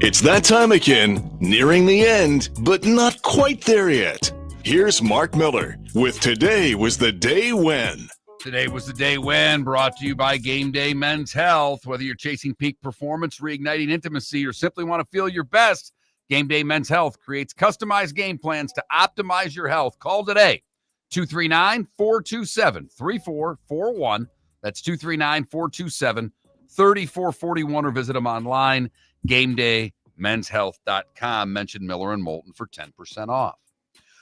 S3: It's that time again, nearing the end, but not quite there yet. Here's Mark Miller with Today Was the Day When.
S1: Today was the day when, brought to you by Game Day Men's Health. Whether you're chasing peak performance, reigniting intimacy, or simply want to feel your best, Game Day Men's Health creates customized game plans to optimize your health. Call today, 239-427-3441. That's 239-427-3441, or visit them online, GameDayMen'sHealth.com. Mention Miller and Moulton for 10% off.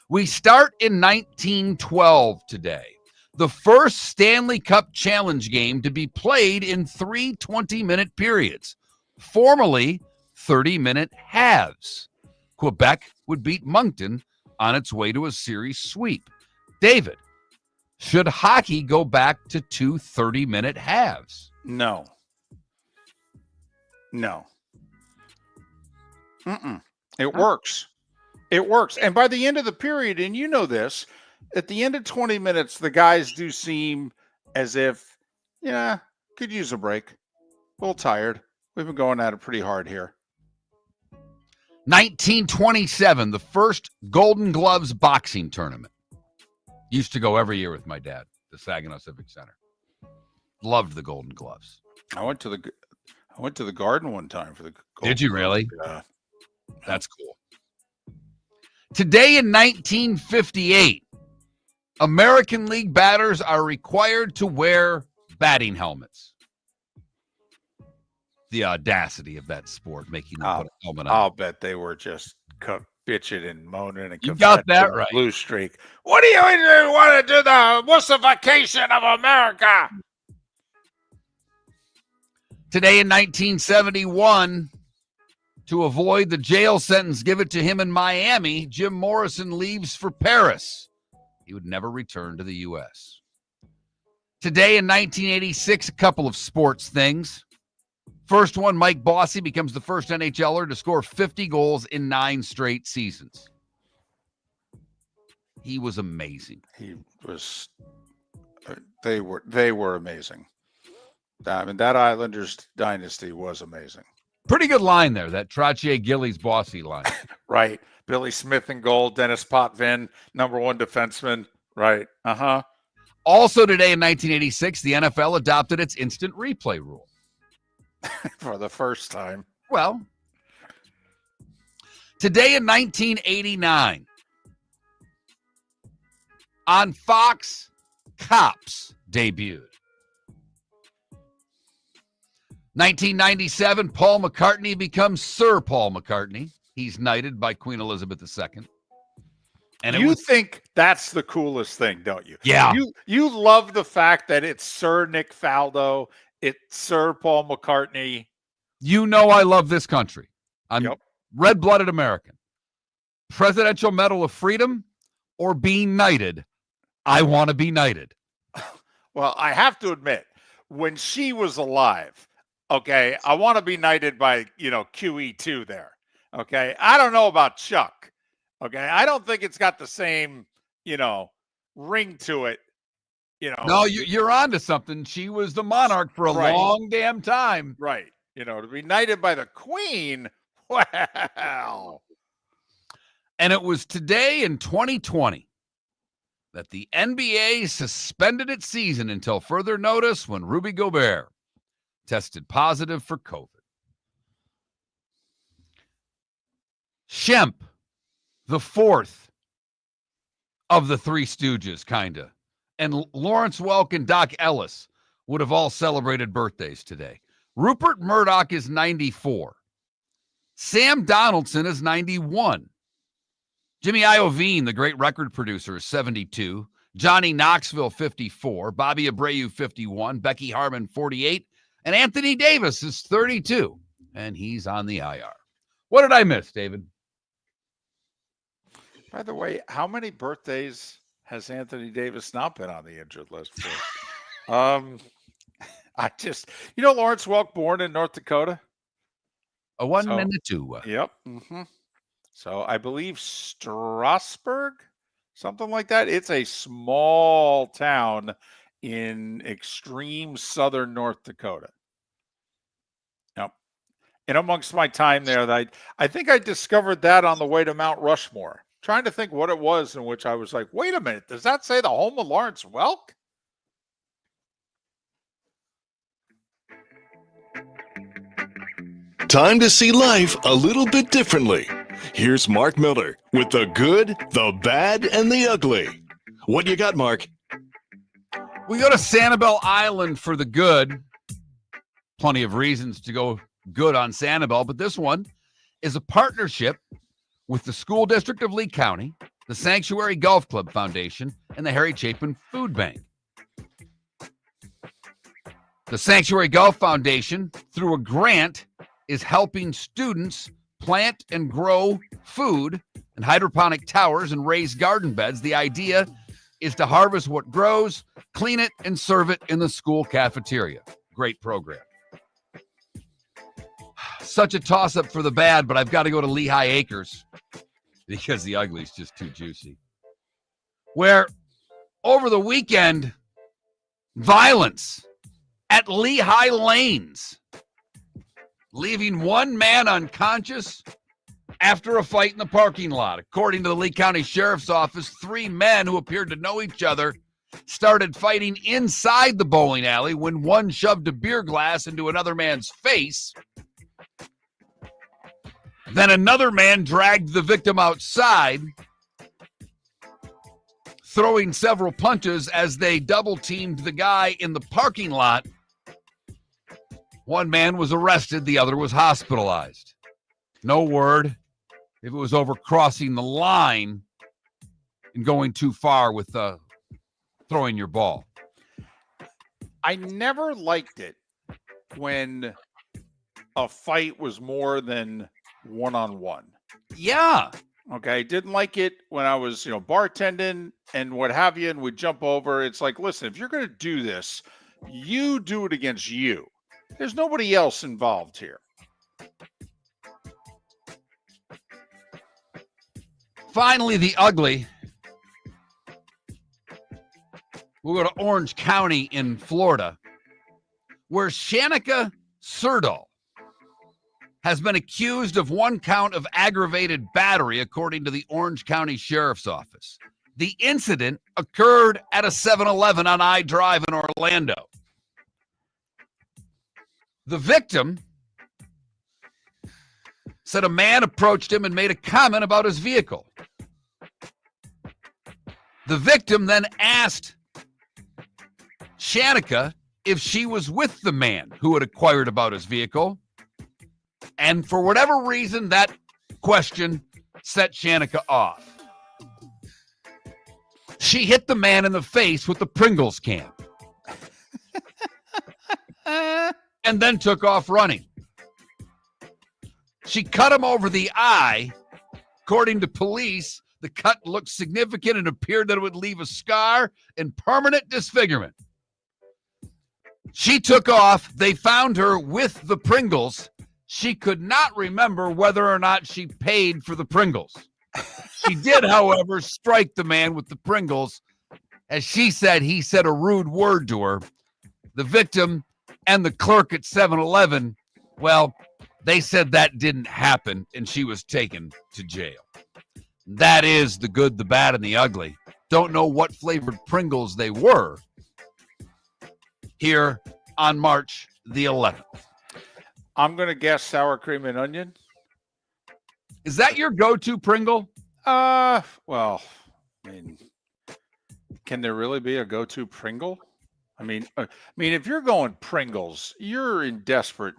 S1: We start in 1912 today. The first Stanley Cup Challenge game to be played in 3 20-minute periods, formerly 30-minute halves. Quebec would beat Moncton on its way to a series sweep. David, should hockey go back to 2 30-minute halves?
S2: No. It works. It works. And by the end of the period, and you know this, at the end of 20 minutes, the guys do seem as if, could use a break. A little tired. We've been going at it pretty hard here.
S1: 1927, the first Golden Gloves boxing tournament. Used to go every year with my dad, the Saginaw Civic Center. Loved the Golden Gloves.
S2: I went to the Garden one time for the Golden
S1: Did you really?
S2: Gloves.
S1: That's cool. Today in 1958, American League batters are required to wear batting helmets. The audacity of that sport, making them put a helmet on.
S2: I'll bet they were just bitching and moaning and
S1: you got that right.
S2: Blue streak. What do you want to do? The wussification of America?
S1: Today in 1971, to avoid the jail sentence given to him in Miami, Jim Morrison leaves for Paris. He would never return to the U.S. Today in 1986, a couple of sports things. First one, Mike Bossy becomes the first NHLer to score 50 goals in 9 straight seasons. He was amazing.
S2: He was. They were amazing. I mean, that Islanders dynasty was amazing.
S1: Pretty good line there, that Trottier Gillies Bossy line.
S2: Right. Billy Smith in goal, Dennis Potvin, number 1 defenseman. Right. Uh-huh.
S1: Also today in 1986, the NFL adopted its instant replay rule.
S2: For the first time.
S1: Well, today in 1989, on Fox, Cops debuted. 1997, Paul McCartney becomes Sir Paul McCartney. He's knighted by Queen Elizabeth II. And
S2: you think that's the coolest thing, don't you?
S1: Yeah.
S2: You love the fact that it's Sir Nick Faldo, it's Sir Paul McCartney.
S1: You know I love this country. I'm red-blooded American. Presidential Medal of Freedom or being knighted, I want to be knighted.
S2: Well, I have to admit, when she was alive, okay, I want to be knighted by, QE2 there. Okay. I don't know about Chuck. Okay. I don't think it's got the same, ring to it.
S1: No, you're on to something. She was the monarch for a long damn time.
S2: Right. To be knighted by the Queen. Wow.
S1: And it was today in 2020 that the NBA suspended its season until further notice when Rudy Gobert tested positive for COVID. Shemp, the fourth of the Three Stooges, kind of, and Lawrence Welk and Doc Ellis would have all celebrated birthdays today. Rupert Murdoch is 94. Sam Donaldson is 91. Jimmy Iovine, the great record producer, is 72. Johnny Knoxville, 54. Bobby Abreu, 51. Becky Harmon, 48. And Anthony Davis is 32. And he's on the IR. What did I miss, David?
S2: By the way, how many birthdays has Anthony Davis not been on the injured list for? Lawrence Welk, born in North Dakota.
S1: A 1 and a 2.
S2: Yep. Mm-hmm. So I believe Strasburg, something like that. It's a small town in extreme southern North Dakota. Yep. And amongst my time there, I think I discovered that on the way to Mount Rushmore. Trying to think what it was in which I was like, wait a minute, does that say the home of Lawrence Welk?
S3: Time to see life a little bit differently. Here's Mark Miller with the good, the bad, and the ugly. What you got, Mark?
S1: We go to Sanibel Island for the good. Plenty of reasons to go good on Sanibel, but this one is a partnership with the School District of Lee County, the Sanctuary Golf Club Foundation, and the Harry Chapin Food Bank. The Sanctuary Golf Foundation, through a grant, is helping students plant and grow food in hydroponic towers and raised garden beds. The idea is to harvest what grows, clean it, and serve it in the school cafeteria. Great program. Such a toss-up for the bad, but I've got to go to Lehigh Acres because the ugly is just too juicy. Where over the weekend, violence at Lehigh Lanes, leaving one man unconscious after a fight in the parking lot. According to the Lee County Sheriff's Office, 3 men who appeared to know each other started fighting inside the bowling alley when one shoved a beer glass into another man's face. Then another man dragged the victim outside, throwing several punches as they double-teamed the guy in the parking lot. One man was arrested, the other was hospitalized. No word if it was over crossing the line and going too far with throwing your ball.
S2: I never liked it when a fight was more than one-on-one.
S1: Yeah.
S2: Okay. Didn't like it when I was, bartending and what have you, and we'd jump over. It's like, listen, if you're going to do this, you do it against you. There's nobody else involved here.
S1: Finally, the ugly. We'll go to Orange County in Florida, where Shanika Serdal has been accused of one count of aggravated battery, according to the Orange County Sheriff's Office. The incident occurred at a 7-Eleven on I Drive in Orlando. The victim said a man approached him and made a comment about his vehicle. The victim then asked Shanika if she was with the man who had inquired about his vehicle. And for whatever reason, that question set Shanika off. She hit the man in the face with the Pringles can and then took off running. She cut him over the eye. According to police, the cut looked significant and appeared that it would leave a scar and permanent disfigurement. She took off. They found her with the Pringles. She could not remember whether or not she paid for the Pringles. She did, however, strike the man with the Pringles. As she said, he said a rude word to her. The victim and the clerk at 7-Eleven, well, they said that didn't happen, and she was taken to jail. That is the good, the bad, and the ugly. Don't know what flavored Pringles they were here on March the 11th.
S2: I'm going to guess sour cream and onion.
S1: Is that your go-to Pringle?
S2: Well, I mean, can there really be a go-to Pringle? I mean, if you're going Pringles, you're in desperate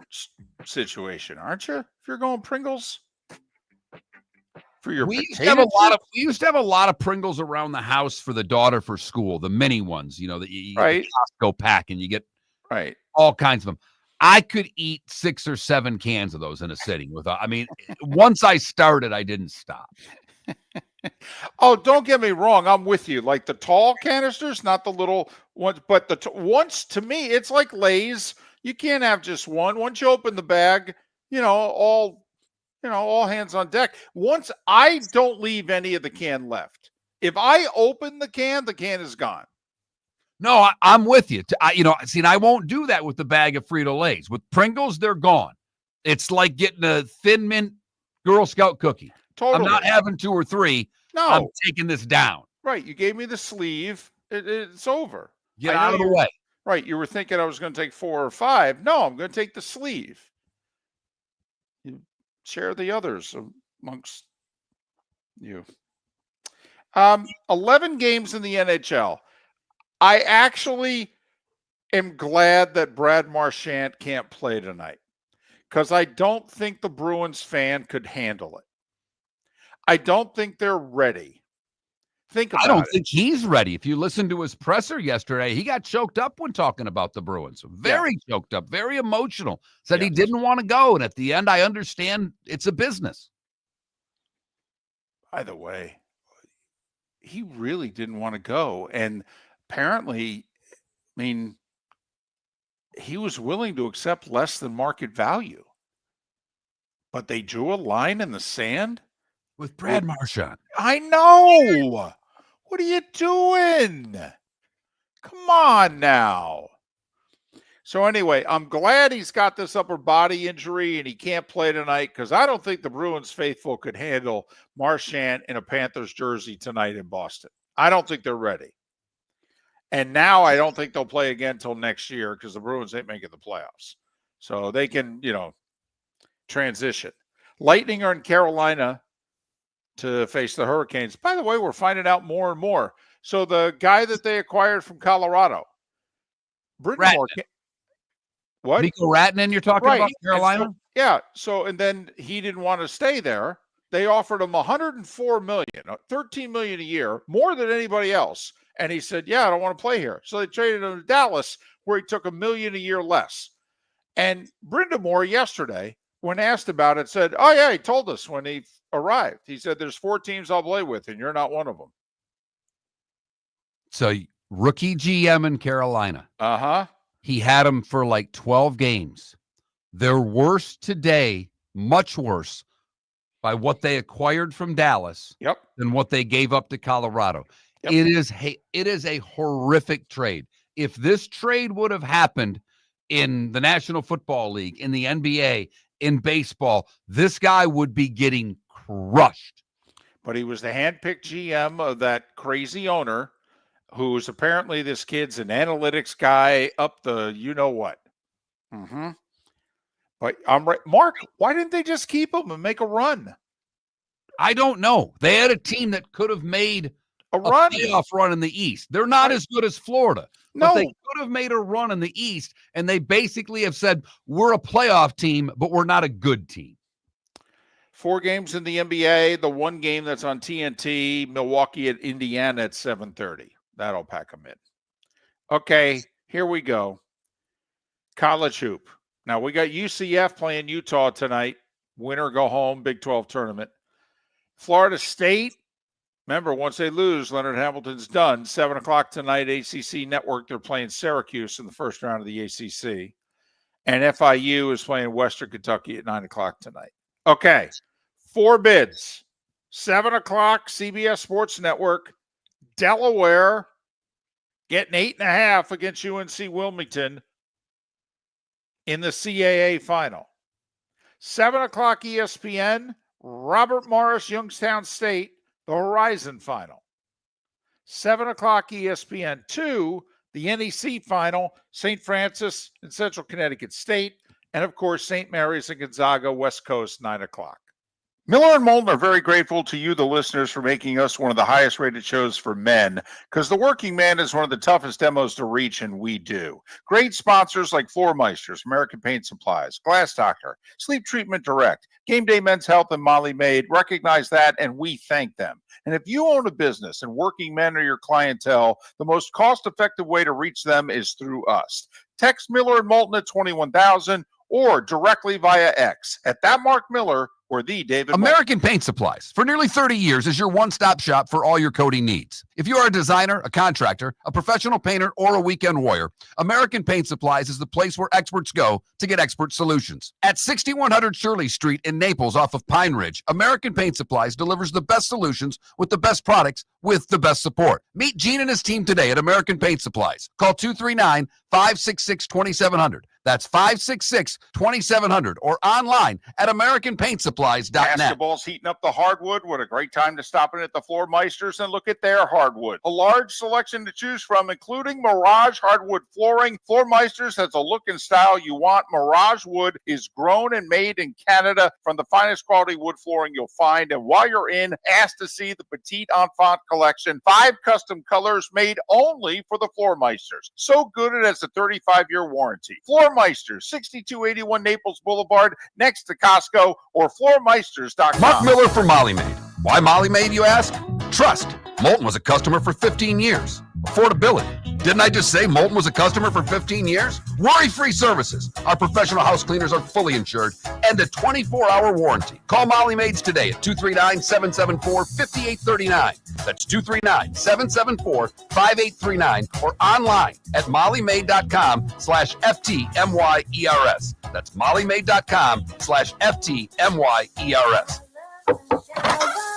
S2: situation, aren't you? If you're going Pringles for your
S1: We used to have a lot of Pringles around the house for the daughter for school, the mini ones, that you get
S2: Right.
S1: the Costco pack, and you get
S2: right
S1: all kinds of them. I could eat 6 or 7 cans of those in a sitting. Once I started, I didn't stop.
S2: Oh, don't get me wrong. I'm with you. Like the tall canisters, not the little ones, but once to me, it's like Lay's. You can't have just one. Once you open the bag, all hands on deck. Once I don't leave any of the can left. If I open the can is gone.
S1: No, I'm with you. I won't do that with the bag of Frito-Lays. With Pringles, they're gone. It's like getting a Thin Mint Girl Scout cookie.
S2: Totally.
S1: I'm not having 2 or 3.
S2: No.
S1: I'm taking this down.
S2: Right. You gave me the sleeve. It's over.
S1: Get out of the way.
S2: Right. You were thinking I was going to take 4 or 5. No, I'm going to take the sleeve. You share the others amongst you. 11 games in the NHL. I actually am glad that Brad Marchand can't play tonight because I don't think the Bruins fan could handle it. I don't think they're ready. Think about it.
S1: I don't think he's ready. If you listen to his presser yesterday, he got choked up when talking about the Bruins. Very choked up, very emotional. Said he didn't want to go. And at the end, I understand it's a business.
S2: By the way, he really didn't want to go. And apparently, he was willing to accept less than market value. But they drew a line in the sand
S1: with Brad Marchand.
S2: I know. What are you doing? Come on now. So anyway, I'm glad he's got this upper body injury and he can't play tonight because I don't think the Bruins faithful could handle Marchand in a Panthers jersey tonight in Boston. I don't think they're ready. And now I don't think they'll play again until next year because the Bruins ain't making the playoffs. So they can, transition. Lightning are in Carolina to face the Hurricanes. By the way, we're finding out more and more. So the guy that they acquired from Colorado, Brittenmore. What?
S1: Mikko Rantanen you're talking about, Carolina?
S2: And then he didn't want to stay there. They offered him $104 million, $13 million a year, more than anybody else. And he said, I don't want to play here. So they traded him to Dallas, where he took $1 million a year less. And Brenda Moore yesterday, when asked about it, said, oh, yeah, he told us when he arrived. He said, there's 4 teams I'll play with, and you're not one of them.
S1: So rookie GM in Carolina.
S2: Uh-huh.
S1: He had him for like 12 games. They're worse today, much worse, by what they acquired from Dallas than what they gave up to Colorado. Yep. It is a horrific trade. If this trade would have happened in the National Football League, in the NBA, in baseball, this guy would be getting crushed.
S2: But he was the handpicked GM of that crazy owner who's apparently this kid's an analytics guy up the you-know-what. Mm-hmm. But I'm right. Mark, why didn't they just keep him and make a run?
S1: I don't know. They had a team that could have made a playoff run in the East. They're not as good as Florida. But they could have made a run in the East, and they basically have said, we're a playoff team, but we're not a good team.
S2: 4 games in the NBA, the 1 game that's on TNT, Milwaukee at Indiana at 7:30. That'll pack them in. Okay, here we go. College hoop. Now, we got UCF playing Utah tonight. Winner go home, Big 12 tournament. Florida State, remember, once they lose, Leonard Hamilton's done. 7 o'clock tonight, ACC Network. They're playing Syracuse in the first round of the ACC. And FIU is playing Western Kentucky at 9 o'clock tonight. Okay, 4 bids. 7 o'clock, CBS Sports Network. Delaware getting 8.5 against UNC Wilmington in the CAA final. 7 o'clock ESPN, Robert Morris, Youngstown State, the Horizon final. 7 o'clock ESPN 2, the NEC final, St. Francis and Central Connecticut State, and of course, St. Mary's and Gonzaga, West Coast, 9 o'clock. Miller and Moulton are very grateful to you, the listeners, for making us one of the highest rated shows for men, because the working man is one of the toughest demos to reach, and we do. Great sponsors like Floor Meisters, American Paint Supplies, Glass Doctor, Sleep Treatment Direct, Game Day Men's Health, and Molly Maid recognize that, and we thank them. And if you own a business and working men are your clientele, the most cost-effective way to reach them is through us. Text Miller and Moulton at 21,000 or directly via X at that Mark Miller or the David
S5: American Paint Supplies, for nearly 30 years, is your one-stop shop for all your coating needs. If you are a designer, a contractor, a professional painter, or a weekend warrior, American Paint Supplies is the place where experts go to get expert solutions. At 6100 Shirley Street in Naples off of Pine Ridge, American Paint Supplies delivers the best solutions with the best products with the best support. Meet Gene and his team today at American Paint Supplies. Call 239-566-2700. That's 566-2700 or online at AmericanPaintSupplies.net.
S2: Basketball's heating up the hardwood. What a great time to stop in at the Floor Meisters and look at their hardwood. A large selection to choose from, including Mirage hardwood flooring. Floor Meisters has a look and style you want. Mirage wood is grown and made in Canada from the finest quality wood flooring you'll find. And while you're in, ask to see the Petite Enfant collection. 5 custom colors made only for the Floor Meisters. So good it has a 35-year warranty. Floor Meisters, 6281 Naples Boulevard, next to Costco, or floormeisters.com.
S5: Mark Miller for Molly Maid. Why Molly Maid, you ask? Trust. Moulton was a customer for 15 years. Affordability. Didn't I just say Moulton was a customer for 15 years? Worry-free services. Our professional house cleaners are fully insured and a 24-hour warranty. Call Molly Maids today at 239-774-5839. That's 239-774-5839 or online at mollymaid.com/FTMYERS. That's mollymaid.com/FTMYERS.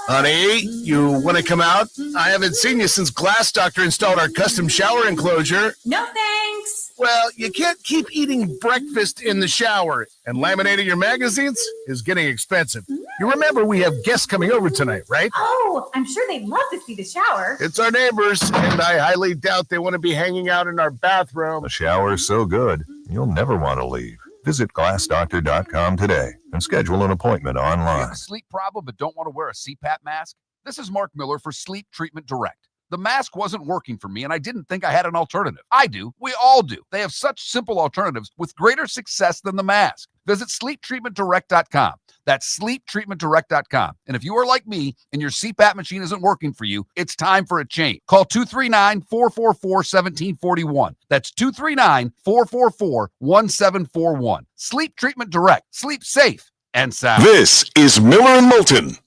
S6: Honey, you want to come out? I haven't seen you since Glass Doctor installed our custom shower enclosure.
S7: No thanks.
S6: Well, you can't keep eating breakfast in the shower, and laminating your magazines is getting expensive. You remember we have guests coming over tonight, right?
S7: Oh, I'm sure they'd love to see the shower.
S6: It's our neighbors, and I highly doubt they want to be hanging out in our bathroom.
S12: The shower's so good, you'll never want to leave. Visit glassdoctor.com today and schedule an appointment online.
S5: You have a sleep problem but don't want to wear a CPAP mask? This is Mark Miller for Sleep Treatment Direct,
S1: The mask wasn't working for me, and I didn't think I had an alternative. I do. We all do. They have such simple alternatives with greater success than the mask. Visit sleeptreatmentdirect.com. That's sleeptreatmentdirect.com. And if you are like me and your CPAP machine isn't working for you, it's time for a change. Call 239-444-1741. That's 239-444-1741. Sleep Treatment Direct. Sleep safe and sound.
S3: This is Miller and Moulton.